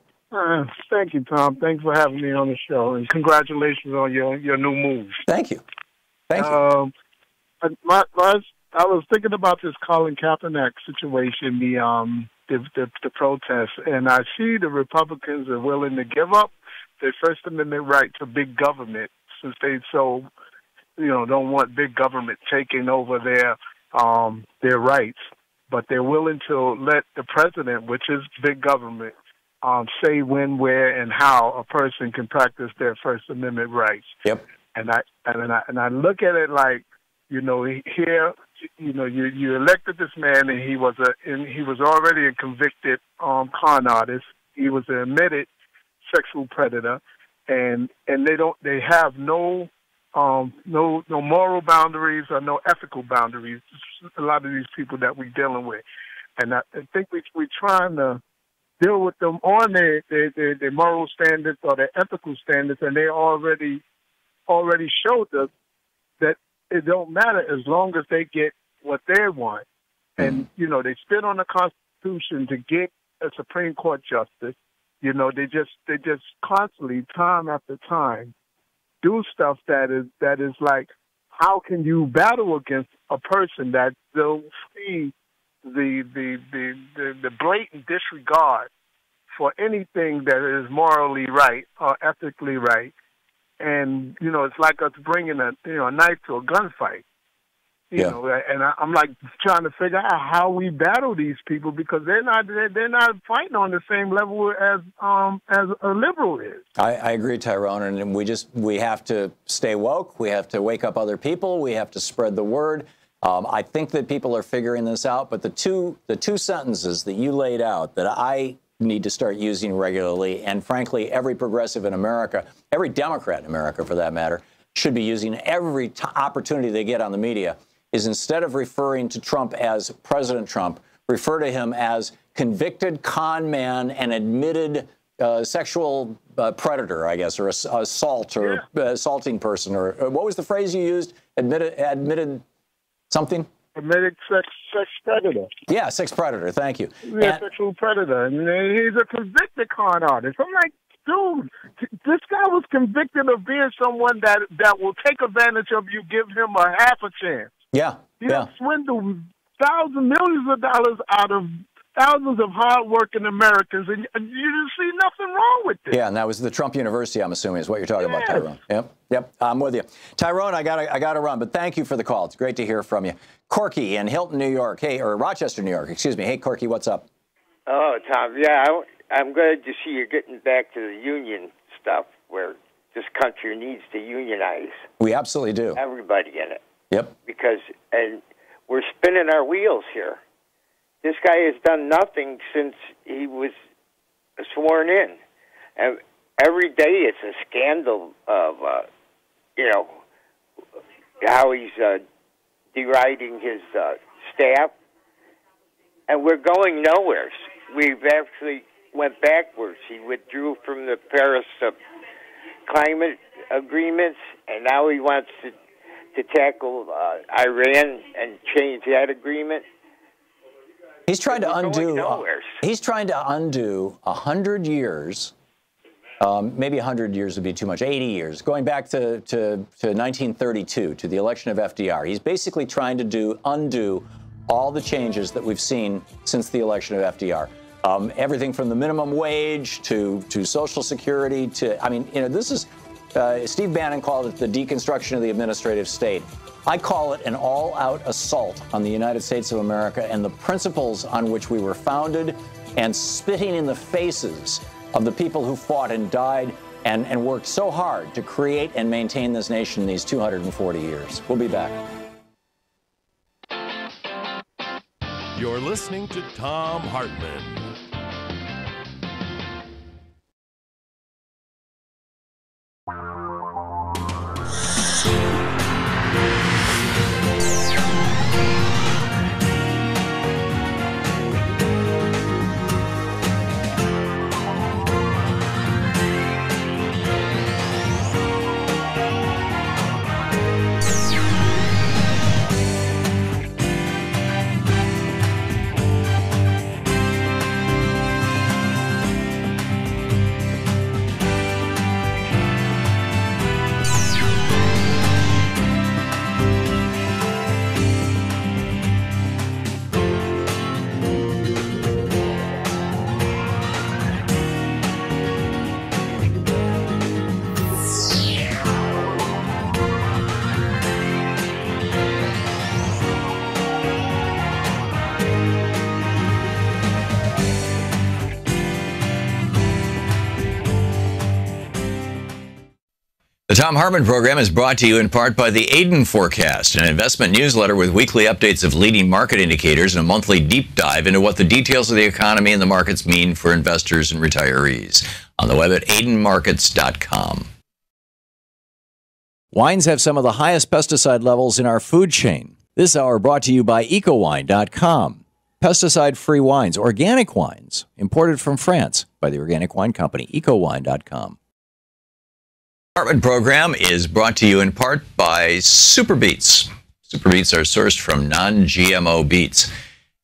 Thank you, Tom. Thanks for having me on the show, and congratulations on your new move. Thank you. Thank you. I was thinking about this Colin Kaepernick situation, the protest, and I see the Republicans are willing to give up their First Amendment right to big government, since they don't want big government taking over their rights, but they're willing to let the president, which is big government, say when, where, and how a person can practice their First Amendment rights. Yep. And I look at it like, here, you elected this man, and he was already a convicted con artist. He was an admitted sexual predator, and they have no moral boundaries or no ethical boundaries. A lot of these people that we're dealing with, and I think we're trying to deal with them on their moral standards or their ethical standards, and they already showed us that it don't matter as long as they get what they want. And, they spit on the Constitution to get a Supreme Court justice. They just constantly, time after time, do stuff that is like, how can you battle against a person that they'll see the blatant disregard for anything that is morally right or ethically right? And, it's like us bringing a knife to a gunfight. And I'm like trying to figure out how we battle these people, because they're not fighting on the same level as a liberal is. I agree, Tyrone, and we have to stay woke. We have to wake up other people. We have to spread the word. I think that people are figuring this out, but the two sentences that you laid out that I need to start using regularly, and frankly, every progressive in America, every Democrat in America for that matter, should be using every opportunity they get on the media, is instead of referring to Trump as President Trump, refer to him as convicted con man and admitted sexual predator, I guess, or assault or assaulting person, or what was the phrase you used? Admitted something? Admitted sex predator. Yeah, sex predator. Thank you. Yeah, sexual predator. And he's a convicted con artist. I'm like, dude, this guy was convicted of being someone that will take advantage of you, give him a half a chance. Yeah. He swindled millions of dollars out of thousands of hardworking Americans, and you just see nothing wrong with it. Yeah, and that was the Trump University, I'm assuming, is what you're talking about, Tyrone. Yep, I'm with you. Tyrone, I gotta run, but thank you for the call. It's great to hear from you. Corky in Hilton, New York. Hey, or Rochester, New York, excuse me. Hey, Corky, what's up? Oh, Tom, yeah, I'm glad to see you're getting back to the union stuff, where this country needs to unionize. We absolutely do. Everybody in it. Yep. And we're spinning our wheels here. This guy has done nothing since he was sworn in. And every day it's a scandal of, how he's deriding his staff. And we're going nowhere. We've actually went backwards. He withdrew from the Paris climate agreements, and now he wants to tackle Iran and change that agreement. He's trying to undo. He's trying to undo 100 years. Maybe 100 years would be too much. 80 years, going back to 1932, to the election of FDR. He's basically trying to undo all the changes that we've seen since the election of FDR. Everything from the minimum wage to Social Security to, I mean, you know, this is, Steve Bannon called it the deconstruction of the administrative state. I call it an all-out assault on the United States of America and the principles on which we were founded, and spitting in the faces of the people who fought and died and worked so hard to create and maintain this nation these 240 years. We'll be back. You're listening to Thom Hartmann. The Thom Hartmann Program is brought to you in part by the Aiden Forecast, an investment newsletter with weekly updates of leading market indicators and a monthly deep dive into what the details of the economy and the markets mean for investors and retirees. On the web at aidenmarkets.com. Wines have some of the highest pesticide levels in our food chain. This hour brought to you by ecowine.com. Pesticide-free wines, organic wines, imported from France by the Organic Wine Company, ecowine.com. Hartmann Program is brought to you in part by Super Beets. Super Beets are sourced from non-GMO beets,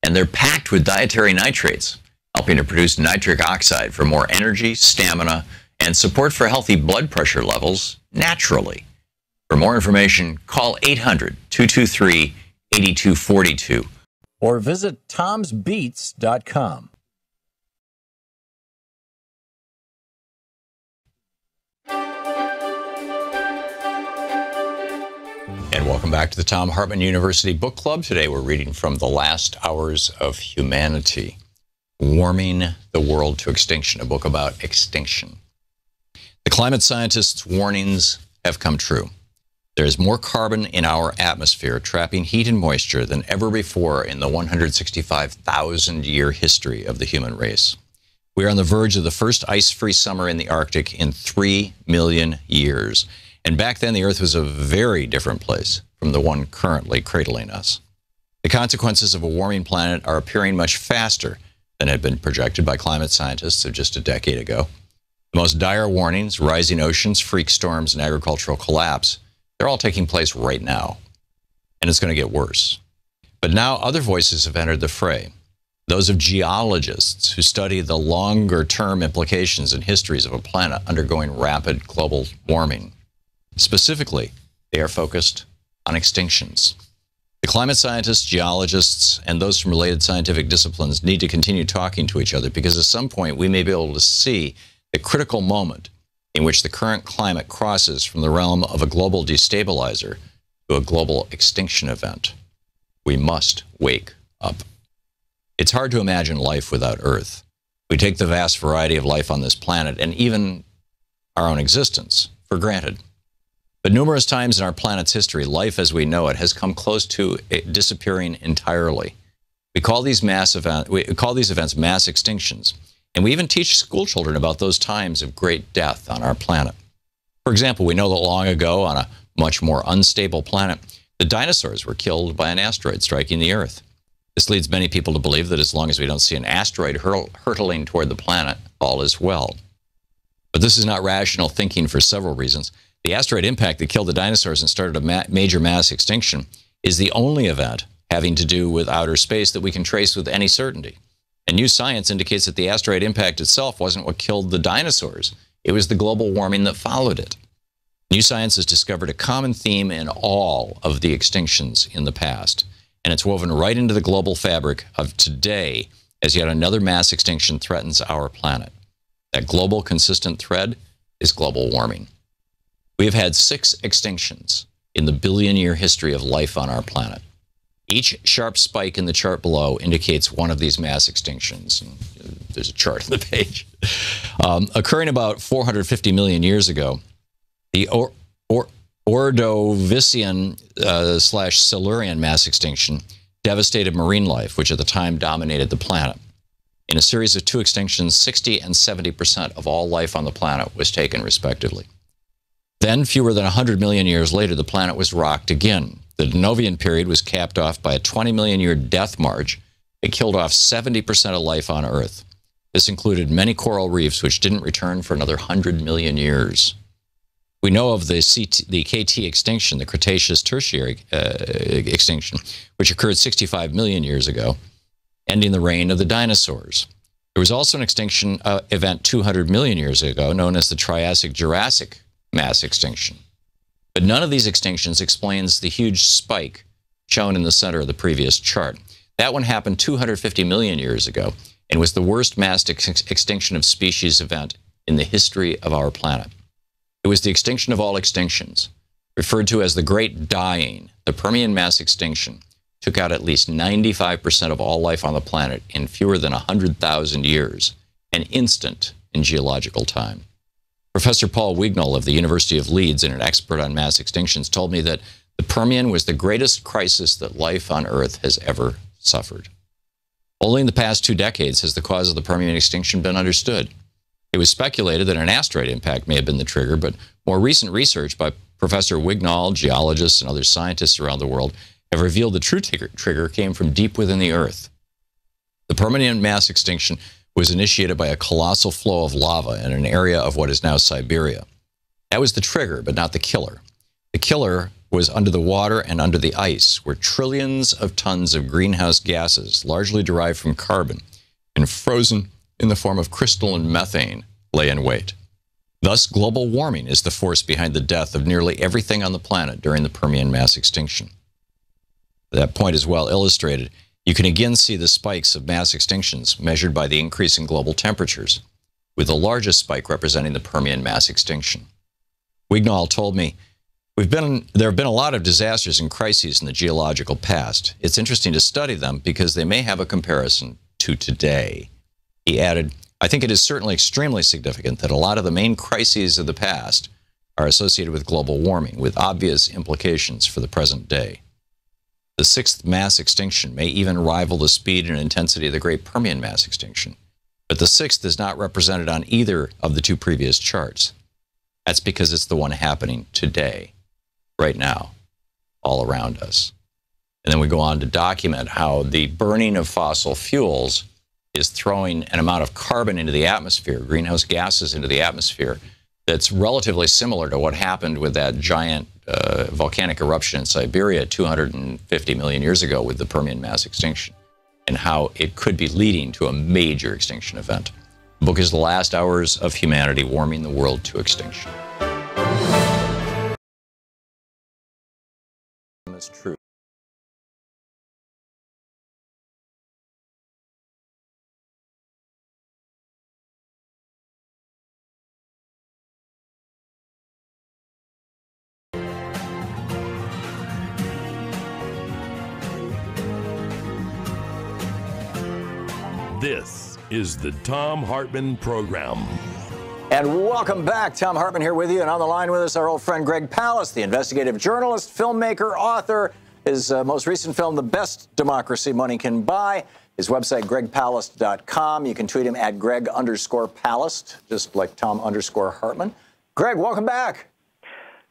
and they're packed with dietary nitrates, helping to produce nitric oxide for more energy, stamina, and support for healthy blood pressure levels naturally. For more information, call 800-223-8242 or visit tomsbeets.com. And welcome back to the Thom Hartmann University Book Club. Today we're reading from The Last Hours of Humanity, Warming the World to Extinction, a book about extinction. The climate scientists' warnings have come true. There is more carbon in our atmosphere, trapping heat and moisture, than ever before in the 165,000-year history of the human race. We are on the verge of the first ice-free summer in the Arctic in 3 million years. And back then, the Earth was a very different place from the one currently cradling us. The consequences of a warming planet are appearing much faster than had been projected by climate scientists of just a decade ago. The most dire warnings, rising oceans, freak storms, and agricultural collapse, they're all taking place right now. And it's going to get worse. But now other voices have entered the fray. Those of geologists who study the longer-term implications and histories of a planet undergoing rapid global warming. Specifically, they are focused on extinctions. The climate scientists, geologists, and those from related scientific disciplines need to continue talking to each other, because at some point we may be able to see the critical moment in which the current climate crosses from the realm of a global destabilizer to a global extinction event. We must wake up. It's hard to imagine life without Earth. We take the vast variety of life on this planet, and even our own existence, for granted. But numerous times in our planet's history, life as we know it has come close to disappearing entirely. We call these events mass extinctions, and we even teach school children about those times of great death on our planet. For example, we know that long ago, on a much more unstable planet, the dinosaurs were killed by an asteroid striking the Earth. This leads many people to believe that as long as we don't see an asteroid hurtling toward the planet, all is well. But this is not rational thinking for several reasons. The asteroid impact that killed the dinosaurs and started a major mass extinction is the only event having to do with outer space that we can trace with any certainty. And new science indicates that the asteroid impact itself wasn't what killed the dinosaurs. It was the global warming that followed it. New science has discovered a common theme in all of the extinctions in the past, and it's woven right into the global fabric of today as yet another mass extinction threatens our planet. That global consistent thread is global warming. We have had 6 extinctions in the billion-year history of life on our planet. Each sharp spike in the chart below indicates one of these mass extinctions. And there's a chart on the page. Occurring about 450 million years ago, the Ordovician Silurian mass extinction devastated marine life, which at the time dominated the planet. In a series of 2 extinctions, 60% and 70% of all life on the planet was taken, respectively. Then, fewer than 100 million years later, the planet was rocked again. The Denovian period was capped off by a 20 million year death march. It killed off 70% of life on Earth. This included many coral reefs, which didn't return for another 100 million years. We know of the KT extinction, the Cretaceous Tertiary extinction, which occurred 65 million years ago, ending the reign of the dinosaurs. There was also an extinction event 200 million years ago, known as the Triassic-Jurassic mass extinction. But none of these extinctions explains the huge spike shown in the center of the previous chart. That one happened 250 million years ago and was the worst mass extinction of species event in the history of our planet. It was the extinction of all extinctions, referred to as the Great Dying. The Permian mass extinction took out at least 95% of all life on the planet in fewer than 100,000 years, an instant in geological time. Professor Paul Wignall of the University of Leeds, and an expert on mass extinctions, told me that the Permian was the greatest crisis that life on Earth has ever suffered. Only in the past 2 decades has the cause of the Permian extinction been understood. It was speculated that an asteroid impact may have been the trigger, but more recent research by Professor Wignall, geologists, and other scientists around the world have revealed the true trigger came from deep within the Earth. The Permian mass extinction was initiated by a colossal flow of lava in an area of what is now Siberia. That was the trigger, but not the killer. The killer was under the water and under the ice, where trillions of tons of greenhouse gases, largely derived from carbon, and frozen in the form of crystalline methane, lay in wait. Thus, global warming is the force behind the death of nearly everything on the planet during the Permian mass extinction. That point is well illustrated. You can again see the spikes of mass extinctions measured by the increase in global temperatures, with the largest spike representing the Permian mass extinction. Wignall told me, there have been a lot of disasters and crises in the geological past. It's interesting to study them because they may have a comparison to today. He added, I think it is certainly extremely significant that a lot of the main crises of the past are associated with global warming, with obvious implications for the present day. The 6th mass extinction may even rival the speed and intensity of the Great Permian mass extinction, but the 6th is not represented on either of the 2 previous charts. That's because it's the one happening today, right now, all around us. And then we go on to document how the burning of fossil fuels is throwing an amount of carbon into the atmosphere, greenhouse gases into the atmosphere, that's relatively similar to what happened with that giant volcanic eruption in Siberia 250 million years ago with the Permian mass extinction, and how it could be leading to a major extinction event. The book is The Last Hours of Humanity, Warming the World to Extinction. It's true. This is the Thom Hartmann Program. And welcome back. Thom Hartmann here with you. And on the line with us, our old friend Greg Palast, the investigative journalist, filmmaker, author. His most recent film, The Best Democracy Money Can Buy. His website, gregpalast.com. You can tweet him at Greg_Palast, just like Thom_Hartmann. Greg, welcome back.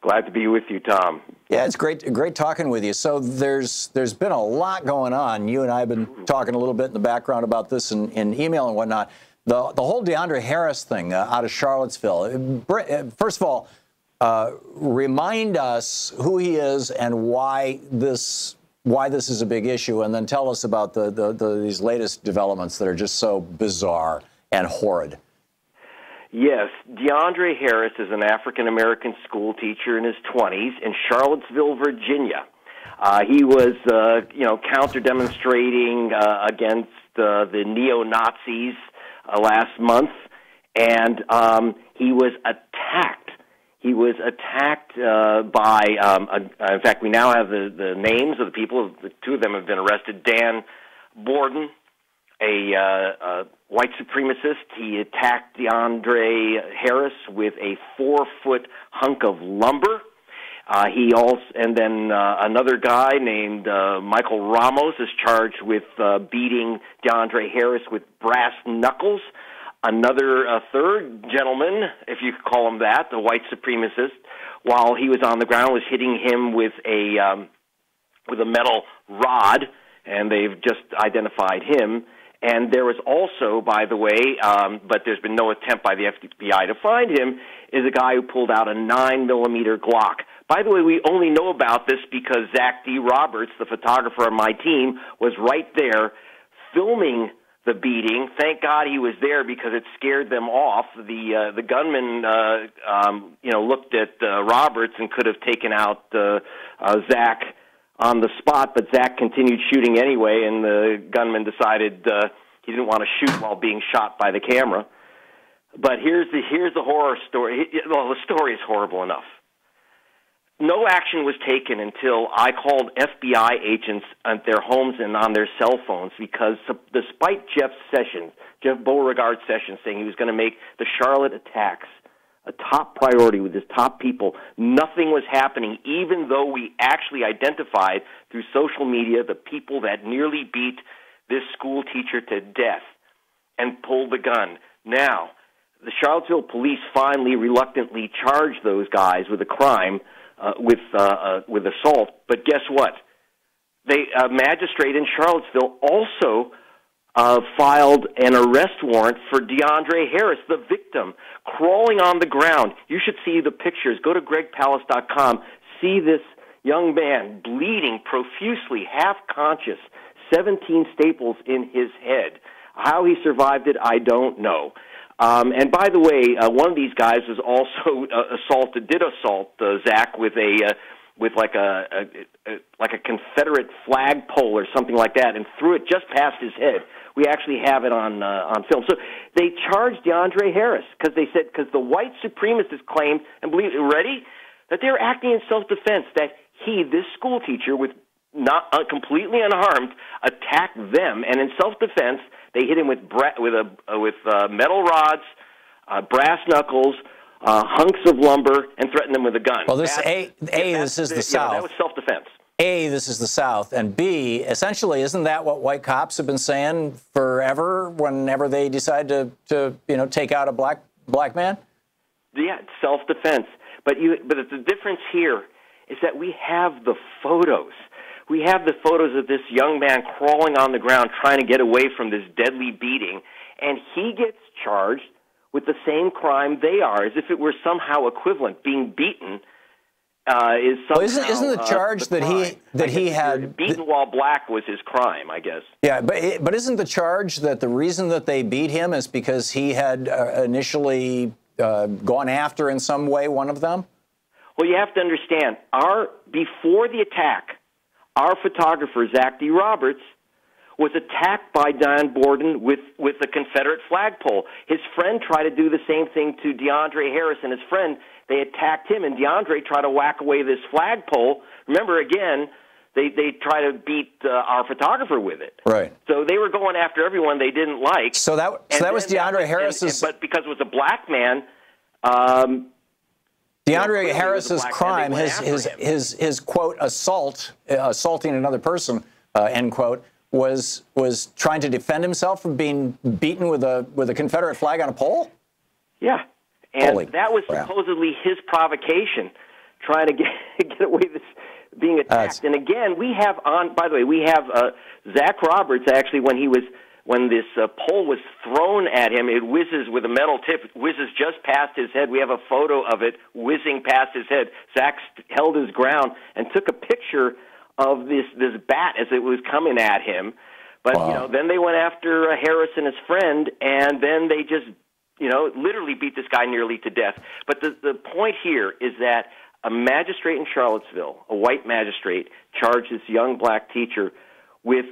Glad to be with you, Tom. Yeah, it's great talking with you. So there's been a lot going on. You and I have been talking a little bit in the background about this in email and whatnot. The whole DeAndre Harris thing out of Charlottesville. First of all, remind us who he is and why this is a big issue, and then tell us about these latest developments that are just so bizarre and horrid. Yes, DeAndre Harris is an African-American school teacher in his 20s in Charlottesville, Virginia. He was, counter-demonstrating against the neo-Nazis last month, and he was attacked. He was attacked by, in fact, we now have the names of the people. The two of them have been arrested. Dan Borden, a white supremacist. He attacked DeAndre Harris with a 4-foot hunk of lumber. He also, and then another guy named Michael Ramos is charged with beating DeAndre Harris with brass knuckles. Another third gentleman, if you could call him that, the white supremacist, while he was on the ground, was hitting him with a metal rod, and they've just identified him. And there was also, by the way, but there's been no attempt by the FBI to find him, is a guy who pulled out a 9mm Glock. By the way, we only know about this because Zach D. Roberts, the photographer on my team, was right there filming the beating. Thank God he was there because it scared them off. The gunman, looked at Roberts and could have taken out Zach on the spot, but Zach continued shooting anyway, and the gunman decided he didn't want to shoot while being shot by the camera. But here's the horror story. Well, the story is horrible enough. No action was taken until I called FBI agents at their homes and on their cell phones because despite Jeff Beauregard Sessions saying he was going to make the Charlotte attacks a top priority with his top people, nothing was happening, even though we actually identified through social media the people that nearly beat this school teacher to death and pulled the gun. Now, the Charlottesville police finally reluctantly charged those guys with a crime, with assault. But guess what? A magistrate in Charlottesville also filed an arrest warrant for DeAndre Harris, the victim, crawling on the ground. You should see the pictures. Go to gregpalace.com. See this young man bleeding profusely, half conscious, 17 staples in his head. How he survived it, I don't know. And by the way, one of these guys was also did assault Zach with like a Confederate flagpole or something like that, and threw it just past his head. We actually have it on film. So they charged DeAndre Harris because the white supremacists claimed, and that they were acting in self-defense, that this school teacher, with not completely unharmed, attacked them, and in self-defense they hit him with metal rods, brass knuckles, hunks of lumber, and threatened him with a gun. Well, this this is the South. That was self-defense. A, this is the South, and B, essentially, isn't that what white cops have been saying forever? Whenever they decide to take out a black man. Yeah, it's self-defense. But the difference here is that we have the photos. We have the photos of this young man crawling on the ground trying to get away from this deadly beating, and he gets charged with the same crime they are, as if it were somehow equivalent. Being beaten is somehow isn't the charge that he had beaten while black was his crime, I guess. Yeah, but isn't the charge that the reason that they beat him is because he had initially gone after in some way one of them? Well, you have to understand, before the attack, our photographer, Zach D. Roberts, was attacked by Dan Borden with the Confederate flagpole. His friend tried to do the same thing to DeAndre Harris and his friend. They attacked him, and DeAndre tried to whack away this flagpole. Remember, again, they tried to beat our photographer with it. Right. So they were going after everyone they didn't like. So that was DeAndre Harris's... But because it was a black man... DeAndre Harris's crime, his quote assaulting another person, end quote, was trying to defend himself from being beaten with a Confederate flag on a pole. Yeah, and that was supposedly his provocation, trying to get away with being attacked. And again, we have Zach Roberts actually when this pole was thrown at him, it whizzes with a metal tip, whizzes just past his head. We have a photo of it whizzing past his head. Zach held his ground and took a picture of this bat as it was coming at him. But, then they went after Harris and his friend, and then they just, literally beat this guy nearly to death. But the point here is that A magistrate in Charlottesville, a white magistrate, charged this young black teacher with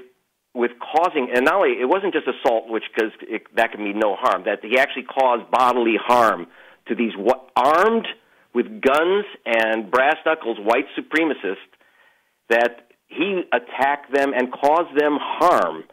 causing, and not only, it wasn't just assault, which because that can mean no harm, that he actually caused bodily harm to these armed with guns and brass knuckles white supremacists, that he attacked them and caused them harm.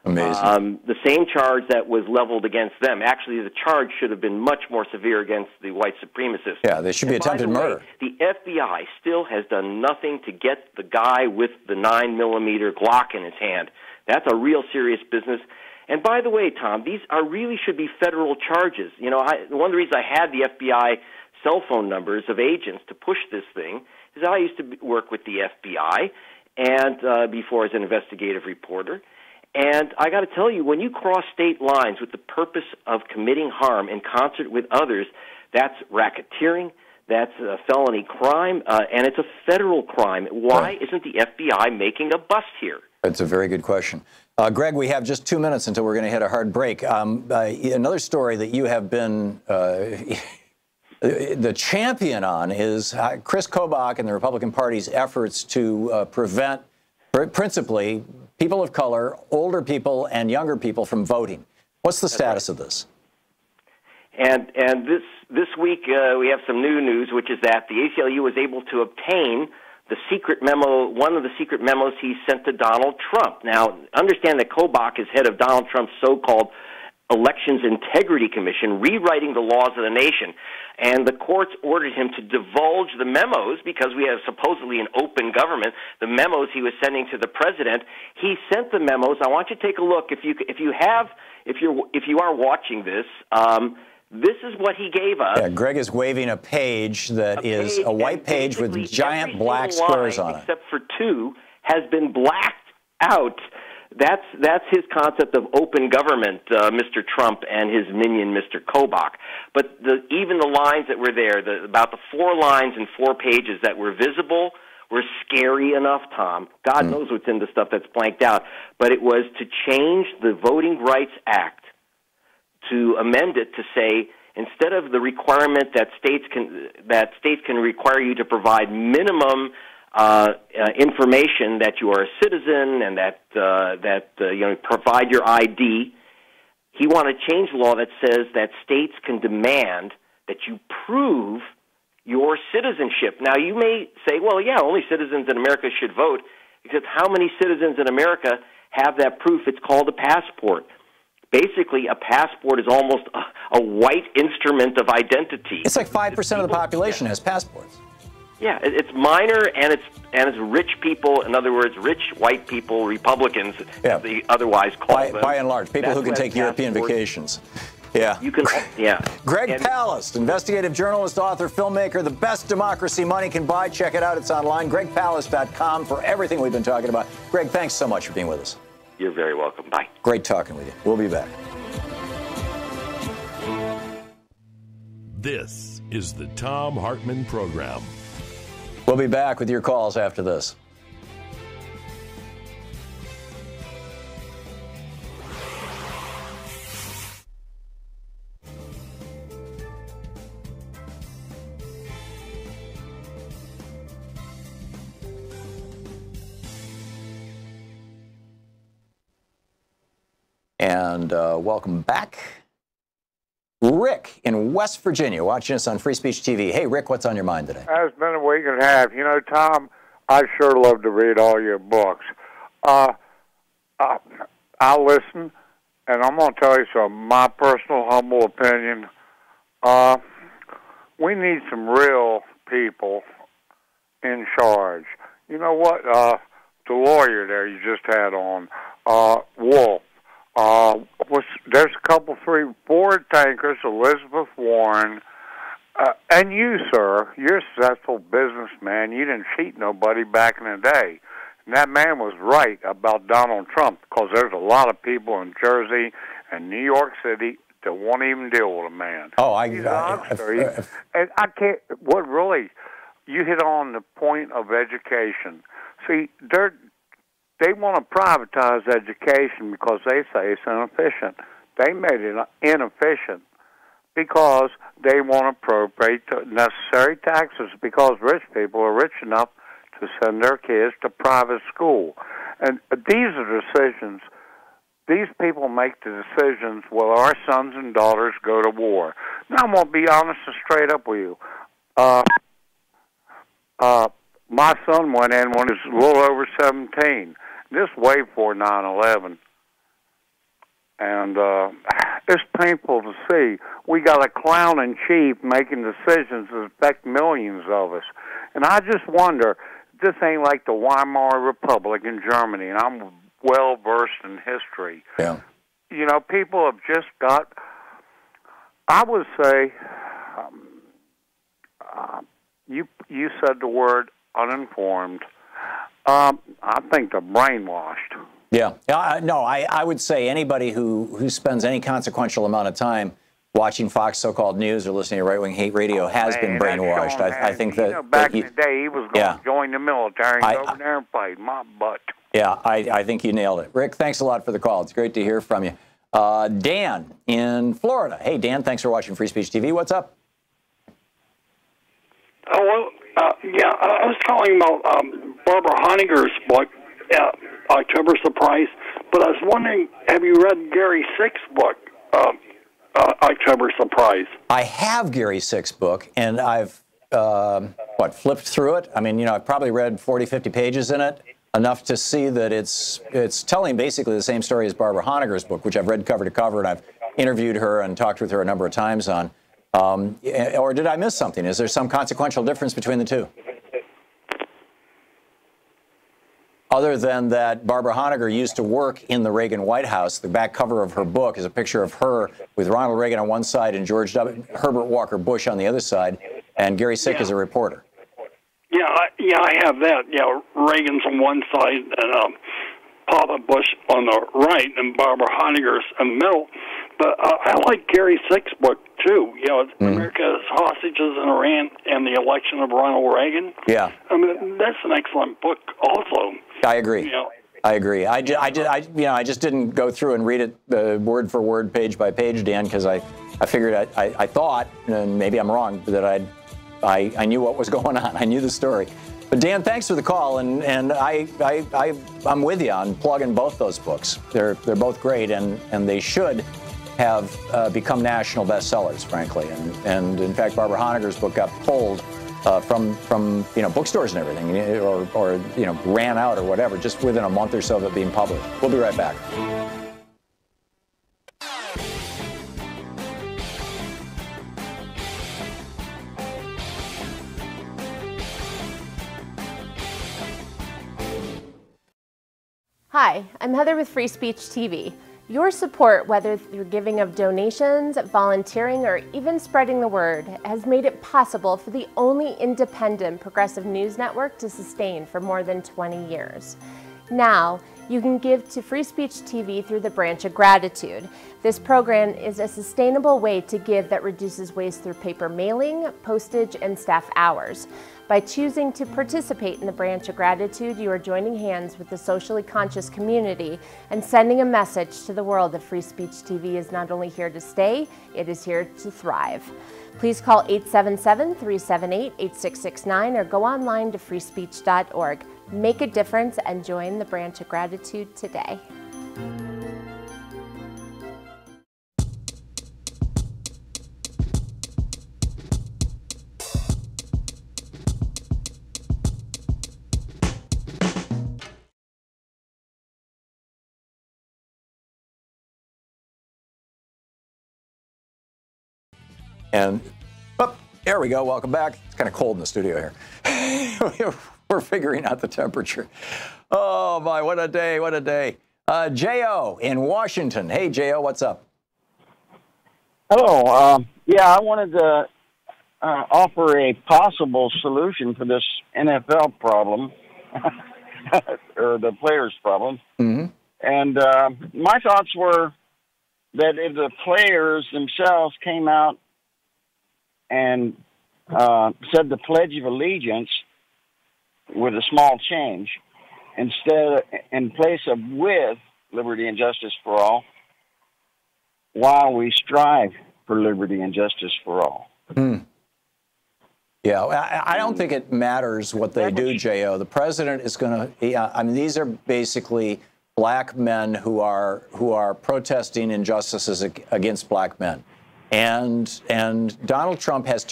Amazing. The same charge that was leveled against them. Actually, the charge should have been much more severe against the white supremacists. Yeah, they should be attempted murder. The FBI still has done nothing to get the guy with the 9mm Glock in his hand. That's a real serious business. And by the way, Tom, these really should be federal charges. You know, one of the reasons I had the FBI cell phone numbers of agents to push this thing is I used to work with the FBI and before as an investigative reporter. And I got to tell you, when you cross state lines with the purpose of committing harm in concert with others, that's racketeering, that's a felony crime, and it's a federal crime. Why isn't the FBI making a bust here? That's a very good question. Greg, we have just 2 minutes until we're going to hit a hard break. Another story that you have been the champion on is Chris Kobach and the Republican Party's efforts to prevent, principally, people of color, older people, and younger people from voting. What's the status of this? And this week we have some new news, which is that the ACLU was able to obtain the secret memo, one of the secret memos he sent to Donald Trump. Now, understand that Kobach is head of Donald Trump's so-called Elections Integrity Commission, rewriting the laws of the nation. And the courts ordered him to divulge the memos because we have supposedly an open government. The memos he was sending to the president, he sent the memos. I want you to take a look. If you are watching this, this is what he gave us. Yeah, Greg is waving a page that is a white page with giant black squares on it. Except for two has been blacked out. That's his concept of open government, Mr. Trump and his minion, Mr. Kobach. But even the lines that were there, about the 4 lines and 4 pages that were visible, were scary enough, Tom. God knows what's in the stuff that's blanked out. But it was to change the Voting Rights Act, to amend it to say, instead of the requirement that states can require you to provide minimum information that you are a citizen and that provide your ID, he wanted to change the law that says that states can demand that you prove your citizenship. Now, you may say, well, yeah, only citizens in America should vote, because how many citizens in America have that proof? It's called a passport. Basically, a passport is almost a white instrument of identity. It's like 5% of the population has passports. Yeah, it's minor, and it's rich people. In other words, rich white people, Republicans, as they otherwise call them. By and large, people who can take European vacations. Yeah. You can. Yeah. Greg Palast, investigative journalist, author, filmmaker, the best democracy money can buy. Check it out. It's online. GregPalast.com for everything we've been talking about. Greg, thanks so much for being with us. You're very welcome. Bye. Great talking with you. We'll be back. This is the Thom Hartmann Program. We'll be back with your calls after this. And welcome back. Rick in West Virginia, watching us on Free Speech TV. Hey, Rick, what's on your mind today? It's been a week and a half. You know, Tom, I sure love to read all your books. I'll listen, and I'm going to tell you some my personal humble opinion. We need some real people in charge. You know what? The lawyer there you just had on, Wolf. There's a couple, 3, 4 tankers, Elizabeth Warren, and you, sir. You're a successful businessman. You didn't cheat nobody back in the day. And that man was right about Donald Trump, because there's a lot of people in Jersey and New York City that won't even deal with a man. Oh, and I can't. What really? You hit on the point of education. See, they want to privatize education because they say it's inefficient. They made it inefficient because they want to appropriate the necessary taxes because rich people are rich enough to send their kids to private school. And these are decisions. These people make the decisions, will our sons and daughters go to war? Now, I'm going to be honest and straight up with you. My son went in when he was a little over 17. This way before 9/11. And it's painful to see. We got a clown in chief making decisions that affect millions of us. And I just wonder, this ain't like the Weimar Republic in Germany, and I'm well versed in history. Yeah. You know, people have just got, I would say, you said the word uninformed. I think they're brainwashed. Yeah. I would say anybody who spends any consequential amount of time watching Fox so-called news or listening to right-wing hate radio has been brainwashed. I think that back in the day, he was going to join the military and go over there and fight my butt. Yeah, I think you nailed it. Rick, thanks a lot for the call. It's great to hear from you. Dan in Florida. Hey, Dan, thanks for watching Free Speech TV. What's up? Oh, well, I was calling about Barbara Honegger's book, October Surprise, but I was wondering, have you read Gary Sick's book, October Surprise? I have Gary Sick's book, and I've, flipped through it. I mean, I've probably read 40, 50 pages in it, enough to see that it's telling basically the same story as Barbara Honegger's book, which I've read cover to cover, and I've interviewed her and talked with her a number of times on. Or did I miss something? Is there some consequential difference between the two? Other than that, Barbara Honegger used to work in the Reagan White House. The back cover of her book is a picture of her with Ronald Reagan on one side and Herbert Walker Bush on the other side, and Gary Sick is a reporter. I have that. Yeah, Reagan's on one side and Papa Bush on the right, and Barbara Honegger's in the middle. But I like Gary Sick's book too. America's hostages in Iran and the election of Ronald Reagan. Yeah, I mean that's an excellent book. Also, I agree. I agree. I just didn't go through and read it word for word, page by page, Dan, because I figured I thought, and maybe I'm wrong, that I knew what was going on. I knew the story. But Dan, thanks for the call, and I'm with you on plugging both those books. They're both great, and they should have become national bestsellers, frankly. And in fact, Barbara Honegger's book got pulled from bookstores and everything, or ran out or whatever, just within a month or so of it being published. We'll be right back. Hi, I'm Heather with Free Speech TV. Your support, whether through giving of donations, volunteering, or even spreading the word, has made it possible for the only independent progressive news network to sustain for more than 20 years. Now, you can give to Free Speech TV through the Branch of Gratitude. This program is a sustainable way to give that reduces waste through paper mailing, postage, and staff hours. By choosing to participate in the Branch of Gratitude, you are joining hands with the socially conscious community and sending a message to the world that Free Speech TV is not only here to stay, it is here to thrive. Please call 877-378-8669 or go online to freespeech.org. Make a difference and join the Branch of Gratitude today. And there we go. Welcome back. It's kind of cold in the studio here. We're figuring out the temperature. Oh, my, what a day, what a day. J.O. in Washington. Hey, J.O., what's up? Hello. I wanted to offer a possible solution for this NFL problem, or the players' problem. Mm-hmm. And my thoughts were that if the players themselves came out and said the Pledge of Allegiance with a small change, instead, in place of with liberty and justice for all, while we strive for liberty and justice for all. Yeah, I don't think it matters what they do, J.O. The president is going to, I mean, these are basically black men who are protesting injustices against black men. And Donald Trump has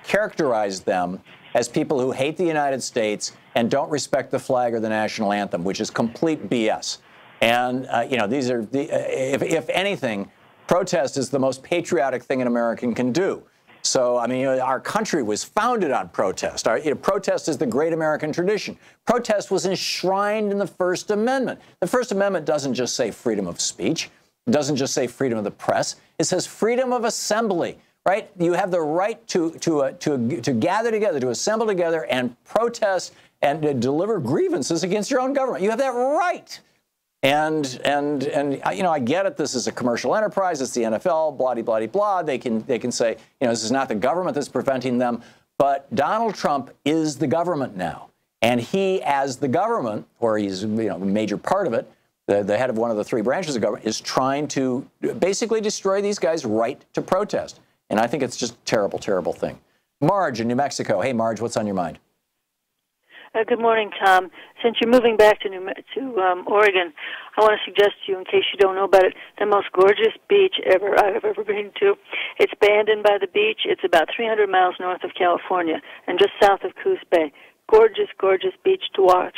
characterized them as people who hate the United States and don't respect the flag or the national anthem, which is complete BS. And, these are, if anything, protest is the most patriotic thing an American can do. So, I mean, our country was founded on protest. Protest is the great American tradition. Protest was enshrined in the First Amendment. The First Amendment doesn't just say freedom of speech. It doesn't just say freedom of the press. It says freedom of assembly, right? You have the right to gather together, to assemble together and protest and to deliver grievances against your own government. You have that right. And I get it. This is a commercial enterprise. It's the NFL, blah, blah, blah, blah. They can say, this is not the government that's preventing them. But Donald Trump is the government now. And he, as the government, or he's a major part of it, the head of one of the three branches of government, is trying to basically destroy these guys' right to protest. And I think it's just a terrible, terrible thing. Marge in New Mexico. Hey, Marge, what's on your mind? Good morning, Tom. Since you're moving back to Oregon, I want to suggest to you, in case you don't know about it, the most gorgeous beach I've ever been to. It's Bandon by the beach. It's about 300 miles north of California and just south of Coos Bay. Gorgeous, gorgeous beach to walk.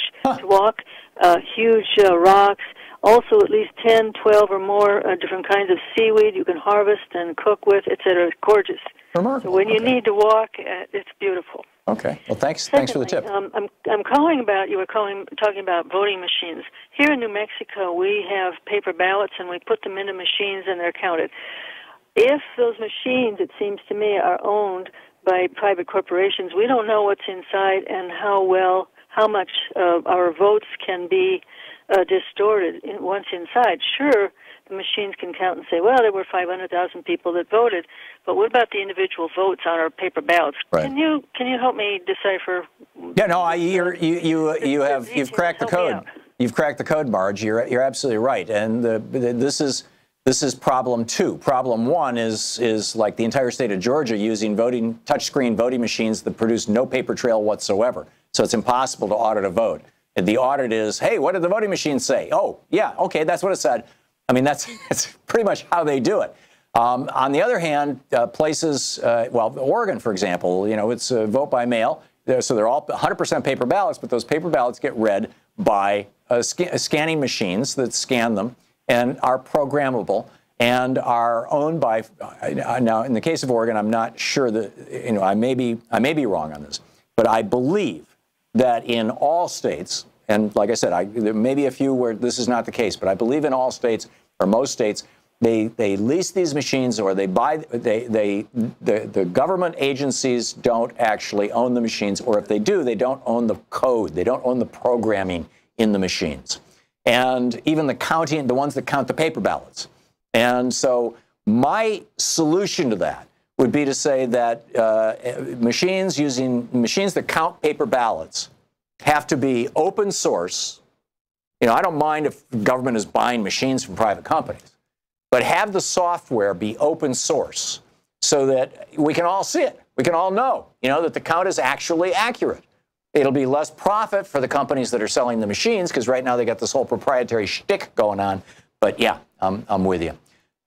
Huge rocks. Also, at least 10, 12 or more different kinds of seaweed you can harvest and cook with, etc. It's gorgeous. Remarkable. So when you need to walk, it's beautiful. Okay. Well, thanks for the tip. I'm calling about, you were talking about voting machines. Here in New Mexico, we have paper ballots, and we put them into machines, and they're counted. If those machines, it seems to me, are owned by private corporations, we don't know what's inside and how much our votes can be distorted once inside. Sure, the machines can count and say, well, there were 500,000 people that voted, but what about the individual votes on our paper ballots? Right. Can you help me decipher? Yeah, no, you've cracked the code. You've cracked the code, Marge. You're absolutely right, and this is problem two. Problem one is like the entire state of Georgia using touchscreen voting machines that produce no paper trail whatsoever. So it's impossible to audit a vote. And the audit is, hey, what did the voting machine say? Oh, yeah, okay, that's what it said. I mean, that's pretty much how they do it. On the other hand, places, Oregon, for example, it's a vote by mail. So they're all 100% paper ballots, but those paper ballots get read by scanning machines that scan them and are programmable and are owned by, now in the case of Oregon, I'm not sure that, I may be wrong on this, but I believe that in all states, and like I said, there may be a few where this is not the case, but I believe in all states or most states, they lease these machines or they buy, the government agencies don't actually own the machines, or if they do, they don't own the code. They don't own the programming in the machines. And even the counting, the ones that count the paper ballots. And so my solution to that would be to say that machines that count paper ballots have to be open source. I don't mind if the government is buying machines from private companies, but have the software be open source so that we can all see it. We can all know, that the count is actually accurate. It'll be less profit for the companies that are selling the machines because right now they got this whole proprietary shtick going on. But yeah, I'm with you.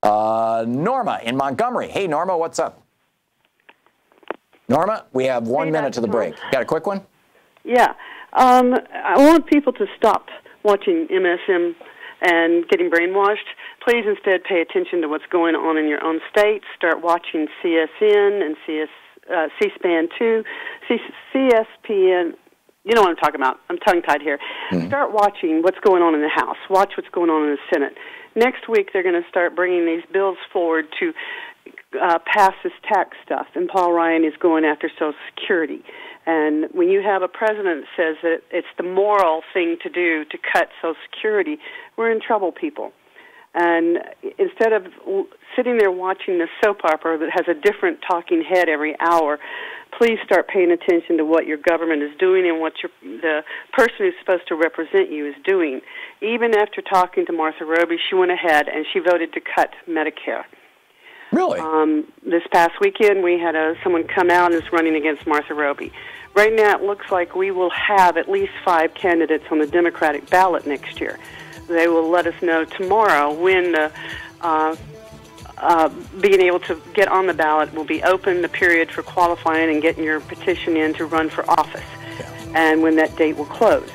Norma in Montgomery. Hey, Norma, what's up? Norma, we have 1 minute to the break. Got a quick one? Yeah. I want people to stop watching MSM and getting brainwashed. Please instead pay attention to what's going on in your own state. Start watching CSN and C-SPAN 2, CSPN. You know what I'm talking about. I'm tongue-tied here. Mm-hmm. Start watching what's going on in the House. Watch what's going on in the Senate. Next week, they're going to start bringing these bills forward to pass this tax stuff, and Paul Ryan is going after Social Security. And when you have a president that says that it's the moral thing to do to cut Social Security, we're in trouble, people. And instead of sitting there watching the soap opera that has a different talking head every hour, please start paying attention to what your government is doing and what the person who's supposed to represent you is doing. Even after talking to Martha Roby, she went ahead and she voted to cut Medicare. Really? This past weekend, we had someone come out and is running against Martha Roby. Right now, it looks like we will have at least 5 candidates on the Democratic ballot next year. They will let us know tomorrow when the being able to get on the ballot will be open, the period for qualifying and getting your petition in to run for office, and when that date will close.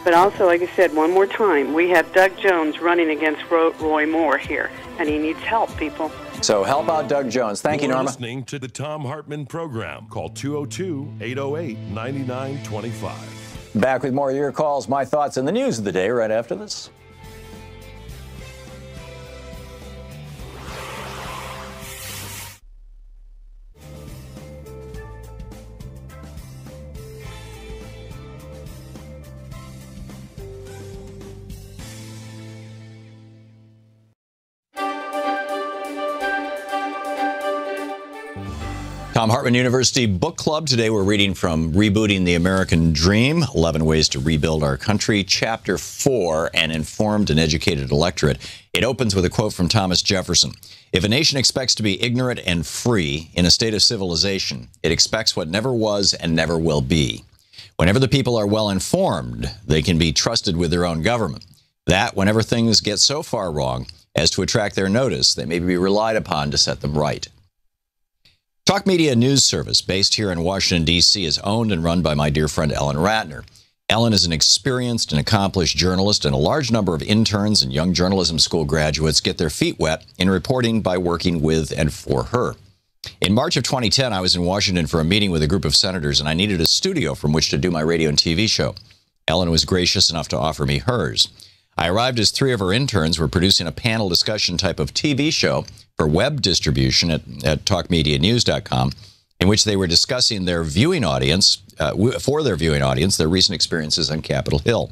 But also, like I said, one more time, we have Doug Jones running against Roy Moore here, and he needs help, people. So help out Doug Jones. Thank you, You're Norma. listening to the Thom Hartmann Program. Call 202-808-9925. Back with more of your calls, my thoughts, and the news of the day right after this. Thom Hartmann University Book Club. Today we're reading from Rebooting the American Dream, 11 Ways to Rebuild Our Country, Chapter 4, An Informed and Educated Electorate. It opens with a quote from Thomas Jefferson. If a nation expects to be ignorant and free in a state of civilization, it expects what never was and never will be. Whenever the people are well informed, they can be trusted with their own government. That, whenever things get so far wrong as to attract their notice, they may be relied upon to set them right. Talk Media News Service, based here in Washington, D.C., is owned and run by my dear friend Ellen Ratner. Ellen is an experienced and accomplished journalist, and a large number of interns and young journalism school graduates get their feet wet in reporting by working with and for her. In March of 2010, I was in Washington for a meeting with a group of senators, and I needed a studio from which to do my radio and TV show. Ellen was gracious enough to offer me hers. I arrived as 3 of her interns were producing a panel discussion type of TV show for web distribution at talkmedianews.com, in which they were discussing their viewing audience, their recent experiences on Capitol Hill.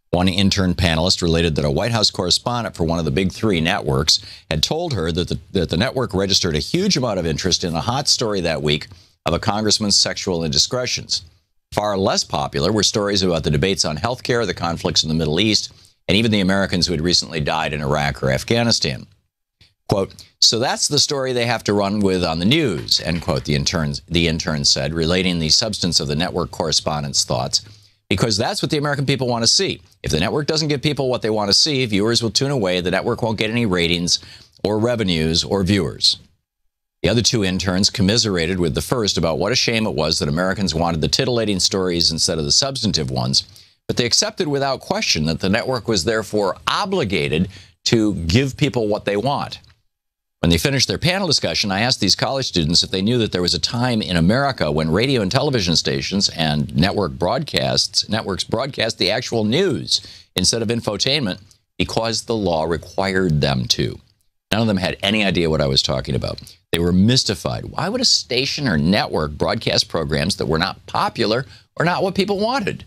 One intern panelist related that a White House correspondent for one of the big 3 networks had told her that the network registered a huge amount of interest in a hot story that week of a congressman's sexual indiscretions. Far less popular were stories about the debates on health care, the conflicts in the Middle East, and even the Americans who had recently died in Iraq or Afghanistan. Quote, so that's the story they have to run with on the news, end quote, the intern said, relating the substance of the network correspondent's thoughts, because that's what the American people want to see. If the network doesn't give people what they want to see, viewers will tune away. The network won't get any ratings or revenues or viewers. The other 2 interns commiserated with the first about what a shame it was that Americans wanted the titillating stories instead of the substantive ones, but they accepted without question that the network was therefore obligated to give people what they want. When they finished their panel discussion, I asked these college students if they knew that there was a time in America when radio and television stations and networks broadcast the actual news instead of infotainment because the law required them to. None of them had any idea what I was talking about. They were mystified. Why would a station or network broadcast programs that were not popular or not what people wanted?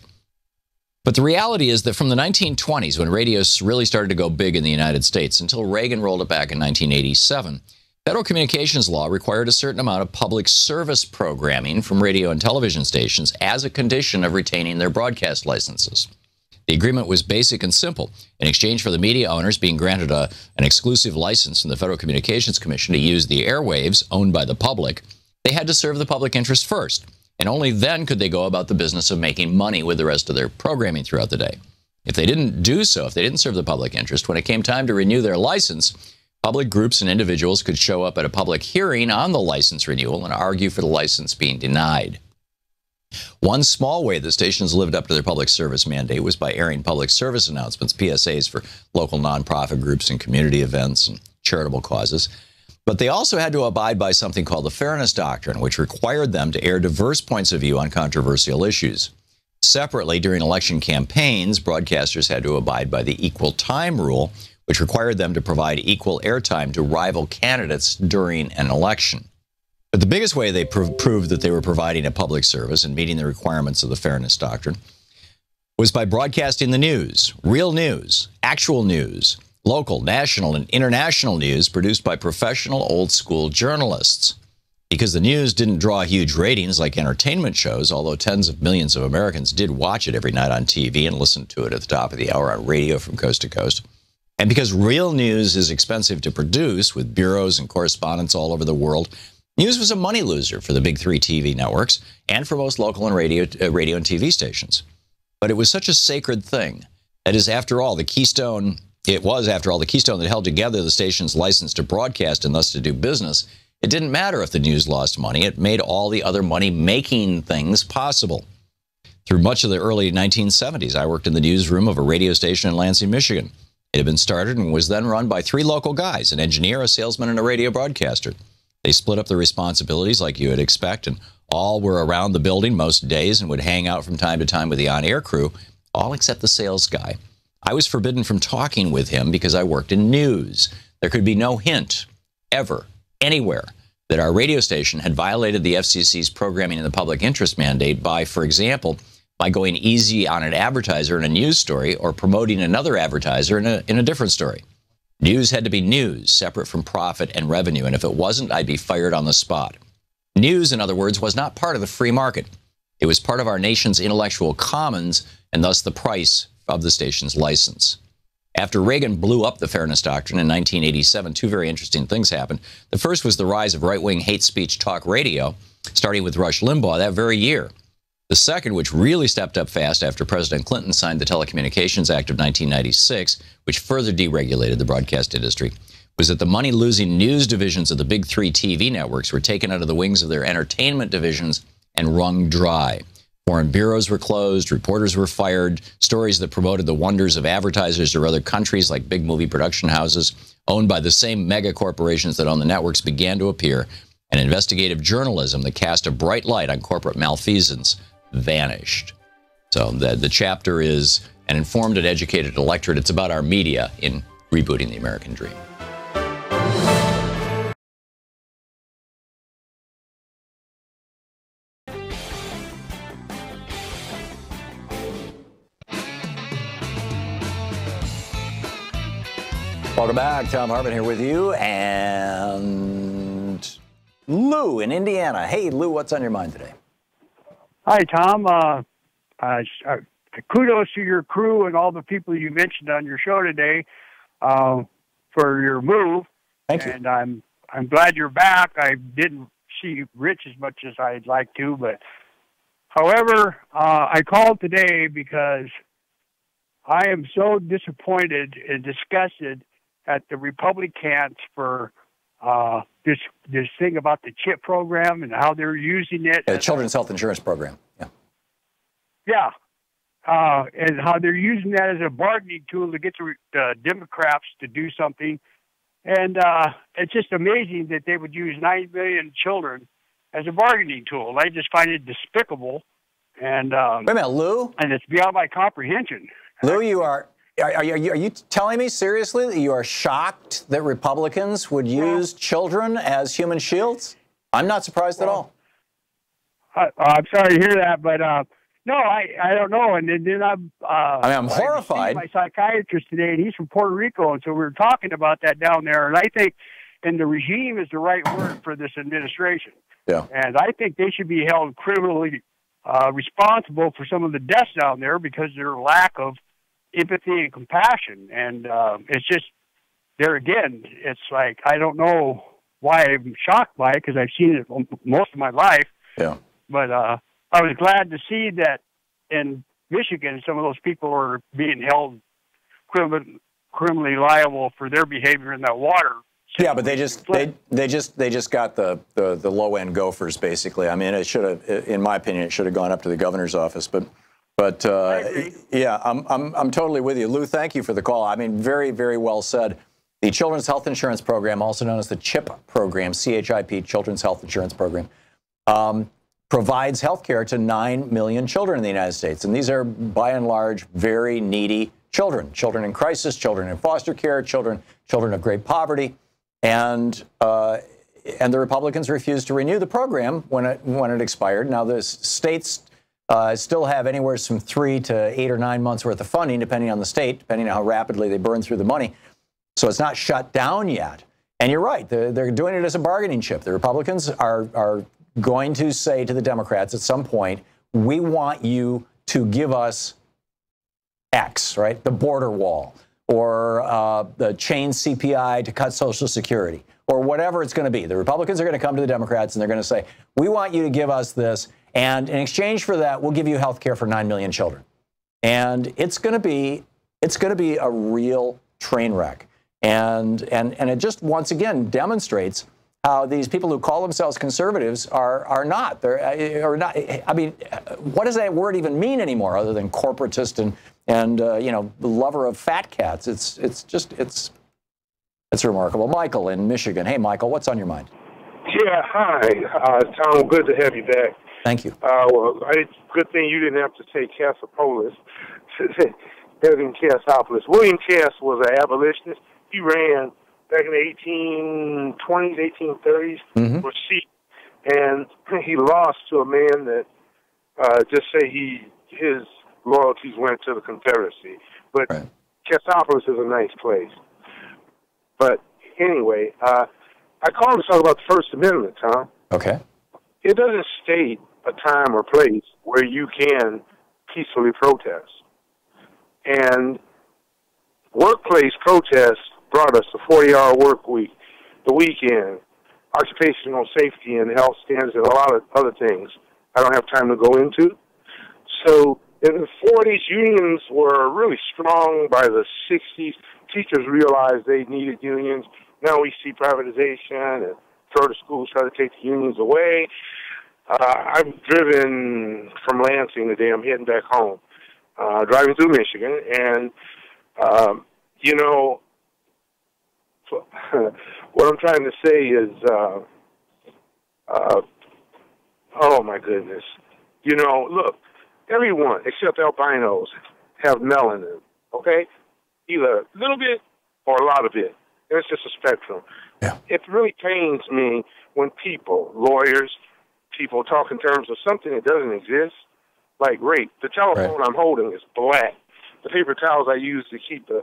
But the reality is that from the 1920s, when radio really started to go big in the United States, until Reagan rolled it back in 1987, federal communications law required a certain amount of public service programming from radio and television stations as a condition of retaining their broadcast licenses. The agreement was basic and simple. In exchange for the media owners being granted an exclusive license from the Federal Communications Commission to use the airwaves owned by the public, they had to serve the public interest first. And only then could they go about the business of making money with the rest of their programming throughout the day. If they didn't do so, if they didn't serve the public interest, when it came time to renew their license, public groups and individuals could show up at a public hearing on the license renewal and argue for the license being denied. One small way the stations lived up to their public service mandate was by airing public service announcements, PSAs, for local nonprofit groups and community events and charitable causes. But they also had to abide by something called the Fairness Doctrine, which required them to air diverse points of view on controversial issues. Separately, during election campaigns, broadcasters had to abide by the equal time rule, which required them to provide equal airtime to rival candidates during an election. But the biggest way they proved that they were providing a public service and meeting the requirements of the Fairness Doctrine was by broadcasting the news, real news, actual news, local, national, and international news produced by professional old-school journalists. Because the news didn't draw huge ratings like entertainment shows, although tens of millions of Americans did watch it every night on TV and listen to it at the top of the hour on radio from coast to coast, And because real news is expensive to produce, with bureaus and correspondents all over the world, news was a money loser for the big three TV networks and for most local and radio and TV stations. But it was such a sacred thing. That is, after all, the keystone, it was, after all, the keystone that held together the station's license to broadcast and thus to do business. It didn't matter if the news lost money. It made all the other money-making things possible. Through much of the early 1970s, I worked in the newsroom of a radio station in Lansing, Michigan. It had been started and was then run by three local guys, an engineer, a salesman, and a radio broadcaster. They split up the responsibilities like you would expect, and all were around the building most days and would hang out from time to time with the on-air crew, all except the sales guy. I was forbidden from talking with him because I worked in news. There could be no hint, ever, anywhere, that our radio station had violated the FCC's programming in the public interest mandate by, for example, by going easy on an advertiser in a news story or promoting another advertiser in a different story. News had to be news, separate from profit and revenue, and if it wasn't, I'd be fired on the spot. News, in other words, was not part of the free market. It was part of our nation's intellectual commons, and thus the price of the station's license. After Reagan blew up the fairness doctrine in 1987, two very interesting things happened. The first was the rise of right-wing hate speech talk radio, starting with Rush Limbaugh that very year. The second, which really stepped up fast after President Clinton signed the Telecommunications Act of 1996, which further deregulated the broadcast industry, was that the money-losing news divisions of the big three TV networks were taken out of the wings of their entertainment divisions and wrung dry. Foreign bureaus were closed, reporters were fired, stories that promoted the wonders of advertisers or other countries like big movie production houses owned by the same mega corporations that own the networks began to appear, and investigative journalism that cast a bright light on corporate malfeasance vanished. So the chapter is an informed and educated electorate. It's about our media in rebooting the American dream. Welcome back. Thom Hartmann here with you, and Lou in Indiana. Hey, Lou, what's on your mind today? Hi, Tom. Kudos to your crew and all the people you mentioned on your show today for your move. Thank you. And I'm glad you're back. I didn't see Rich as much as I'd like to, but however, I called today because I am so disappointed and disgusted at the Republicans for this thing about the CHIP program and how they're using it. The Children's Health Insurance Program. Yeah. Yeah. And how they're using that as a bargaining tool to get the Democrats to do something. And it's just amazing that they would use 9 million children as a bargaining tool. I just find it despicable. And wait a minute, Lou? And it's beyond my comprehension. Lou, are you telling me seriously that you are shocked that Republicans would use children as human shields? I'm not surprised at all. I'm sorry to hear that, but no, I don't know. And then I'm horrified. My psychiatrist today, and he's from Puerto Rico, and so we were talking about that down there. And I think, and the regime is the right word for this administration. Yeah. And I think they should be held criminally responsible for some of the deaths down there because of their lack of empathy and compassion. And it's just, there again, it's like, I don't know why I'm shocked by it because I've seen it most of my life. Yeah. But I was glad to see that in Michigan, some of those people are being held criminally liable for their behavior in that water. Yeah, but they just got the low end gophers basically. I mean, it should have, in my opinion, it should have gone up to the governor's office. But yeah, I'm totally with you, Lou. Thank you for the call. I mean, very, very well said. The Children's Health Insurance Program, also known as the CHIP program, CHIP, Children's Health Insurance Program, provides health care to 9 million children in the United States. And these are, by and large, very needy children in crisis, children in foster care, children of great poverty. And the Republicans refused to renew the program when it expired. Now, the states still have anywhere from 3 to 8 or 9 months worth of funding, depending on the state, depending on how rapidly they burn through the money. So it's not shut down yet. And you're right, they're doing it as a bargaining chip. The Republicans are going to say to the Democrats at some point, we want you to give us X, right? The border wall. or the change CPI to cut Social Security, or whatever it's going to be. The Republicans are going to come to the Democrats and they're going to say, we want you to give us this, and in exchange for that, we'll give you health care for 9 million children. And it's going to be a real train wreck. And it just once again demonstrates how these people who call themselves conservatives are not. They're not. I mean, what does that word even mean anymore, other than corporatist and lover of fat cats? It's remarkable. Michael in Michigan. Hey, Michael, what's on your mind? Yeah, hi, Tom. Good to have you back. Thank you. Good thing you didn't have to say Cassopolis. Having Cassopolis. William Cass was an abolitionist. He ran back in the 1820s, 1830s for sheep, and he lost to a man that just say his loyalties went to the Confederacy. But Cassopolis is a nice place. But anyway, I called to talk about the First Amendment, Tom. Okay. It doesn't state a time or place where you can peacefully protest. And workplace protests brought us the 40-hour work week, the weekend, occupational safety and health standards, and a lot of other things I don't have time to go into. So in the 40s, unions were really strong. By the 60s, teachers realized they needed unions. Now we see privatization and charter schools try to take the unions away. I've driven from Lansing today. I'm heading back home, driving through Michigan, and, what I'm trying to say is, oh my goodness. Look, everyone except albinos have melanin, okay? Either a little bit or a lot of it. And it's just a spectrum. Yeah. It really pains me when people, lawyers, people talk in terms of something that doesn't exist, like rape. The telephone I'm holding is black. The paper towels I use to keep the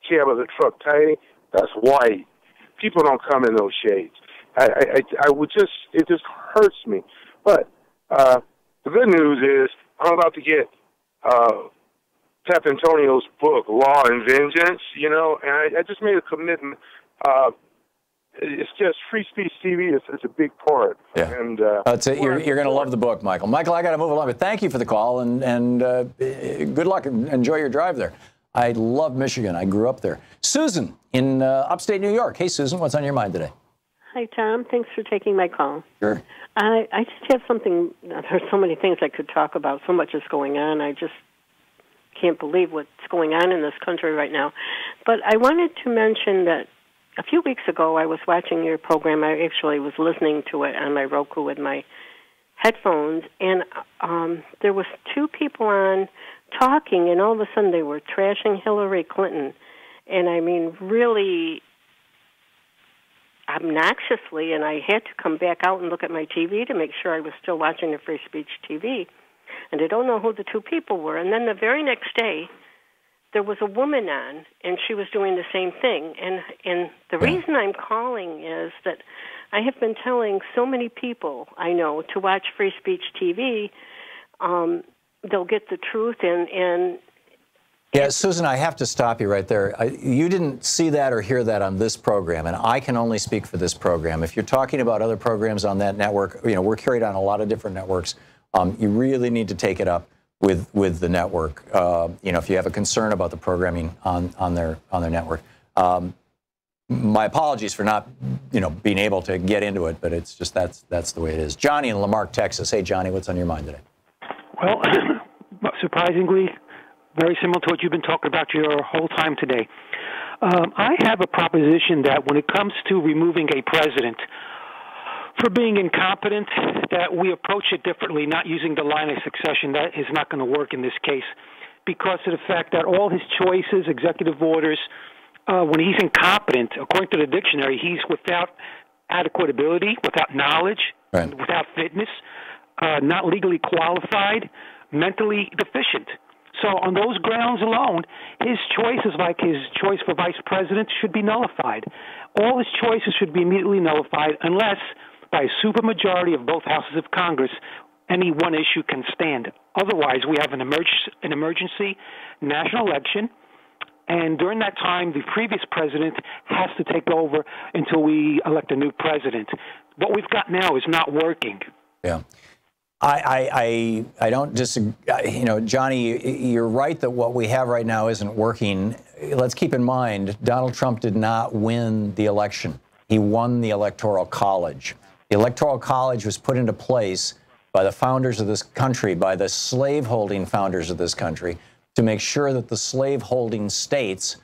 cab of the truck tidy, that's white. People don't come in those shades. It just hurts me. But the good news is I'm about to get Pep Antonio's book, Law and Vengeance, and I just made a commitment. It's just free speech TV is a big part. Yeah. And you're going to love the book, Michael. Michael, I got to move along, but thank you for the call, and good luck and enjoy your drive there. I love Michigan. I grew up there. Susan in upstate New York. Hey, Susan, what's on your mind today? Hi, Tom. Thanks for taking my call. Sure. I just have something. There's so many things I could talk about. So much is going on. I just can't believe what's going on in this country right now. But I wanted to mention that a few weeks ago I was watching your program. I actually was listening to it on my Roku with my headphones, and there was two people on talking, and all of a sudden they were trashing Hillary Clinton. And I mean, really obnoxiously, and I had to come back out and look at my TV to make sure I was still watching the Free Speech TV. And I don't know who the two people were. And then the very next day, there was a woman on, and she was doing the same thing. And the reason I'm calling is that I have been telling so many people I know to watch Free Speech TV. They'll get the truth, and yeah, Susan, I have to stop you right there. You didn't see that or hear that on this program, and I can only speak for this program. If you're talking about other programs on that network, we're carried on a lot of different networks. You really need to take it up with the network. If you have a concern about the programming on their network. My apologies for not, being able to get into it, but it's just that's the way it is. Johnny in Lamarck, Texas. Hey, Johnny, what's on your mind today? Well, surprisingly, very similar to what you've been talking about your whole time today. I have a proposition that when it comes to removing a president for being incompetent, that we approach it differently, not using the line of succession. That is not going to work in this case because of the fact that all his choices, executive orders, when he's incompetent, according to the dictionary, he's without adequate ability, without knowledge, without fitness, not legally qualified, mentally deficient. So on those grounds alone, his choices, like his choice for vice president, should be nullified. All his choices should be immediately nullified unless, by a supermajority of both houses of Congress, any one issue can stand. Otherwise, we have an emergency national election, And during that time, the previous president has to take over until we elect a new president. What we've got now is not working. Yeah. I don't disagree. You know, Johnny, you're right that what we have right now isn't working. Let's keep in mind, Donald Trump did not win the election. He won the Electoral College. The Electoral College was put into place by the founders of this country, by the slave-holding founders of this country, to make sure that the slave-holding states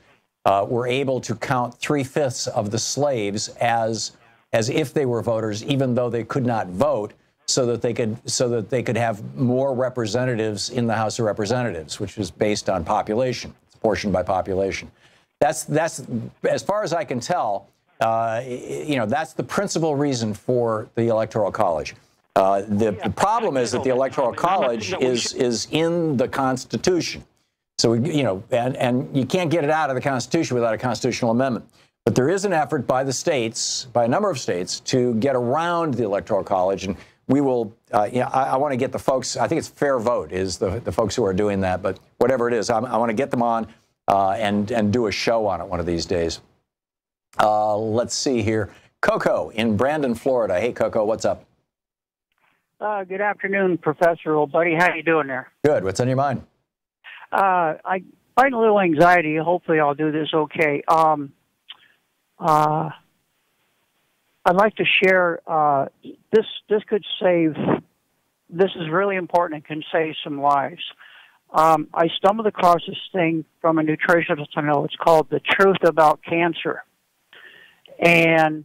were able to count 3/5 of the slaves as if they were voters, even though they could not vote, so that they could have more representatives in the House of Representatives, which is based on population. It's apportioned by population. That's as far as I can tell. You know, that's the principal reason for the Electoral College. The problem is that the Electoral College is in the Constitution. So, you know, and you can't get it out of the Constitution without a constitutional amendment. But there is an effort by the states, by a number of states, to get around the Electoral College. And we will, you know, I want to get the folks, I think it's Fair Vote is the folks who are doing that. But whatever it is, I want to get them on and do a show on it one of these days. Let's see here. Coco in Brandon, Florida. Hey, Coco, what's up? Good afternoon, Professor, old buddy. How you doing there? Good. What's on your mind? I find a little anxiety. Hopefully I'll do this okay. I'd like to share, this could save, this is really important and can save some lives. I stumbled across this thing from a nutritionist I know. It's called The Truth About Cancer. And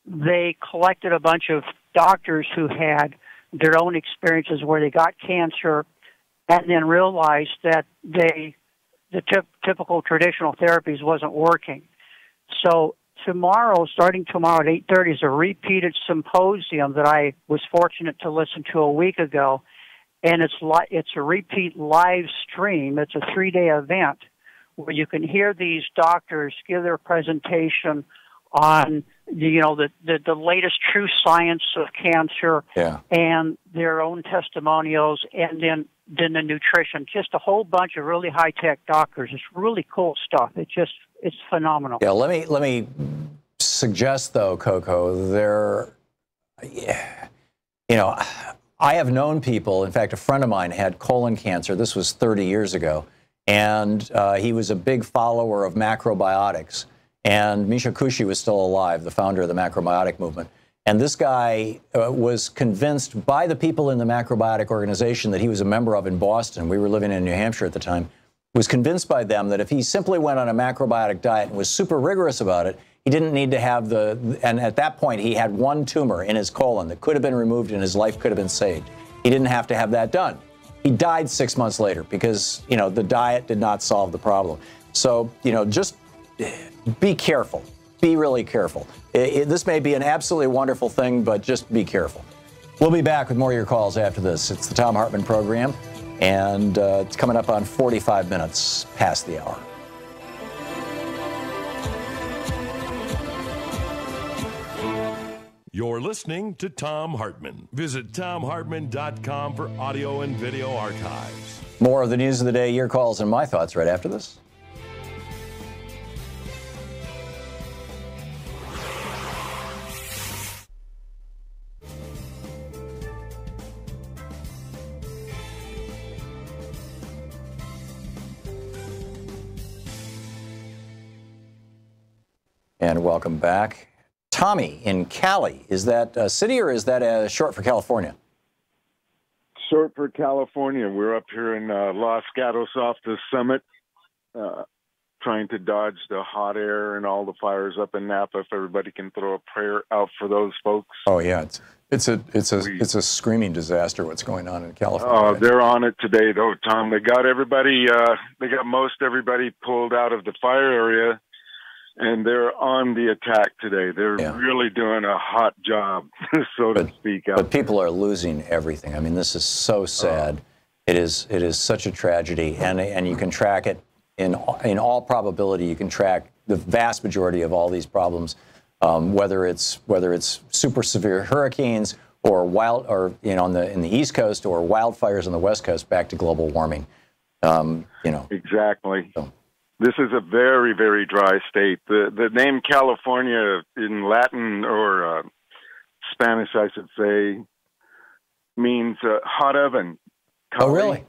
they collected a bunch of doctors who had their own experiences where they got cancer and then realized that the typical traditional therapies wasn't working. So starting tomorrow at 8:30 is a repeated symposium that I was fortunate to listen to a week ago, and it's a repeat live stream. It's a 3-day event where you can hear these doctors give their presentation on the latest true science of cancer and their own testimonials, and then the nutrition. Just a whole bunch of really high tech doctors. It's really cool stuff. It's phenomenal. Yeah, let me suggest though, Coco, you know, I have known people. In fact, a friend of mine had colon cancer. This was 30 years ago, and he was a big follower of macrobiotics. And Misha Kushi was still alive, the founder of the macrobiotic movement. And this guy was convinced by the people in the macrobiotic organization that he was a member of in Boston. We were living in New Hampshire at the time. Was convinced by them that if he simply went on a macrobiotic diet and was super rigorous about it, he didn't need to have and at that point he had one tumor in his colon that could have been removed and his life could have been saved. He didn't have to have that done. He died 6 months later because, you know, the diet did not solve the problem. So, you know, just be careful. Be really careful. This may be an absolutely wonderful thing, but just be careful. We'll be back with more of your calls after this. It's the Thom Hartmann Program, and it's coming up on 45 minutes past the hour. You're listening to Thom Hartmann. Visit ThomHartmann.com for audio and video archives. More of the news of the day, your calls, and my thoughts right after this. And welcome back. Tommy in Cali, is that a city or is that short for California? Short for California. We're up here in Los Gatos off the summit, trying to dodge the hot air and all the fires up in Napa. If everybody can throw a prayer out for those folks. Oh yeah, it's a screaming disaster what's going on in California. They're on it today though, Tom. They got everybody. They got most everybody pulled out of the fire area. And they're on the attack today. They're really doing a hot job, so to speak. But people are losing everything. I mean, this is so sad. It is such a tragedy, and you can track it in all probability. You can track the vast majority of all these problems, whether it's super severe hurricanes or in the East Coast or wildfires on the West Coast, back to global warming. Exactly. So. This is a very, very dry state. The name California in Latin or Spanish, I should say, means hot oven. Oh, really?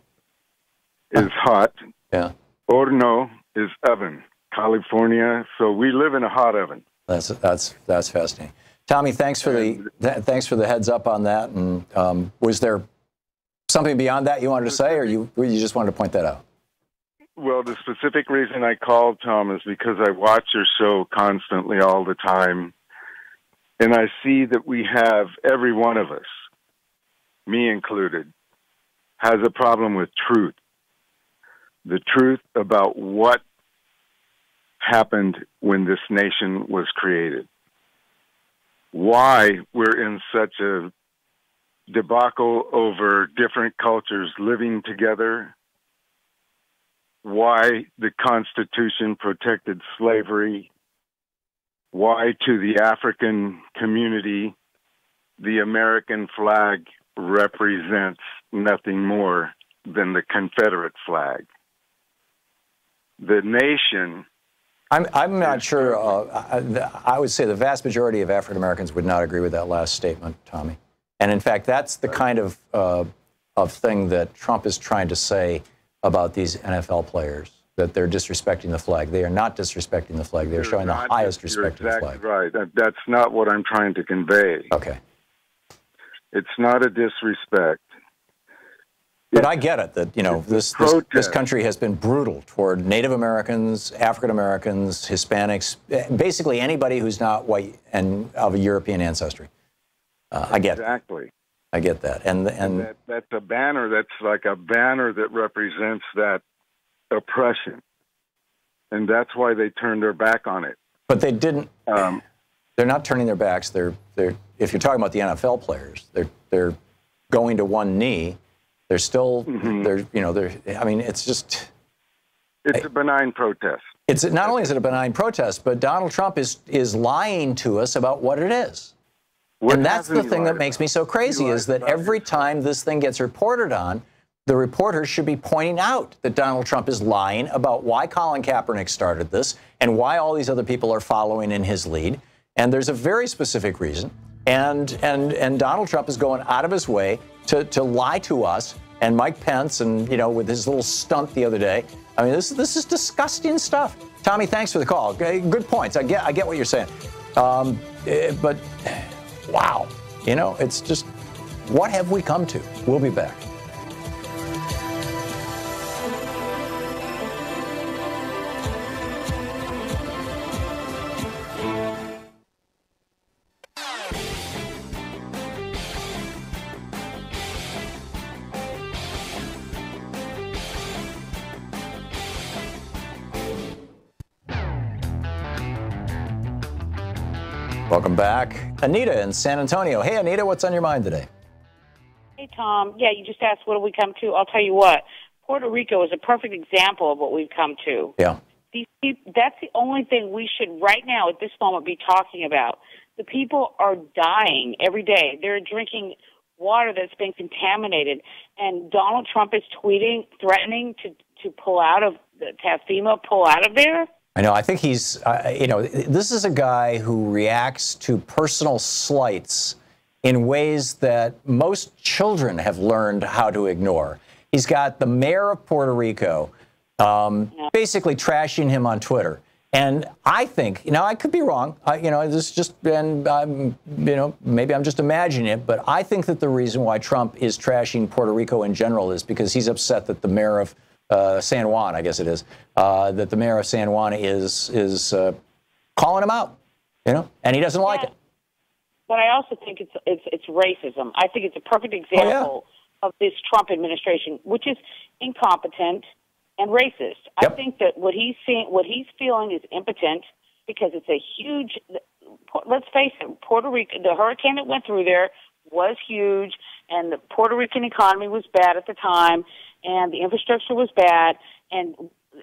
Is hot. Yeah. Horno is oven. California. So we live in a hot oven. That's fascinating. Tommy, thanks for the heads up on that. And was there something beyond that you wanted to say, or you just wanted to point that out? Well, the specific reason I called, Tom, is because I watch your show constantly all the time, and I see that we have, every one of us, me included, has a problem with truth. The truth about what happened when this nation was created. Why we're in such a debacle over different cultures living together. Why the Constitution protected slavery, why to the African community the American flag represents nothing more than the Confederate flag. The nation... I'm not sure. I would say the vast majority of African Americans would not agree with that last statement, Tommy. And in fact, that's the kind of thing that Trump is trying to say about these NFL players, that they're disrespecting the flag. They are not disrespecting the flag. They're showing the highest respect for the flag. Right. That's not what I'm trying to convey. Okay. It's not a disrespect. But I get it that, this country has been brutal toward Native Americans, African Americans, Hispanics, basically anybody who's not white and of a European ancestry. I get it. Exactly. I get that. And that's a banner. That's like a banner that represents that oppression. And that's why they turned their back on it. But they didn't. They're not turning their backs. They're if you're talking about the NFL players, they're going to one knee. They're still I mean, it's just it's a benign protest. It's not only is it a benign protest, but Donald Trump is lying to us about what it is. And that's the thing that makes me so crazy, is that every time this thing gets reported on, the reporters should be pointing out that Donald Trump is lying about why Colin Kaepernick started this and why all these other people are following in his lead. And there's a very specific reason. And Donald Trump is going out of his way to lie to us, and Mike Pence, and with his little stunt the other day. I mean, this is disgusting stuff. Tommy, thanks for the call. Good points. I get what you're saying. But wow, it's just, what have we come to? We'll be back. Welcome back. Anita in San Antonio. Hey, Anita, what's on your mind today? Hey, Tom. Yeah, you just asked what do we come to. I'll tell you what. Puerto Rico is a perfect example of what we've come to. Yeah. These people, that's the only thing we should right now at this moment be talking about. The people are dying every day. They're drinking water that's been contaminated. And Donald Trump is tweeting, threatening to pull out of, to have FEMA pull out of there. I know. I think he's, this is a guy who reacts to personal slights in ways that most children have learned how to ignore. He's got the mayor of Puerto Rico basically trashing him on Twitter. And I think, I could be wrong. This is just, and maybe I'm just imagining it, but I think that the reason why Trump is trashing Puerto Rico in general is because he's upset that the mayor of San Juan, I guess it is, that the mayor of San Juan is calling him out, and he doesn't like it. But I also think it's racism. I think it's a perfect example of this Trump administration, which is incompetent and racist. Yep. I think that what he's feeling is impotent because it's a huge. Let's face it, Puerto Rico. The hurricane that went through there was huge, and the Puerto Rican economy was bad at the time, and the infrastructure was bad, and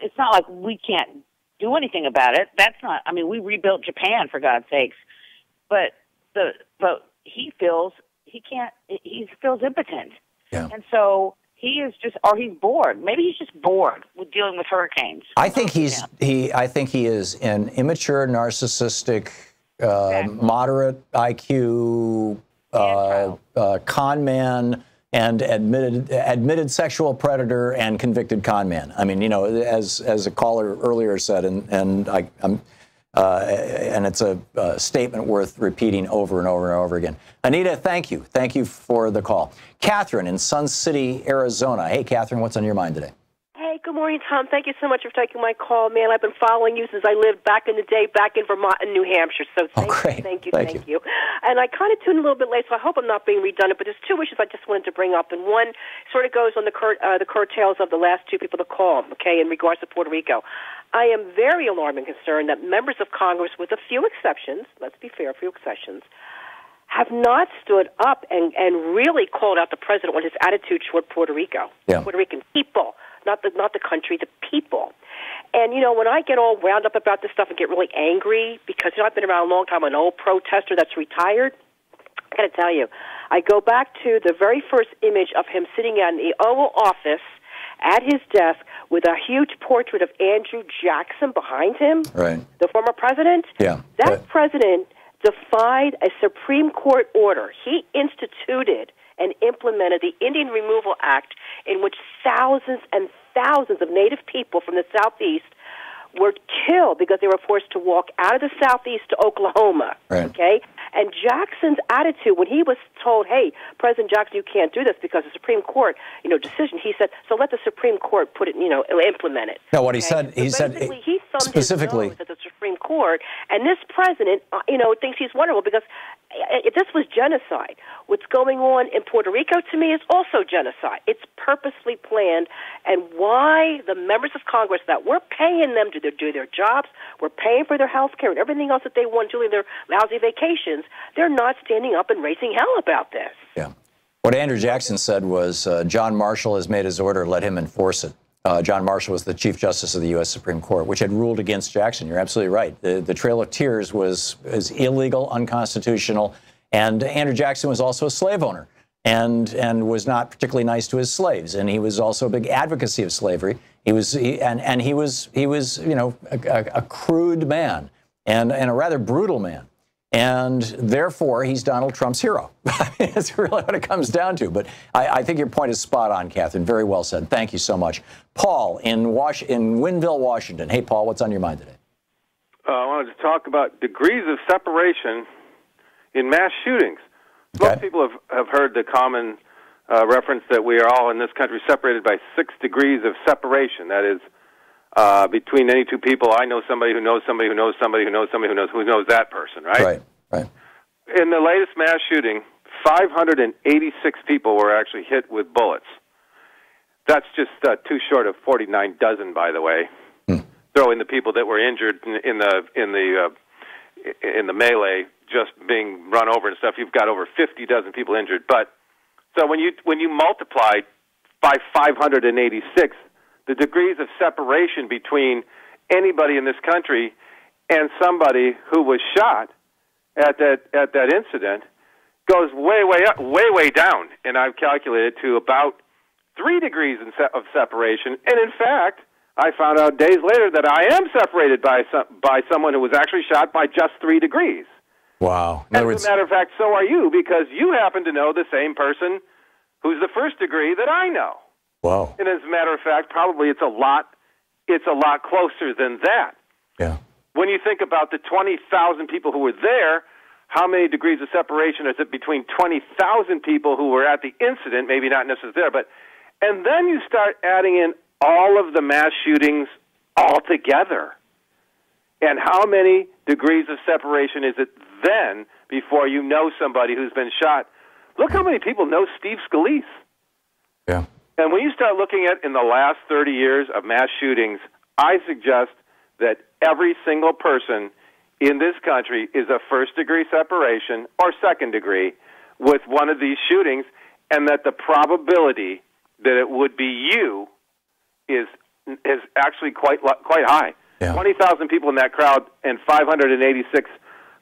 it's not like we can't do anything about it. That's not. I mean, we rebuilt Japan, for God's sakes, but he feels he can't. He feels impotent, and so he is just, or he's bored. Maybe he's just bored with dealing with hurricanes. I think I think he is an immature, narcissistic, moderate IQ con man and admitted sexual predator and convicted con man. I mean, you know, as a caller earlier said, and it's a statement worth repeating over and over and over again. Anita, thank you. Thank you for the call. Catherine in Sun City, Arizona. Hey, Catherine, what's on your mind today? Hey, good morning, Tom. Thank you so much for taking my call, man. I've been following you since I lived back in the day, back in Vermont and New Hampshire. So thank you. And I kind of tuned a little bit late, so I hope I'm not being redundant. But there's two issues I just wanted to bring up, and one sort of goes on the curtails of the last two people to call. Okay, in regards to Puerto Rico, I am very alarmed and concerned that members of Congress, with a few exceptions, let's be fair, a few exceptions, have not stood up and really called out the president on his attitude toward Puerto Rico, Puerto Rican people. Not the country, the people. And, you know, when I get all wound up about this stuff and get really angry, because, you know, I've been around a long time, an old protester that's retired, I got to tell you, I go back to the very first image of him sitting in the Oval Office at his desk with a huge portrait of Andrew Jackson behind him, the former president. That president defied a Supreme Court order. He instituted and implemented the Indian Removal Act, in which thousands and thousands of Native people from the Southeast were killed because they were forced to walk out of the Southeast to Oklahoma. Okay? And Jackson's attitude, when he was told, hey, President Jackson, you can't do this because the Supreme Court, you know, decision, he said, so let the Supreme Court put it, you know, implement it. No, what he said, he thumbed specifically his nose at the Supreme Court, and this president, you know, thinks he's wonderful because this was genocide. What's going on in Puerto Rico, to me, is also genocide. It's purposely planned, and why the members of Congress that we're paying them to do their jobs, we're paying for their health care and everything else that they want, doing their lousy vacations, they're not standing up and raising hell about this. Yeah. What Andrew Jackson said was, John Marshall has made his order, let him enforce it. John Marshall was the Chief Justice of the U.S. Supreme Court, which had ruled against Jackson. You're absolutely right. The Trail of Tears was illegal, unconstitutional, and Andrew Jackson was also a slave owner and was not particularly nice to his slaves. And he was also a big advocacy of slavery. He was you know, a crude man and a rather brutal man. And therefore, he's Donald Trump's hero. I mean, that's really what it comes down to. But I think your point is spot on, Catherine. Very well said. Thank you so much. Paul in Winville, Washington. Hey, Paul, what's on your mind today? I wanted to talk about degrees of separation in mass shootings. Most people have heard the common reference that we are all in this country separated by 6 degrees of separation. That is, between any two people, I know somebody who knows somebody who knows somebody who knows somebody who knows that person, right? Right. In the latest mass shooting, 586 people were actually hit with bullets. That's just too short of 49 dozen, by the way. Throw in the people that were injured in the melee, just being run over and stuff. You've got over 50 dozen people injured. But so when you multiply by 586. The degrees of separation between anybody in this country and somebody who was shot at that incident goes way down, and I've calculated to about 3 degrees of separation. And in fact, I found out days later that I am separated by someone who was actually shot by just 3 degrees. Wow! As a matter of fact, so are you, because you happen to know the same person who's the first degree that I know. Wow. And as a matter of fact, probably it's a lot closer than that. Yeah. When you think about the 20,000 people who were there, how many degrees of separation is it between 20,000 people who were at the incident, maybe not necessarily there, and then you start adding in all of the mass shootings all together. And how many degrees of separation is it then before you know somebody who's been shot? Look how many people know Steve Scalise. Yeah. And when you start looking at in the last 30 years of mass shootings, I suggest that every single person in this country is a first-degree separation or second-degree with one of these shootings, and that the probability that it would be you is actually quite high. Yeah. 20,000 people in that crowd, and 586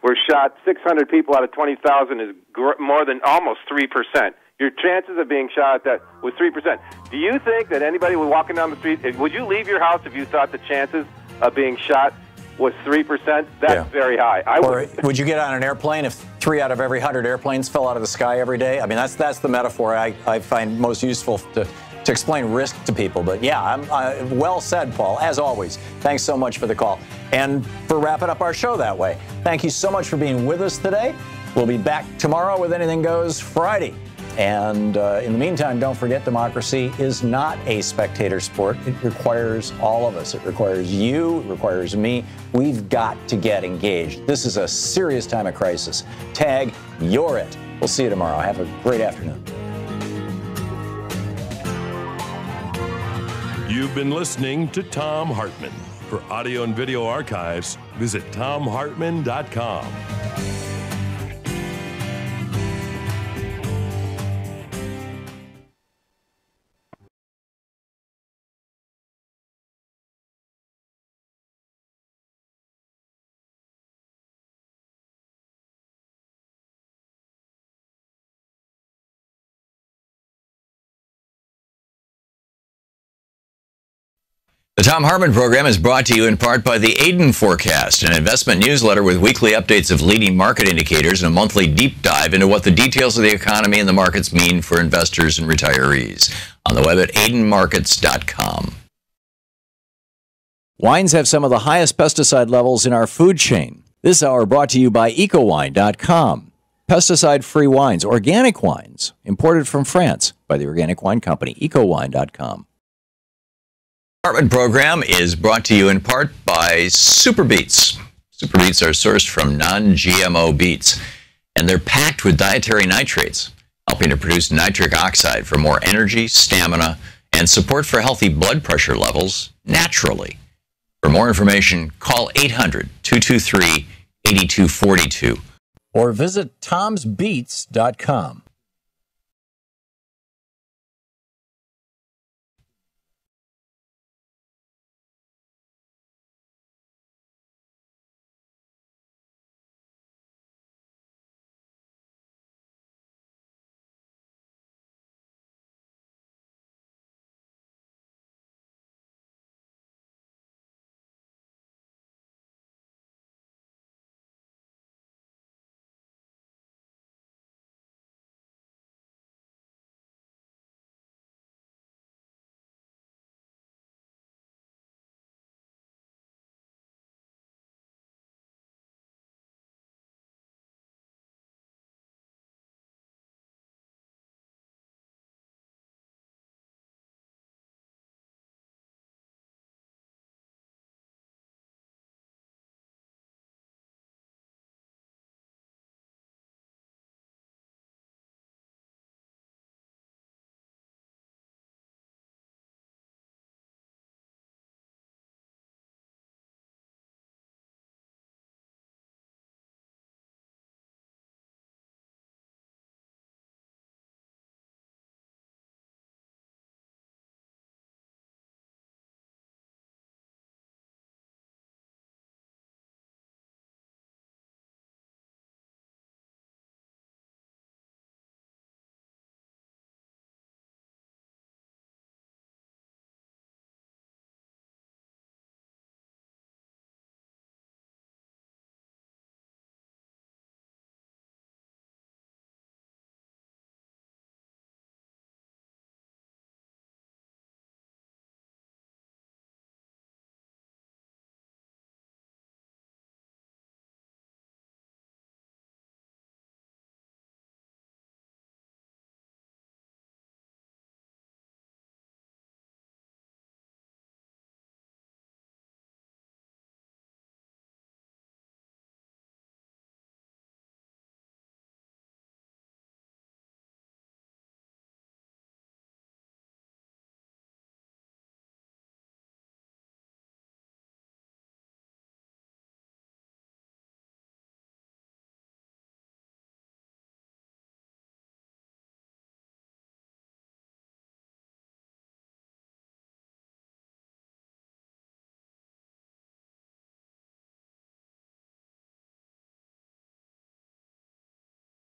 were shot, 600 people out of 20,000 is more than almost 3%. Your chances of being shot at that was 3%. Do you think that anybody was walking down the street, would you leave your house if you thought the chances of being shot was 3%? That's very high. Or would you get on an airplane if 3 out of every 100 airplanes fell out of the sky every day? I mean, that's the metaphor I find most useful to explain risk to people. But yeah, I'm well said, Paul, as always. Thanks so much for the call and for wrapping up our show that way. Thank you so much for being with us today. We'll be back tomorrow with Anything Goes Friday. And in the meantime, don't forget, democracy is not a spectator sport. It requires all of us. It requires you. It requires me. We've got to get engaged. This is a serious time of crisis. Tag, you're it. We'll see you tomorrow. Have a great afternoon. You've been listening to Thom Hartmann. For audio and video archives, visit thomhartmann.com. The Thom Hartmann Program is brought to you in part by the Aiden Forecast, an investment newsletter with weekly updates of leading market indicators and a monthly deep dive into what the details of the economy and the markets mean for investors and retirees. On the web at aidenmarkets.com. Wines have some of the highest pesticide levels in our food chain. This hour brought to you by ecowine.com. Pesticide-free wines, organic wines, imported from France by the Organic Wine Company, ecowine.com. Hartmann Program is brought to you in part by Super Beets. Super Beets are sourced from non-GMO beets, and they're packed with dietary nitrates, helping to produce nitric oxide for more energy, stamina, and support for healthy blood pressure levels naturally. For more information, call 800-223-8242 or visit tomsbeets.com.